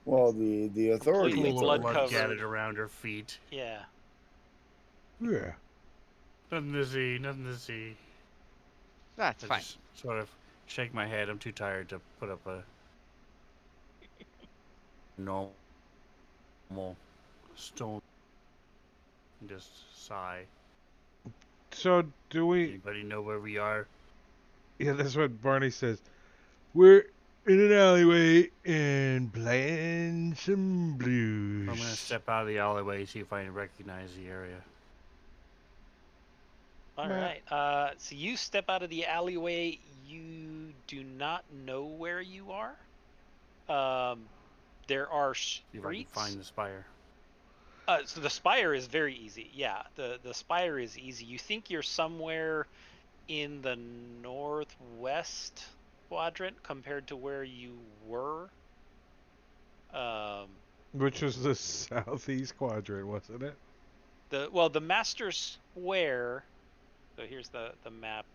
Well, the authority. Completely full blood of blood covered. gathered around her feet. Yeah. Yeah. Nothing to see. Nothing to see. That's I fine. just sort of shake my head. I'm too tired to put up a normal stone. And just sigh. So do we? Anybody know where we are? Yeah, that's what Barney says. We're in an alleyway and playing some blues. I'm gonna step out of the alleyway, see if I can recognize the area. All Matt. right. So you step out of the alleyway. You do not know where you are. There are See if I can streets. find the spire. So the spire is very easy. Yeah, the spire is easy. You think you're somewhere in the northwest quadrant compared to where you were. Which was the southeast quadrant, wasn't it? The master square. So here's the map.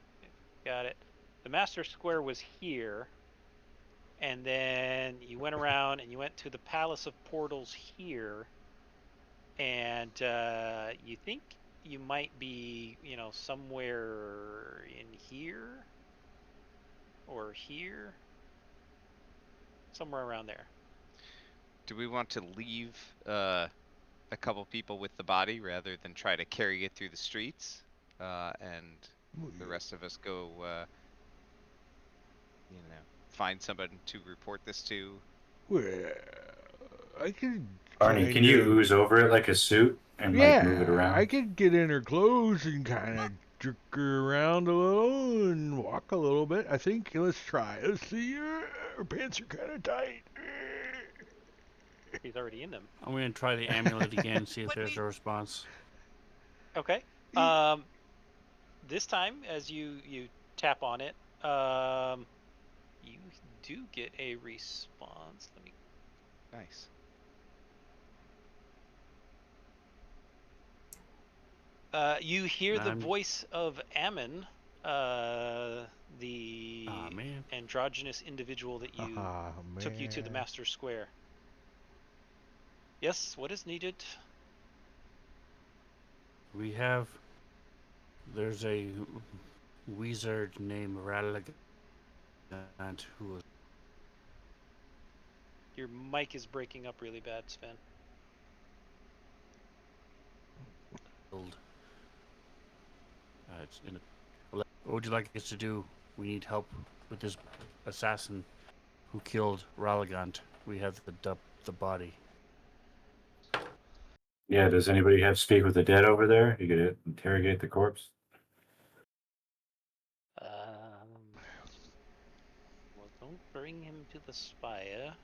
Got it. The master square was here, and then you went around and you went to the Palace of Portals here, and you think you might be, somewhere in here or here, somewhere around there. Do we want to leave a couple people with the body rather than try to carry it through the streets? And the rest of us go, find someone to report this to? Well, I could. Barney, can you ooze over it like a suit and like move it Yeah, around? I could get in her clothes and kind of jerk her around a little and walk a little bit. I think let's try. Let's see. Her pants are kind of tight. He's already in them. I'm gonna try the amulet again, see if Let there's me- a response. Okay. This time, as you tap on it, you do get a response. Let me. Nice. You hear the I'm- voice of Ammon, the Aw, man. androgynous individual that you Ah, took you to the man. Master Square. Yes, what is needed? There's a wizard named Ralligant who was Your mic is breaking up really bad, Sven. killed. It's in what would you like us to do? We need help with this assassin who killed Ralligant. We have the body. Yeah, does anybody have speak with the dead over there? You could interrogate the corpse. Well, don't bring him to the spire.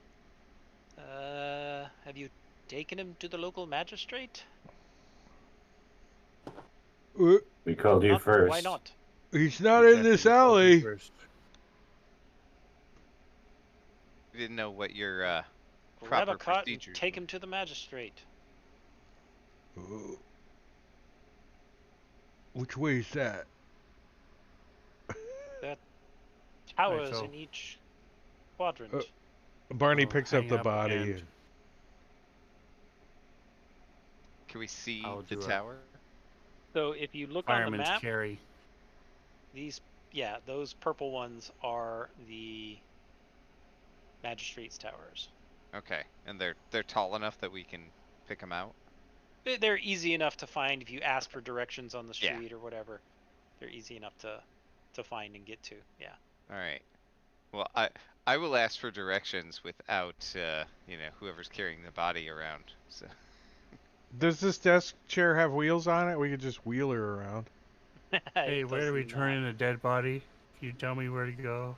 Have you taken him to the local magistrate? We called you Not- first. Why not? He's not in this alley. We didn't know what your Grab proper a cot and procedures take were. him to the magistrate. Which way is that? Towers so- in each quadrant. Barney Oh, picks up hang the up body. and- Can we see I'll the do it. tower? So if you look on the Fireman's map, carry. those purple ones are the magistrate's towers. Okay, and they're tall enough that we can pick them out. They're easy enough to find if you ask for directions on the Yeah. street or whatever. They're easy enough to find and get to. Yeah. All right. Well, I will ask for directions without whoever's carrying the body around. So Does this desk chair have wheels on it? We could just wheel her around. Hey, It where do does we turn not. in a dead body? Can you tell me where to go?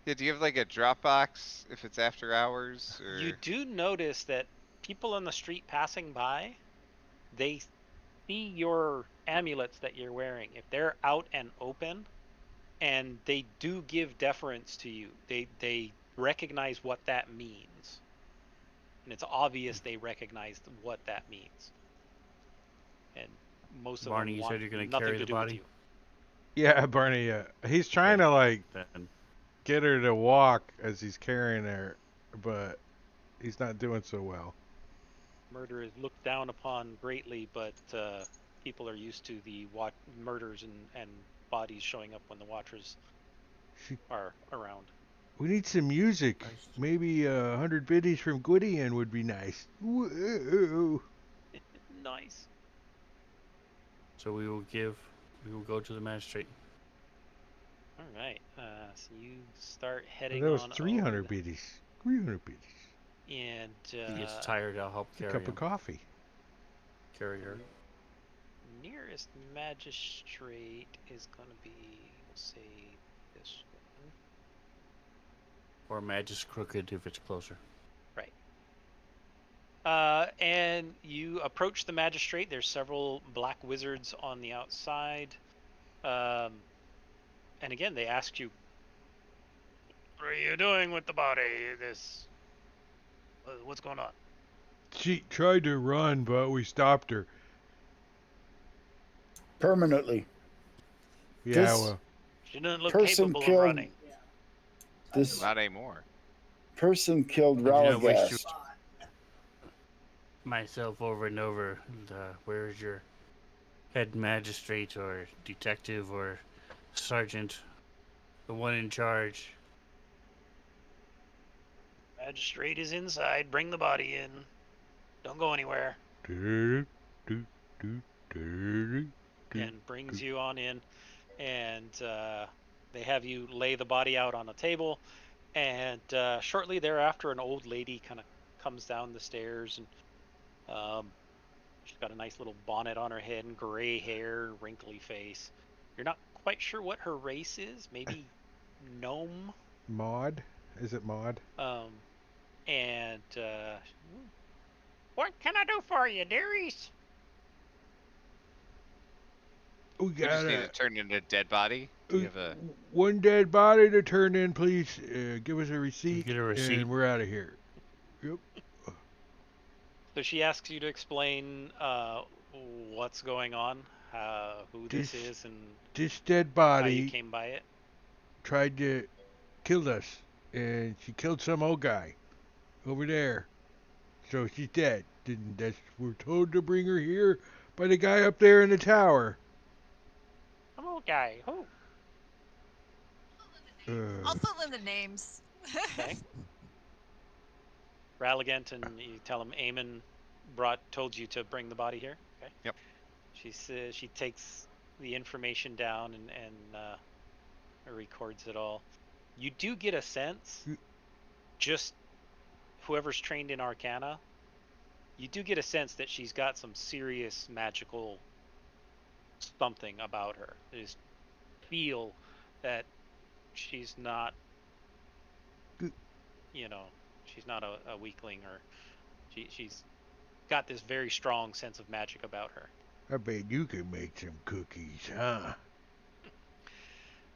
yeah, do you have like a drop box if it's after hours or? You do notice that people on the street passing by, they see your amulets that you're wearing. If they're out and open, and they do give deference to you. They recognize what that means, and it's obvious they recognize what that means. And most of Barney, them you want said you're going to nothing carry to the do with body? you. Yeah, Barney. He's trying to like Then get her to walk as he's carrying her, but he's not doing so well. Murder is looked down upon greatly, but people are used to the murders and bodies showing up when the Watchers She, are around. we need some music. Nice. Maybe 100 biddies from Gwydion would be nice. Whoa. Nice. So we will go to the magistrate. All right. So you start heading That was on 300 over, biddies. 300 biddies. and He gets tired, I'll help It's a carry cup him. of coffee. Carry her. nearest magistrate is going to be, we'll say, this one. Or Magis Crooked if it's closer. Right. And you approach the magistrate. There's several black wizards on the outside. And again, they ask you, "What are you doing with the body? What's going on?" She tried to run, but we stopped her. Permanently. Yeah, This- well, She doesn't look Person capable killed- of running. This Not anymore. person killed I do not wish Ralagast. Myself over and over. And, where's your head magistrate or detective or sergeant? The one in charge. Magistrate is inside. Bring the body in. Don't go anywhere. And brings you on in, and they have you lay the body out on a table, and shortly thereafter an old lady kind of comes down the stairs, and she's got a nice little bonnet on her head and gray hair, wrinkly face. You're not quite sure what her race is, maybe gnome. Maud? Is it Maud? And what can I do for you, dearies? We We just got need to turn into a dead body. Do you have a? one dead body to turn in, please. Give us a receipt, get a receipt? and we're out of here. Yep. So she asks you to explain what's going on, who this This- is, and This dead how you body came by it. tried to kill us, and she killed some old guy over there. So she's dead. We're told to bring her here by the guy up there in the tower. Some old guy. Who? I'll fill in the names. Okay. Ralligant, and you tell him Eamon told you to bring the body here. Okay. Yep. She says she takes the information down and records it all. You do get a sense, just whoever's trained in Arcana, you do get a sense that she's got some serious magical something about her. You just feel that she's not, she's not a weakling, or she's got this very strong sense of magic about her. I bet you can make some cookies,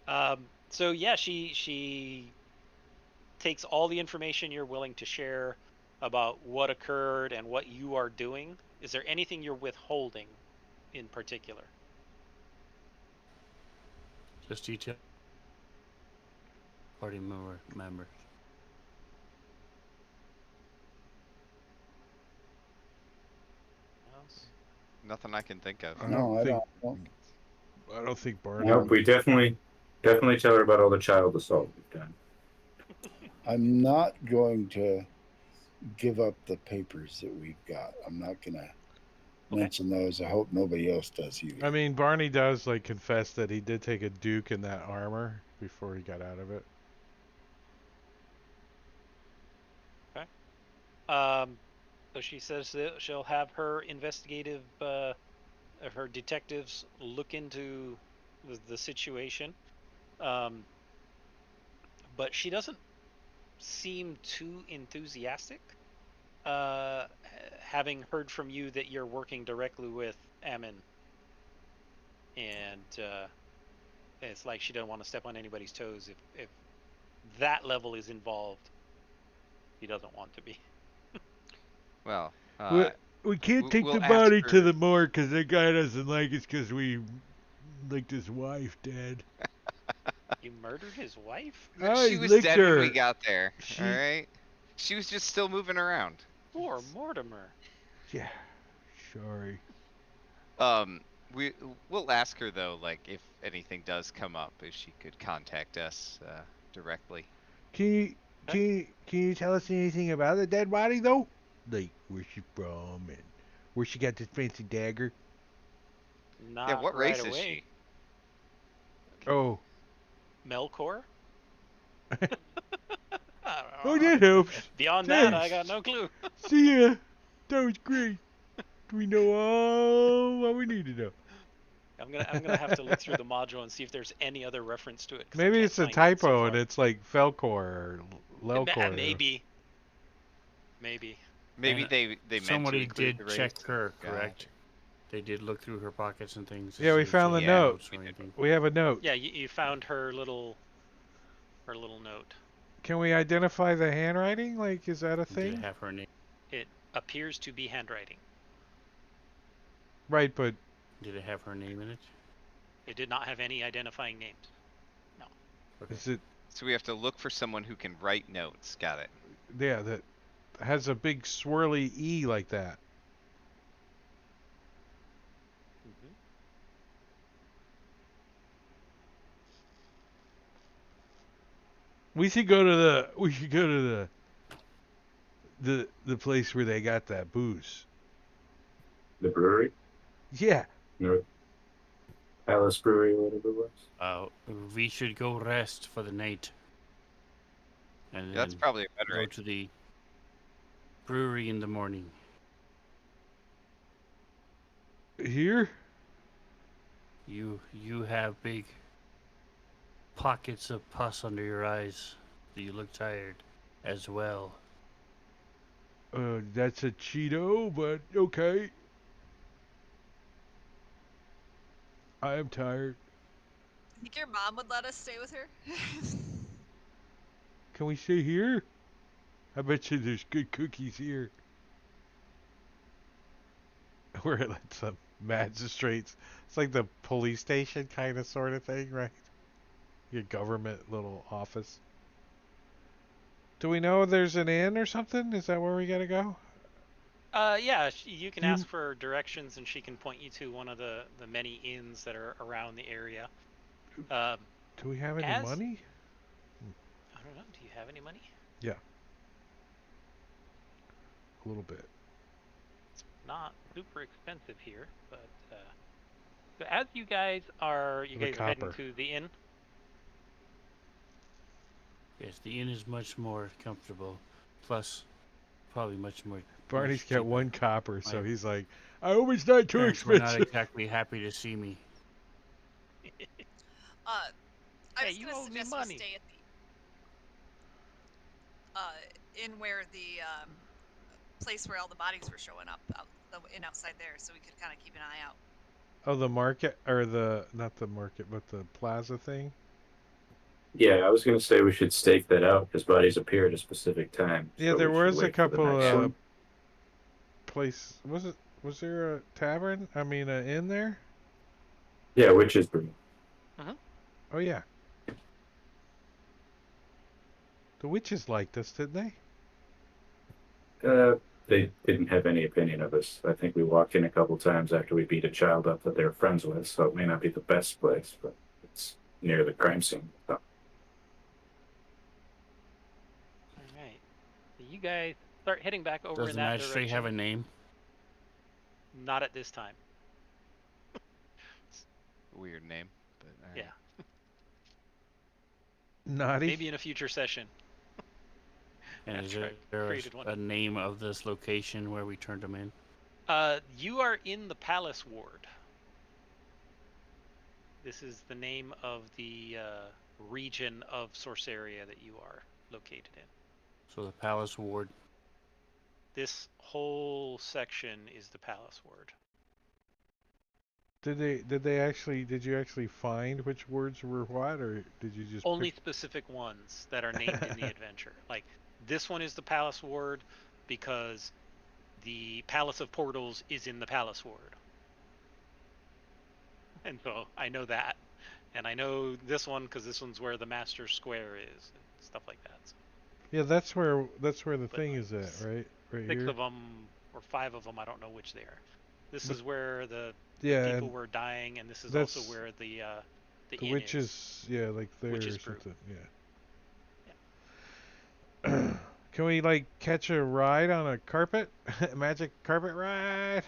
huh? So yeah, she takes all the information you're willing to share about what occurred and what you are doing. Is there anything you're withholding in particular? Just detail. Party members. Else? Nothing I can think of. I No, don't I think. don't. I don't think Barney. Nope, we definitely tell her about all the child assault we've done. I'm not going to give up the papers that we've got. I'm not going to mention those. I hope nobody else does either. I mean, Barney does like confess that he did take a duke in that armor before he got out of it. So she says that she'll have her her detectives look into the situation. But she doesn't seem too enthusiastic. Having heard from you that you're working directly with Ammon, and It's like she doesn't want to step on anybody's toes. If that level is involved, he doesn't want to be. Well, We can't take we'll the ask body to her. the morgue because that guy doesn't like us because we licked his wife dead. You murdered his wife? I She was licked dead when we her. got there. She- All right. She was just still moving around. Poor Mortimer. Yeah, sorry. Um, we we'll ask her though, like if anything does come up, if she could contact us directly. Can you tell us anything about the dead body though? Like where she's from and where she got this fancy dagger? Not Yeah, what right race is away. she? Oh, Melkor? I oh, don't know. that helps. Beyond Thanks. that, I got no clue. See ya. That was great. We know all what we need to know. I'm gonna have to look through the module and see if there's any other reference to it. 'Cause I Maybe can't it's a find it so typo far. and it's like Felcor or Lelcor. Maybe. Maybe And they meant to Somebody include did the race. check her, God. correct? They did look through her pockets and things. to Yeah, we see if found she the had note. notes or anything. We have a note. Yeah, you found her little note. Can we identify the handwriting? Like, is that a Did it thing? have her name? It appears to be handwriting. Right, but Did it have her name in it? It did not have any identifying names. is it? So we have to look for someone who can write notes. Got it. Yeah, that has a big swirly E like that. Mm-hmm. We should go to the. We should go to the place where they got that booze. The brewery, Yeah. North Palace Brewery, whatever it was. We should go rest for the night. And Yeah, that's then probably a better go idea. to the brewery in the morning. Here. You have big pockets of pus under your eyes. You look tired as well. That's a Cheeto, but okay. I am tired. I think your mom would let us stay with her. Can we stay here? I bet you there's good cookies here. We're at some magistrates. It's like the police station kind of sort of thing, right? Your government little office. Do we know there's an inn or something? Is that where we gotta go? Yeah, you can You- ask for directions, and she can point you to one of the many inns that are around the area. Do we have any As- money? I don't know. Do you have any money? A little bit. Not super expensive here, but so as you guys are The heading copper. to the inn. Yes, the inn is much more comfortable. Plus, probably much more. Barney's much got cheaper. 1 copper, so My he's like, I hope it's not too Parents were not expensive. exactly happy to see me. I Hey, was you gonna owe me suggest money. we stay at the in where the place where all the bodies were showing up outside there, so we could kind of keep an eye out. Oh, the market or not the market, but the plaza thing. Yeah, I was going to say we should stake that out because bodies appear at a specific time. Yeah, so there we should was a wait for the couple next one. place. Was there a tavern? I mean, an inn there? Yeah, Witch's Brew. Oh yeah. The witches liked us, didn't they? They didn't have any opinion of us. I think we walked in a couple times after we beat a child up that they were friends with, so it may not be the best place, but it's near the crime scene. So. All right. So you guys start heading back over Does in the that magistrate direction. have a name? Not at this time. Weird name, but all right. Yeah. Naughty. Maybe in a future session. And That's is right. there Created one. a name of this location where we turned them in? You are in the Palace Ward. This is the name of the region of Sorceria that you are located in. So the Palace Ward. This whole section is the Palace Ward. Did you actually find which words were what, or did you just Only pick? specific ones that are named in the adventure. Like this one is the palace ward because the Palace of Portals is in the palace ward. And so I know that. And I know this one because this one's where the Master Square is and stuff like that. So, Yeah, that's where the but thing is at, right? Right six here. of them or five of them, I don't know which they are. This But is where the yeah, people and were dying, and this is also that's where the the inn is. witches. Yeah, like there Witches or brew. something. Yeah. Yeah. Can we like catch a ride on a carpet? Magic carpet ride?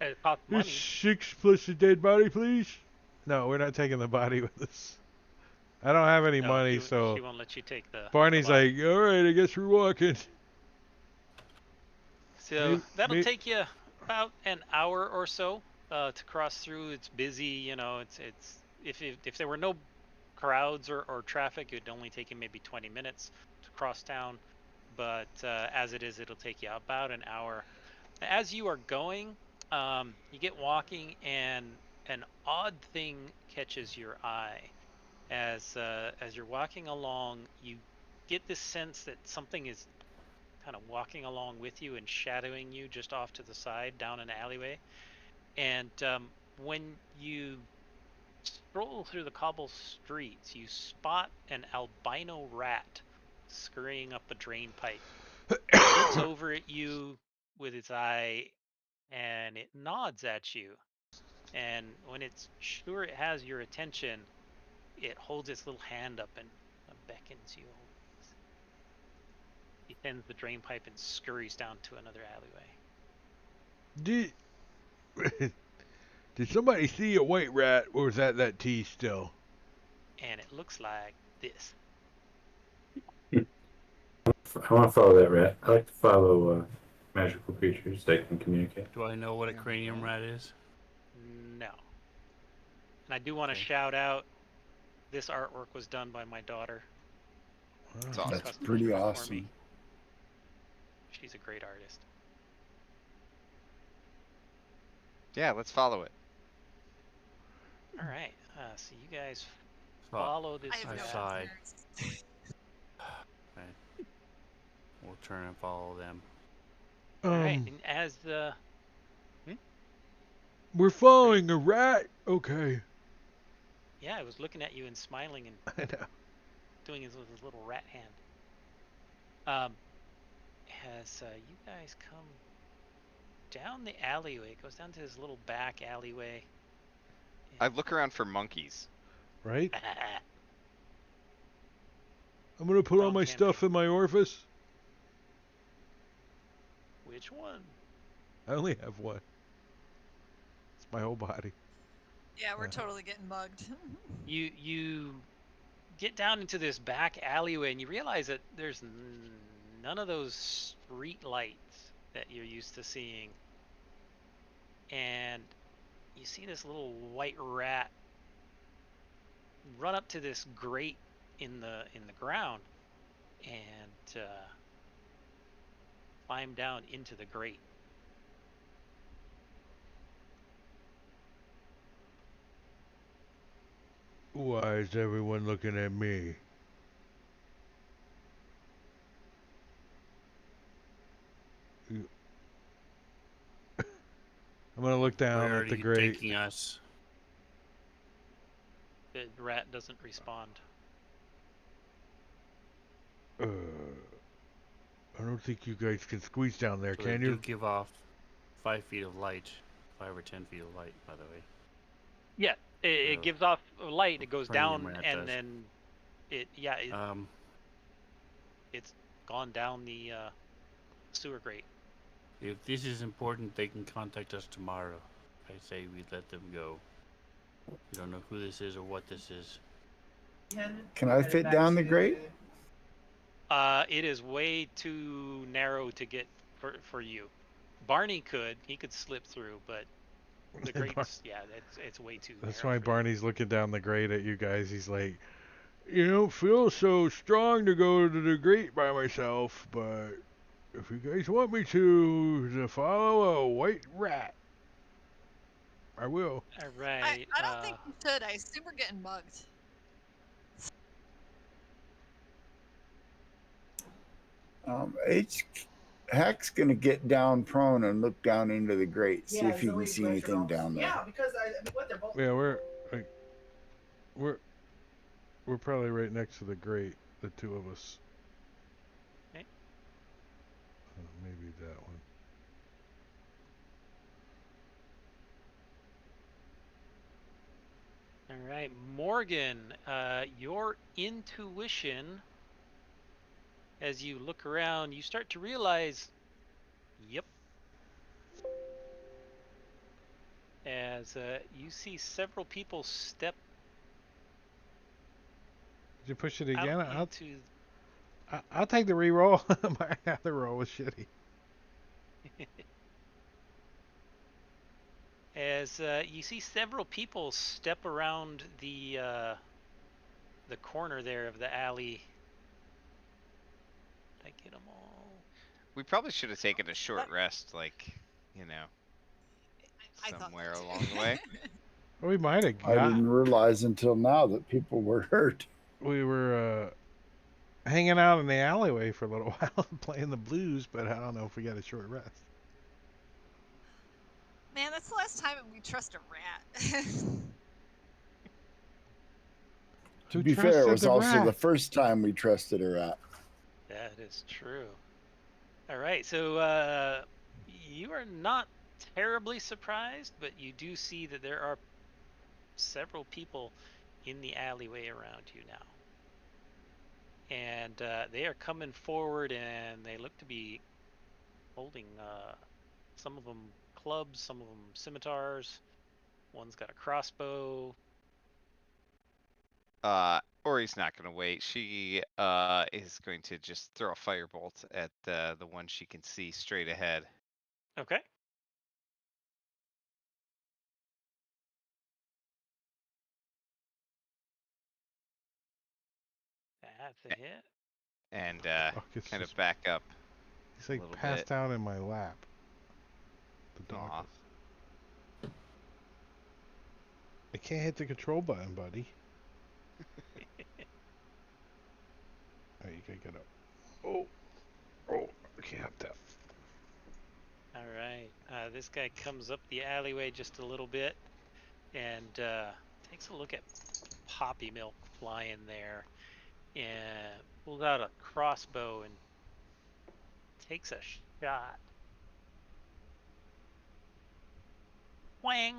It costs There's money. 6 plus a dead body, please. No, we're not taking the body with us. I don't have any No, money, she so won't let you take the Barney's body. like, all right, I guess we're walking. So that'll take you about an hour or so to cross through. It's busy, you know. It's if there were no crowds or traffic, it'd only take you maybe 20 minutes to cross town. But as it is, it'll take you about an hour. As you are going, you get walking, and an odd thing catches your eye. As you're walking along, you get this sense that something is kind of walking along with you and shadowing you just off to the side down an alleyway. And when you stroll through the cobble streets, you spot an albino rat scurrying up a drain pipe. It looks over at you with its eye and it nods at you. And when it's sure it has your attention, it holds its little hand up and beckons you. He tends the drain pipe and scurries down to another alleyway. Did did somebody see a white rat, or was that tea still? And it looks like this. I want to follow that rat. I like to follow magical creatures that can communicate. Do I know what a Yeah. cranium rat is? No. And I do want to shout out this artwork was done by my daughter. It's Oh, awesome. That's Custom pretty for me. awesome. She's a great artist. Yeah, let's follow it. All right. So you guys So, follow this I have no side. concerns. we'll turn and follow them. All right. Um, And as we're following a rat. Okay. yeah, I was looking at you and smiling and I know. doing his little rat hand. As you guys come down the alleyway, it goes down to this little back alleyway. I look around for monkeys. Right? I'm gonna put all Wrong my campaign. stuff in my orifice. Which one? I only have one. It's my whole body. Yeah, we're totally getting mugged. You get down into this back alleyway and you realize that there's none of those street lights that you're used to seeing. And you see this little white rat run up to this grate in the ground and climb down into the grate. Why is everyone looking at me? I'm gonna look down Where at are the you grate. taking us? The rat doesn't respond. I don't think you guys can squeeze down there, So can they you? do give off 5 feet of light. 5 or 10 feet of light, by the way. Yeah, it So, gives off light. It goes cranium down rat and does. then it's gone down the sewer grate. If this is important, they can contact us tomorrow. I say we let them go. We don't know who this is or what this is. Can I fit down the grate? It is way too narrow to get for you. Barney could. He could slip through, but the grate's it's way too That's narrow why for you. Barney's looking down the grate at you guys. He's like, you don't feel so strong to go to the grate by myself, but if you guys want me to follow a white rat, I will. All right. I don't think we should. I assume we're getting mugged. Hack's gonna get down prone and look down into the grate, see if he can see anything down there. Yeah, because I mean, what they're both. Yeah, we're we're probably right next to the grate, the two of us. Okay. Maybe that one. All right, Morgan, your intuition, as you look around, you start to realize, yep, as you see several people step Did you push it out again? into. I'll take the re-roll. My other roll was shitty. As you see several people step around the corner there of the alley. Did I get them all? We probably should have taken a short rest, like, you know, I thought somewhere that too. along the way. Well, we might have I didn't realize until now that people were hurt. We were hanging out in the alleyway for a little while playing the blues, but I don't know if we got a short rest. Man, that's the last time we trust a rat. To Who be fair, it trusted was the also rat? the first time we trusted a rat. That is true. All right, so you are not terribly surprised, but you do see that there are several people in the alleyway around you now. And they are coming forward, and they look to be holding some of them clubs, some of them scimitars. One's got a crossbow. Ori's not going to wait. She is going to just throw a firebolt at the one she can see straight ahead. Okay. That's a hit. And It's kind of just, back up he's a like little passed bit. out in my lap. The dog Aw. is. I can't hit the control button, buddy. Oh, you gotta get up. Oh, okay, up there. All right. This guy comes up the alleyway just a little bit and takes a look at Poppy Milk flying there and pulls out a crossbow and takes a shot. Whang!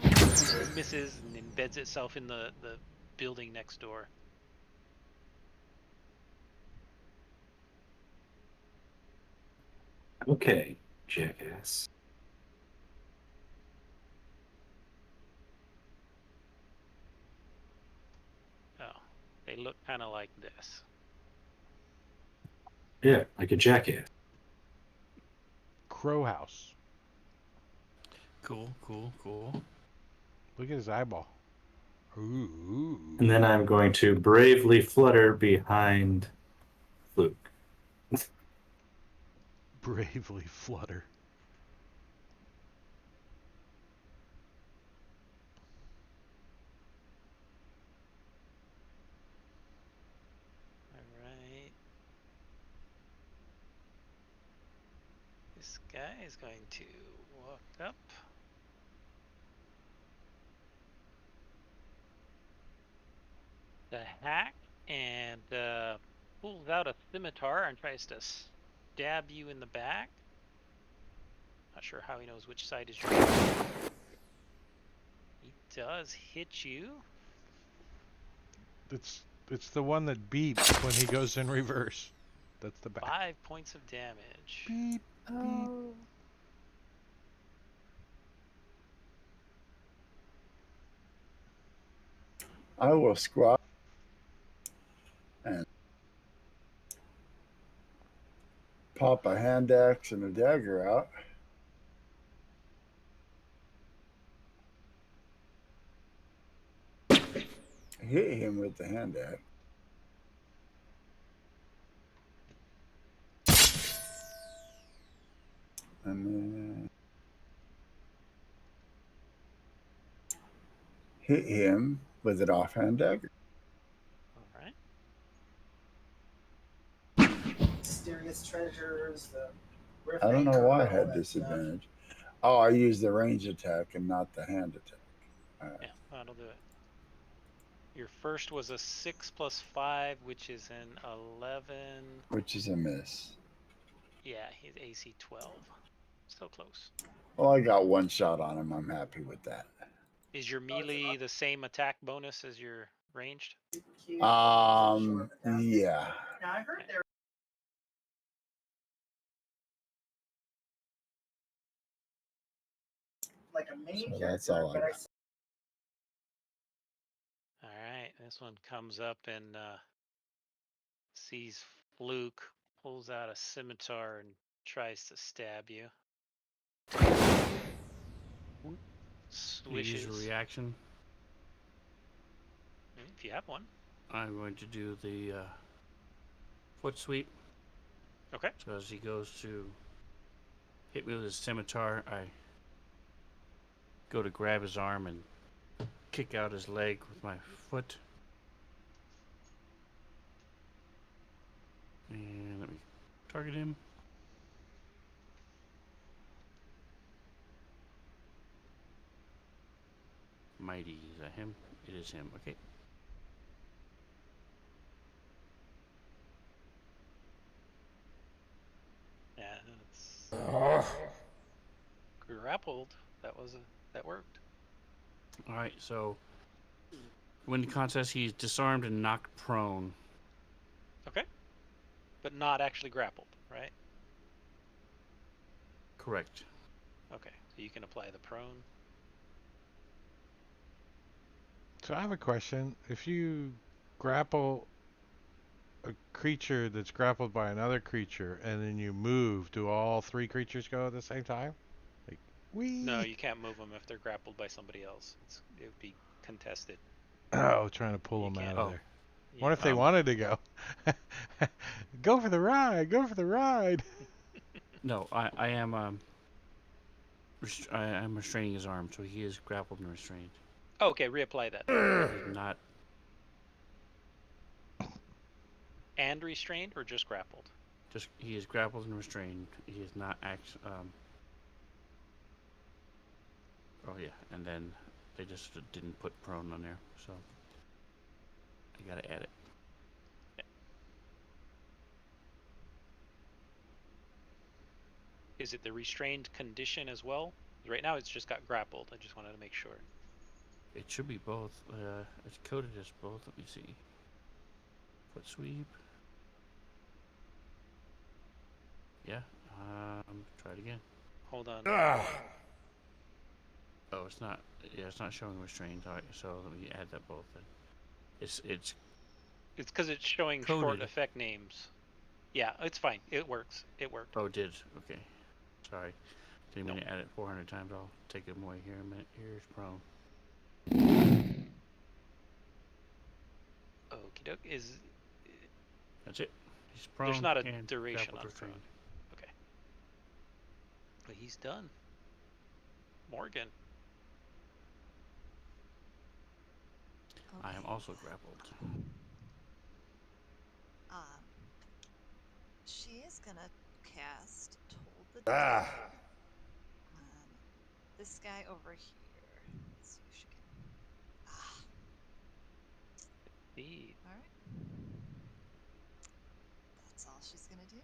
Misses and embeds itself in the building next door. Okay, jackass. Oh, they look kind of like this. Yeah, like a jackass. Crow House. Cool. Look at his eyeball. Ooh. And then I'm going to bravely flutter behind Luke. Bravely flutter. All right. This guy is going to walk up. The hack and pulls out a scimitar and tries to stab you in the back. Not sure how he knows which side is yours. He does hit you. It's the one that beeps when he goes in reverse. That's the back. 5 points of damage. Beep, beep. I will squat and pop a hand axe and a dagger out. Hit him with the hand axe. And then hit him with an offhand dagger. All right. Mysterious treasures. The I don't know Rift why I Anchor, all had that disadvantage. Oh, I used the range attack and not the hand attack. Yeah, that'll do it. Your first was a 6 plus 5, which is an 11. Which is a miss. Yeah, he's AC 12. So close. Well, I got one shot on him. I'm happy with that. Is your melee the same attack bonus as your ranged? Yeah. Now I heard there. Like a main So that's character, all I but got. All right, this one comes up and sees Fluke, pulls out a scimitar and tries to stab you. You Swishes. use a reaction. If you have one. I'm going to do the foot sweep. Okay. So as he goes to hit me with his scimitar, I go to grab his arm and kick out his leg with my foot. And let me target him. Mighty, is that him? It is him, okay. Yeah, it's grappled. That worked. Alright, so win the contest, he's disarmed and knocked prone. Okay. But not actually grappled, right? Correct. Okay, so you can apply the prone. So I have a question. If you grapple a creature that's grappled by another creature and then you move, do all three creatures go at the same time? Like, wee! No, you can't move them if they're grappled by somebody else. It would be contested. Oh, trying to pull You them out can't- of Oh. there. Yeah. What if they wanted to go? Go for the ride! Go for the ride! No, I am I am restraining his arm, so he is grappled and restrained. Oh, okay, reapply that. He's not. And restrained or just grappled? Just he is grappled and restrained. He is not Oh yeah, and then they just didn't put prone on there, so I gotta add it. Is it the restrained condition as well? Right now it's just got grappled. I just wanted to make sure. It should be both. It's coded as both. Let me see. Foot sweep. Yeah. Try it again. Hold on. Oh, it's not. Yeah, it's not showing restrained. All right, so let me add that both. Then. It's It's because it's showing short Coded. effect names. Yeah, it's fine. It works. It worked. Oh, it did. Okay. Sorry. Didn't mean No. to add it 400 times. I'll take them away here in a minute. Here's prone. Okie doke. That's it. He's prone. There's not a and duration grappled on restrained. prone. Okay. But he's done. Morgan. I am Okay. also grappled. She is gonna cast Toll the Dead on this guy over here. Let's see if she can. Indeed. All right. That's all she's gonna do.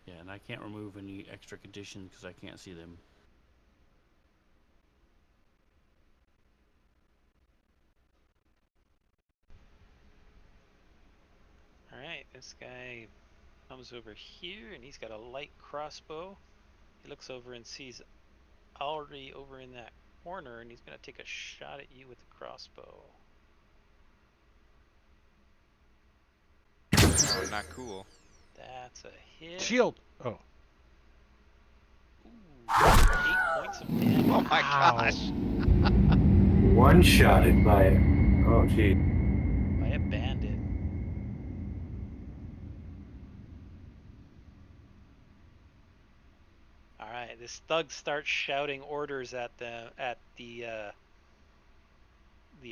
Yeah, and I can't remove any extra conditions because I can't see them. Alright, this guy comes over here and he's got a light crossbow. He looks over and sees Already over in that corner and he's going to take a shot at you with the crossbow. Oh, not cool. That's a hit. Shield! Oh. Ooh, 8 points of damage. Oh my gosh. One-shotted by it. Oh, gee. By a bandit. this thug starts shouting orders at the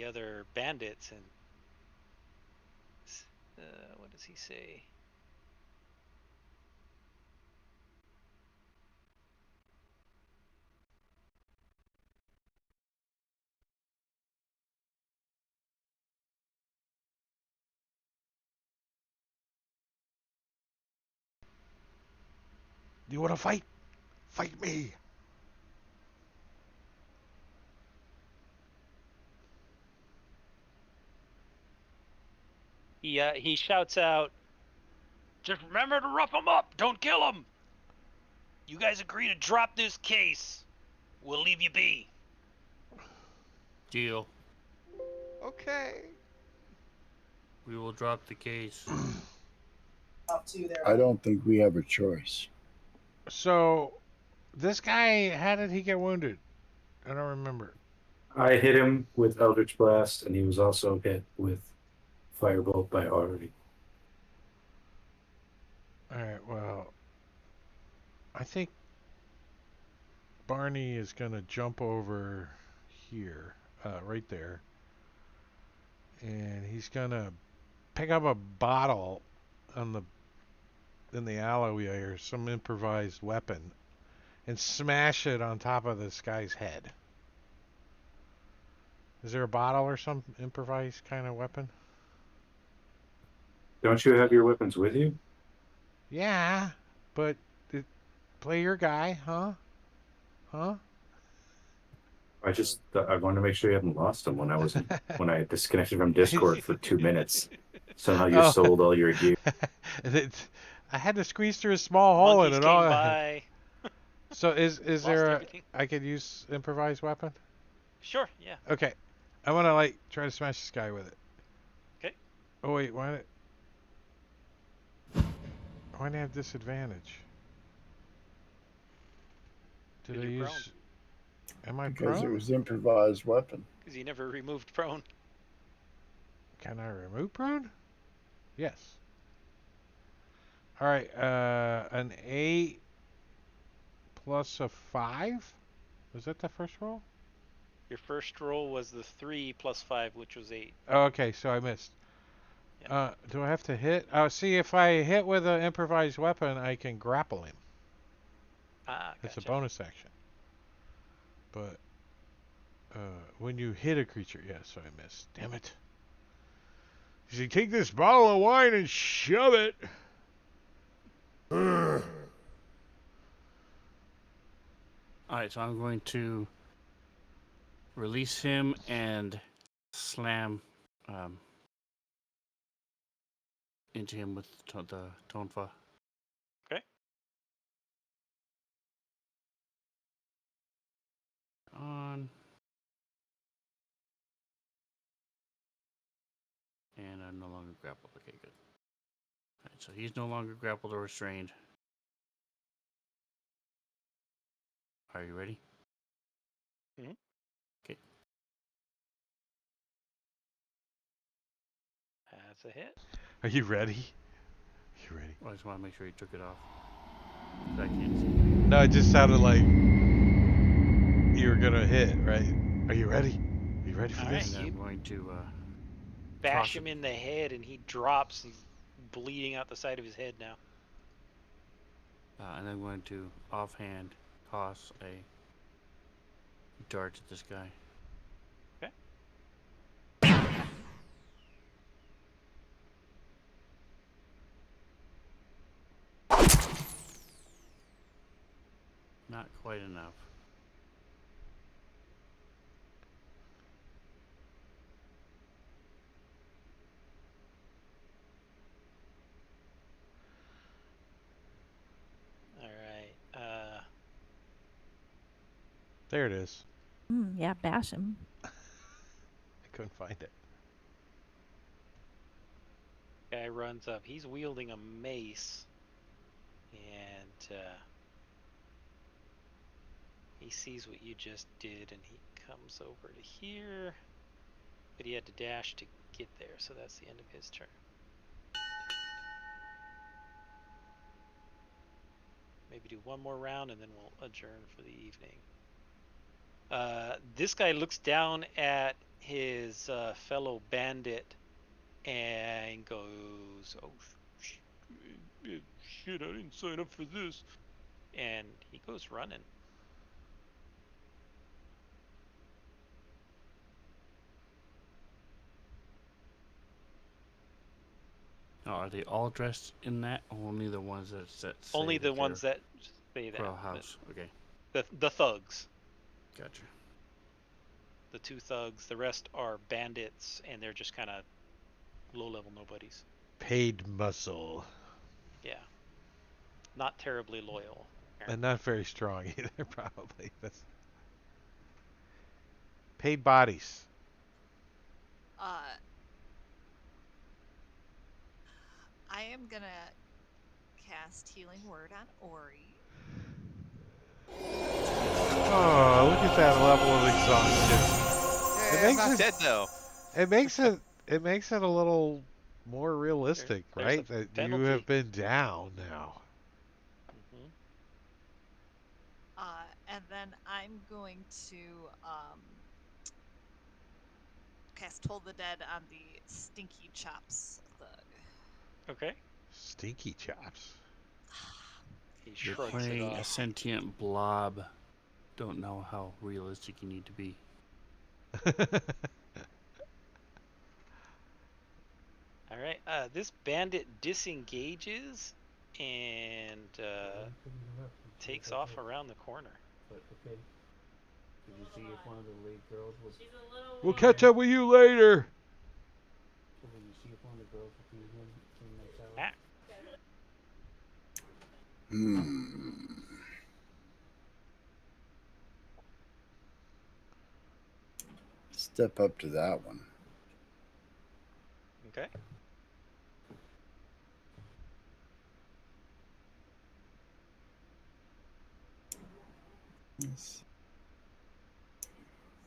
other bandits, and what does he say? Do you want to fight? Fight me. He shouts out, "Just remember to rough him up. Don't kill him. You guys agree to drop this case. We'll leave you be." Deal. Okay. We will drop the case. Top two there. I don't think we have a choice. So, this guy, how did he get wounded? I don't remember. I hit him with Eldritch Blast, and he was also hit with Firebolt by Artie. Alright, well, I think Barney is going to jump over here, right there. And he's going to pick up a bottle in the alleyway or some improvised weapon and smash it on top of this guy's head. Is there a bottle or some improvised kind of weapon? Don't you have your weapons with you? Yeah, but play your guy, huh? Huh? I wanted to make sure you hadn't lost them when I disconnected from Discord for 2 minutes. Somehow you Oh. sold all your gear. I had to squeeze through a small hole Monkeys in it. came by. So is Lost there everything. I could use improvised weapon? Sure, yeah. Okay. I want to try to smash this guy with it. Okay. Oh wait, why did I have disadvantage? Did I Because you're prone. use Am I Because prone? it was improvised weapon. Because you never removed prone. Can I remove prone? Yes. All right, an 8 plus a 5? Was that the first roll? Your first roll was the 3 plus 5, which was 8. Oh, okay, so I missed. Yeah. Do I have to hit? See, if I hit with an improvised weapon, I can grapple him. Ah, It's a gotcha. bonus action. But when you hit a creature, yeah, so I missed. Damn it. You should take this bottle of wine and shove it. Alright, so I'm going to release him and slam into him with the Tonfa. Okay. On. And I'm no longer grappled. Okay, good. Alright, so he's no longer grappled or restrained. Are you ready? Mhm. Okay. That's a hit. Are you ready? You ready? I just want to make sure he took it off. I can't see. No, it just sounded like you were gonna hit, right? Are you ready? Are you ready for All this? right. And You I'm going to bash toss him in the head, and he drops. He's bleeding out the side of his head now. and I'm going to offhand toss a dart at this guy. Not quite enough. All right. There it is. Yeah, bash him. I couldn't find it. Guy runs up. He's wielding a mace, and he sees what you just did, and he comes over to here. But he had to dash to get there, so that's the end of his turn. maybe do one more round, and then we'll adjourn for the evening. This guy looks down at his fellow bandit and goes, "Oh shit! I didn't sign up for this," and he goes running. Oh, are they all dressed in that? Or only the ones that say Only that the ones they're that say that. Crow House. Okay, The thugs. gotcha. The two thugs. The rest are bandits, and they're just kind of low-level nobodies. Paid muscle. Yeah. Not terribly loyal. And not very strong either, probably. That's paid bodies. I am gonna cast Healing Word on Ori. Oh, look at that level of exhaustion. I'm not dead though. It makes it a little more realistic, There's right? a That you penalty. have been down now. Mm-hmm. And then I'm going to cast Toll the Dead on the Stinky Chops thug. Okay. Stinky chops. He You're shrugs playing it a off. sentient blob. Don't know how realistic you need to be. All right. This bandit disengages and takes off around the corner. But okay. Did you see if one of the lead girls was? We'll catch up with you later. Did you see if one of the girls was being him in that tower? Ah. Step up to that one. Okay. Yes.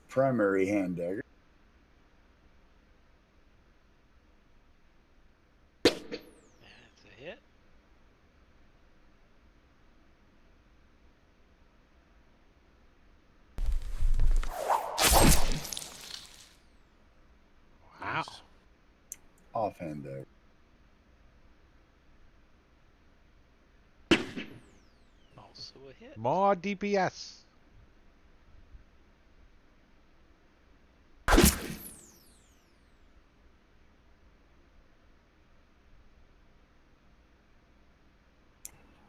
Primary hand dagger. That's a hit. Wow. Offhand dagger. Also a hit. More DPS.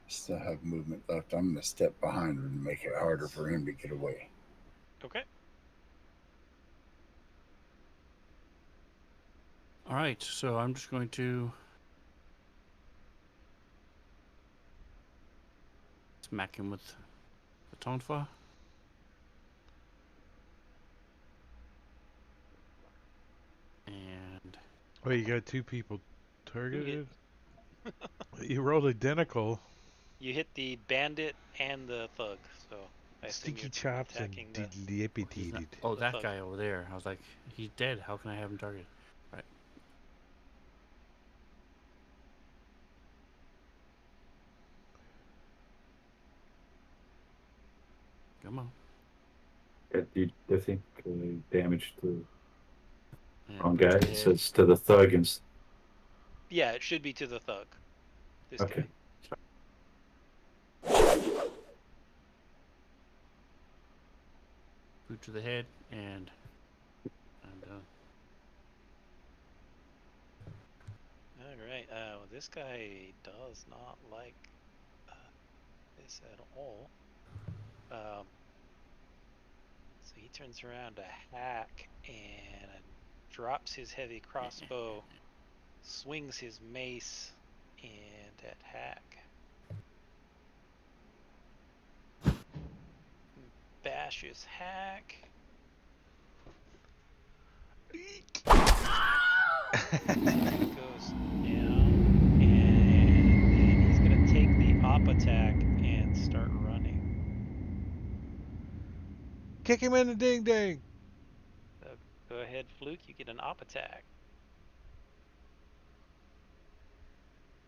Still have movement left. I'm going to step behind him and make it harder for him to get away. Okay. All right, so I'm just going to smack him with the tonfa. And Well, you got two people targeted. You rolled identical. You hit the bandit and the thug, so I assume Sticky you're chops and attacking the. dilapidated. oh, the that thug. guy over there. I was like, he's dead. How can I have him targeted? Right. Come on. I think damage to And wrong boot guy. to the It head. says to the thug and Yeah, it should be to the thug. This okay. guy. Boot to the head, and I'm done. All right. Well, this guy does not like this at all. So he turns around to hack and drops his heavy crossbow, swings his mace, and at hack. Bashes hack. Goes down, and then he's gonna take the op attack and start running. Kick him in the ding ding. So go ahead, Fluke. You get an op attack.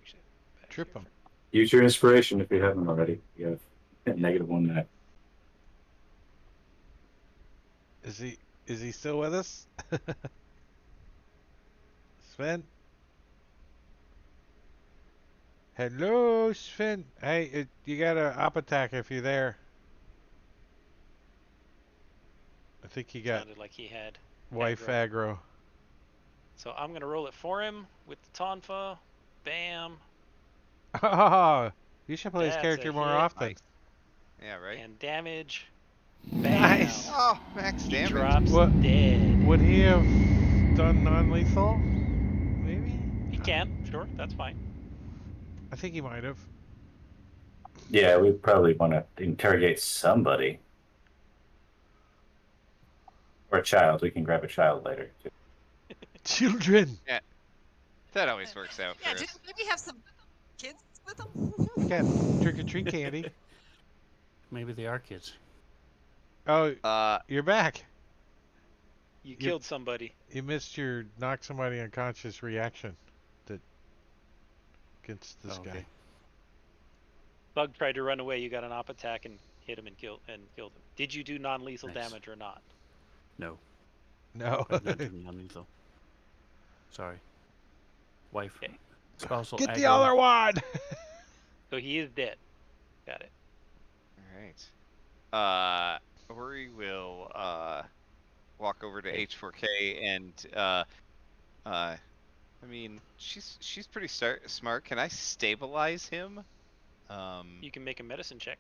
Actually, back Trip here him. Use your inspiration if you haven't already. You have -1 net. Is he still with us? Sven? Hello, Sven. Hey, you got an op attack if you're there. I think he got Sounded like he had wife aggro. aggro. So I'm gonna roll it for him with the Tonfa. Bam. Oh, you should play this That's character a more hit. often. Nice. Yeah, right. And damage. Nice. Bam. Oh, max He damage. drops What- dead. Would he have done non-lethal? Maybe. He can, sure, that's fine. I think he might have. Yeah, we probably want to interrogate somebody. Or a child. We can grab a child later. Too. Children. That always works out Yeah, for didn't us. maybe have some kids with them? Got trick or treat candy. Maybe they are kids. Oh, Uh, you're back. You killed somebody. You missed your knock somebody unconscious reaction that against this Okay. guy. Bug tried to run away. You got an op attack and hit him and killed him. Did you do non-lethal Nice. damage or not? No, No. I'm not doing non-lethal. Sorry. Wife. Okay. Spousal Get the aggro. other one. So he is dead. Got it. all right. Ori will walk over to Hey. H4K and I mean, she's pretty smart. Can I stabilize him? You can make a medicine check.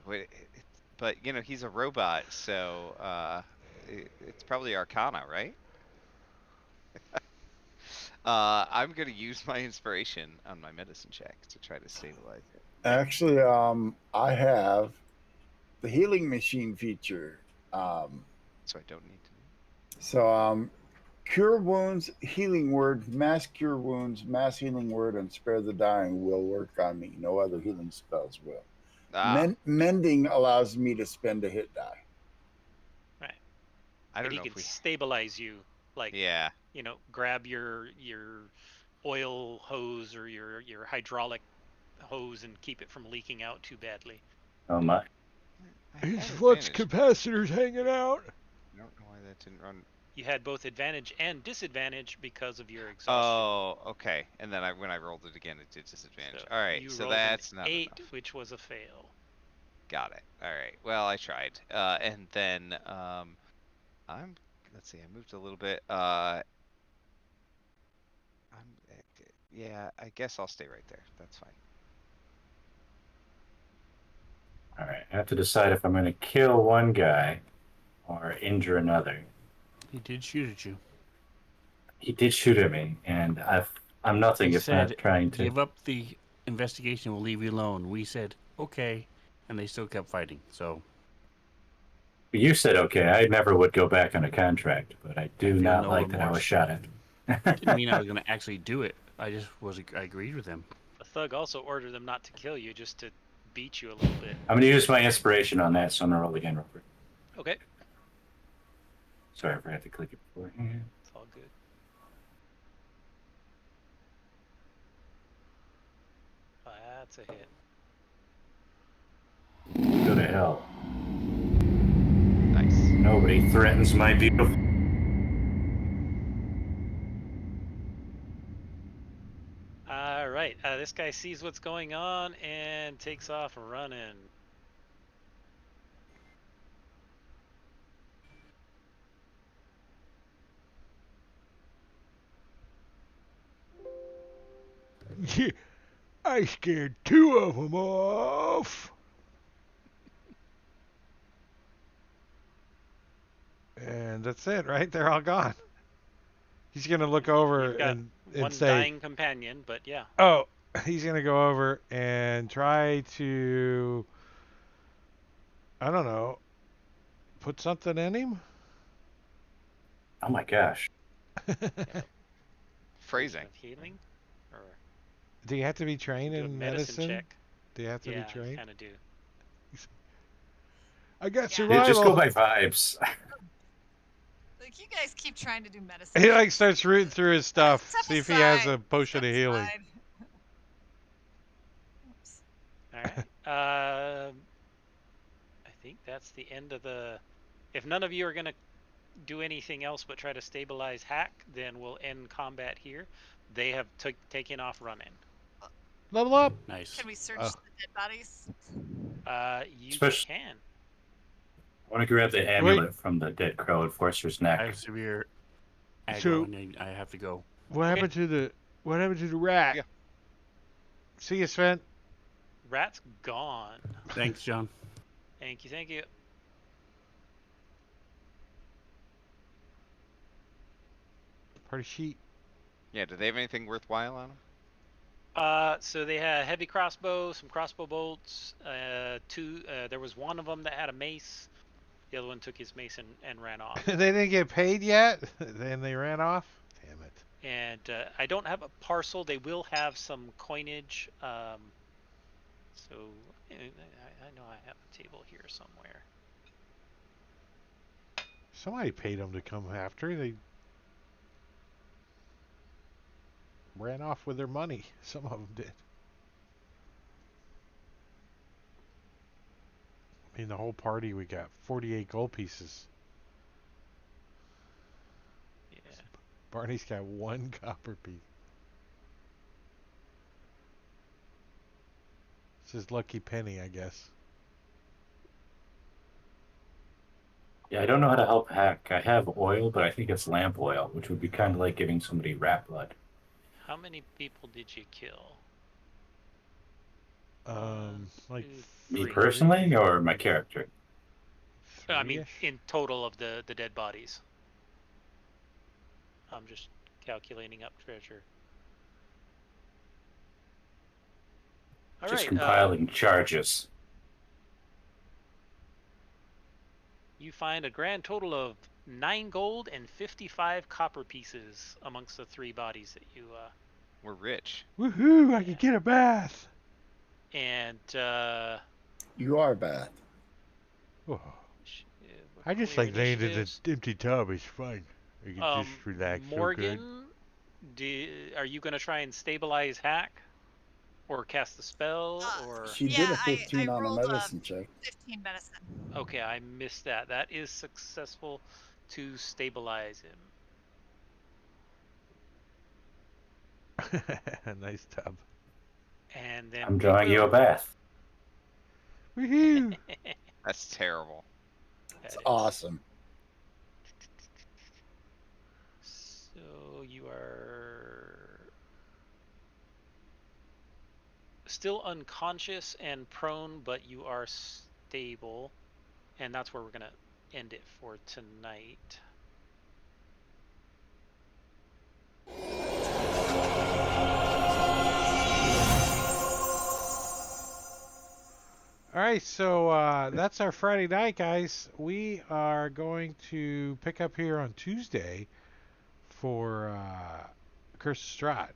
Wait, but you know he's a robot, so it's probably Arcana, right? I'm gonna use my inspiration on my medicine check to try to stabilize it. Actually, I have the healing machine feature. So I don't need to. So, cure wounds, healing word, mass cure wounds, mass healing word, and spare the dying will work on me. No other healing spells will. Mending allows me to spend a hit die. Right. I don't And he know can if we. stabilize you, like Yeah. you know, grab your oil hose or your hydraulic hose and keep it from leaking out too badly. Oh my. I had His flux advantage. capacitor's hanging out. I don't know why that didn't run. You had both advantage and disadvantage because of your exhaustion. Oh, okay. And then when I rolled it again, it did disadvantage. So All right, you so rolled an that's not 8, enough. which was a fail. Got it. All right. Well, I tried. And then let's see. I moved a little bit. Yeah. I guess I'll stay right there. That's fine. All right. I have to decide if I'm going to kill one guy or injure another. He did shoot at you. He did shoot at me, and I'm nothing He if said, not trying to. give up the investigation, we'll leave you alone. We said, okay, and they still kept fighting, so... You said okay. I never would go back on a contract, but I do feel not no like that I was remorse. shot at. Didn't mean I was going to actually do it. I agreed with him. The thug also ordered them not to kill you, just to beat you a little bit. I'm going to use my inspiration on that, so I'm going to roll again real quick. Okay. Sorry, I forgot to click it beforehand. It's all good. That's a hit. Go to hell. Nice. Nobody threatens my beautiful. All right. This guy sees what's going on and takes off running. I scared 2 of them off. And that's it, right? They're all gone. He's gonna look over You've got and one say, dying companion, but yeah. "Oh," he's gonna go over and try to, I don't know, put something in him. Oh my gosh. Phrasing. Of healing? Or Do you have to be trained do a in medicine medicine? check? Do you have to Yeah, be trained? kind of do. I got Yeah. survival. Just go by vibes. Like, you guys keep trying to do medicine. He like checks. starts rooting through his stuff, Step see if he has aside. a potion Step of healing. aside. I think that's the end of the. If none of you are gonna do anything else but try to stabilize Hack, then we'll end combat here. They have taken off running. Level up. Nice. Can we search Oh. the dead bodies? You Especially- can. I want to grab the amulet from the dead crow enforcer's I neck. have severe aggro So- and I have to go. What Okay. happened to the rat? Yeah. See you, Sven. Rat's gone. Thanks, John. Thank you, thank you. Party sheet. Yeah, do they have anything worthwhile on them? So they had a heavy crossbow, some crossbow bolts. There was one of them that had a mace. The other one took his mace and ran off. They didn't get paid yet, and they ran off. Damn it. And I don't have a parcel. They will have some coinage. So I know I have a table here somewhere. Somebody paid them to come after. They ran off with their money. Some of them did. I mean, the whole party, we got 48 gold pieces. Yeah. Barney's got 1 copper piece. It's his lucky penny, I guess. Yeah, I don't know how to help Hack. I have oil, but I think it's lamp oil, which would be kind of like giving somebody rat blood. How many people did you kill? Like Me Three. personally, or my character? I mean, 3-ish? in total of the dead bodies. I'm just calculating up treasure. All Just right. compiling charges. You find a grand total of 9 gold and 55 copper pieces amongst the 3 bodies that you. We're rich. Woohoo! I could get a bath. And You are bad. Oh, I just like laying in the empty tub. It's fun. I can just relax. So good. Morgan, are you going to try and stabilize Hack? Or cast the spell? Or She did a 15 on a medicine check. 15 medicine. okay, I missed that. That is successful to stabilize him. Nice tub. And then I'm drawing you a bath. Woohoo! That's terrible. It's awesome. So you are still unconscious and prone, but you are stable, and that's where we're gonna end it for tonight. All right, so that's our Friday night, guys. We are going to pick up here on Tuesday for Curse of Strahd.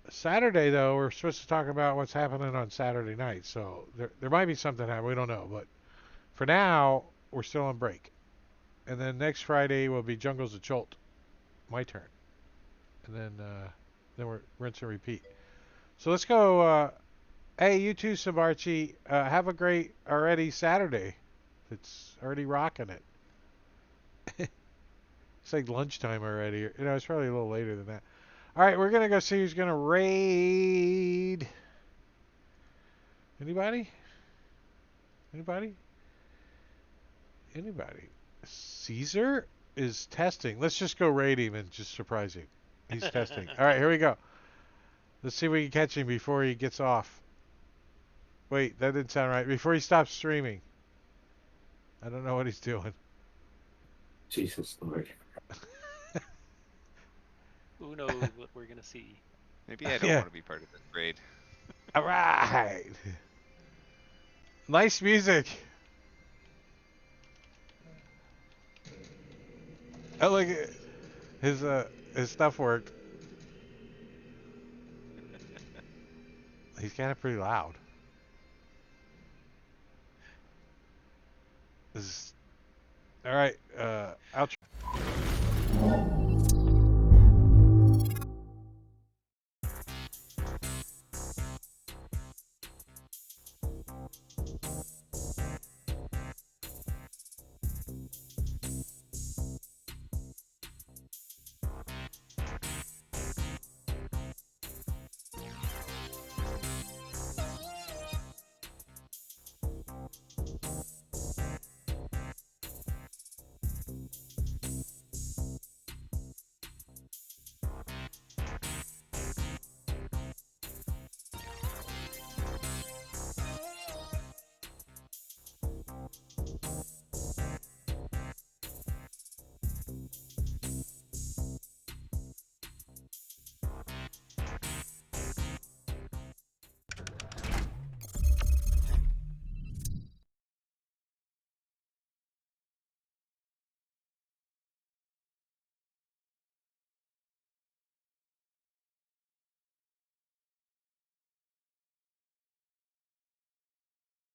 Saturday, though, we're supposed to talk about what's happening on Saturday night. So there might be something happening. We don't know. But for now, we're still on break. And then next Friday will be Jungles of Cholt. My turn. And then we're rinse and repeat. So let's go. Hey, you too, Sabarchi. Have a great already Saturday. It's already rocking it. It's like lunchtime already. You know, it's probably a little later than that. All right, we're going to go see who's going to raid. Anybody? Anybody? Anybody? Caesar is testing. Let's just go raid him and just surprise him. He's testing. All right, here we go. Let's see if we can catch him before he gets off. Wait, that didn't sound right. Before he stops streaming. I don't know what he's doing. Jesus Lord. Who knows what we're gonna see? Maybe I don't Yeah. want to be part of this raid. All right. Nice music. Oh, look, his stuff worked. He's kind of pretty loud. This is, all right.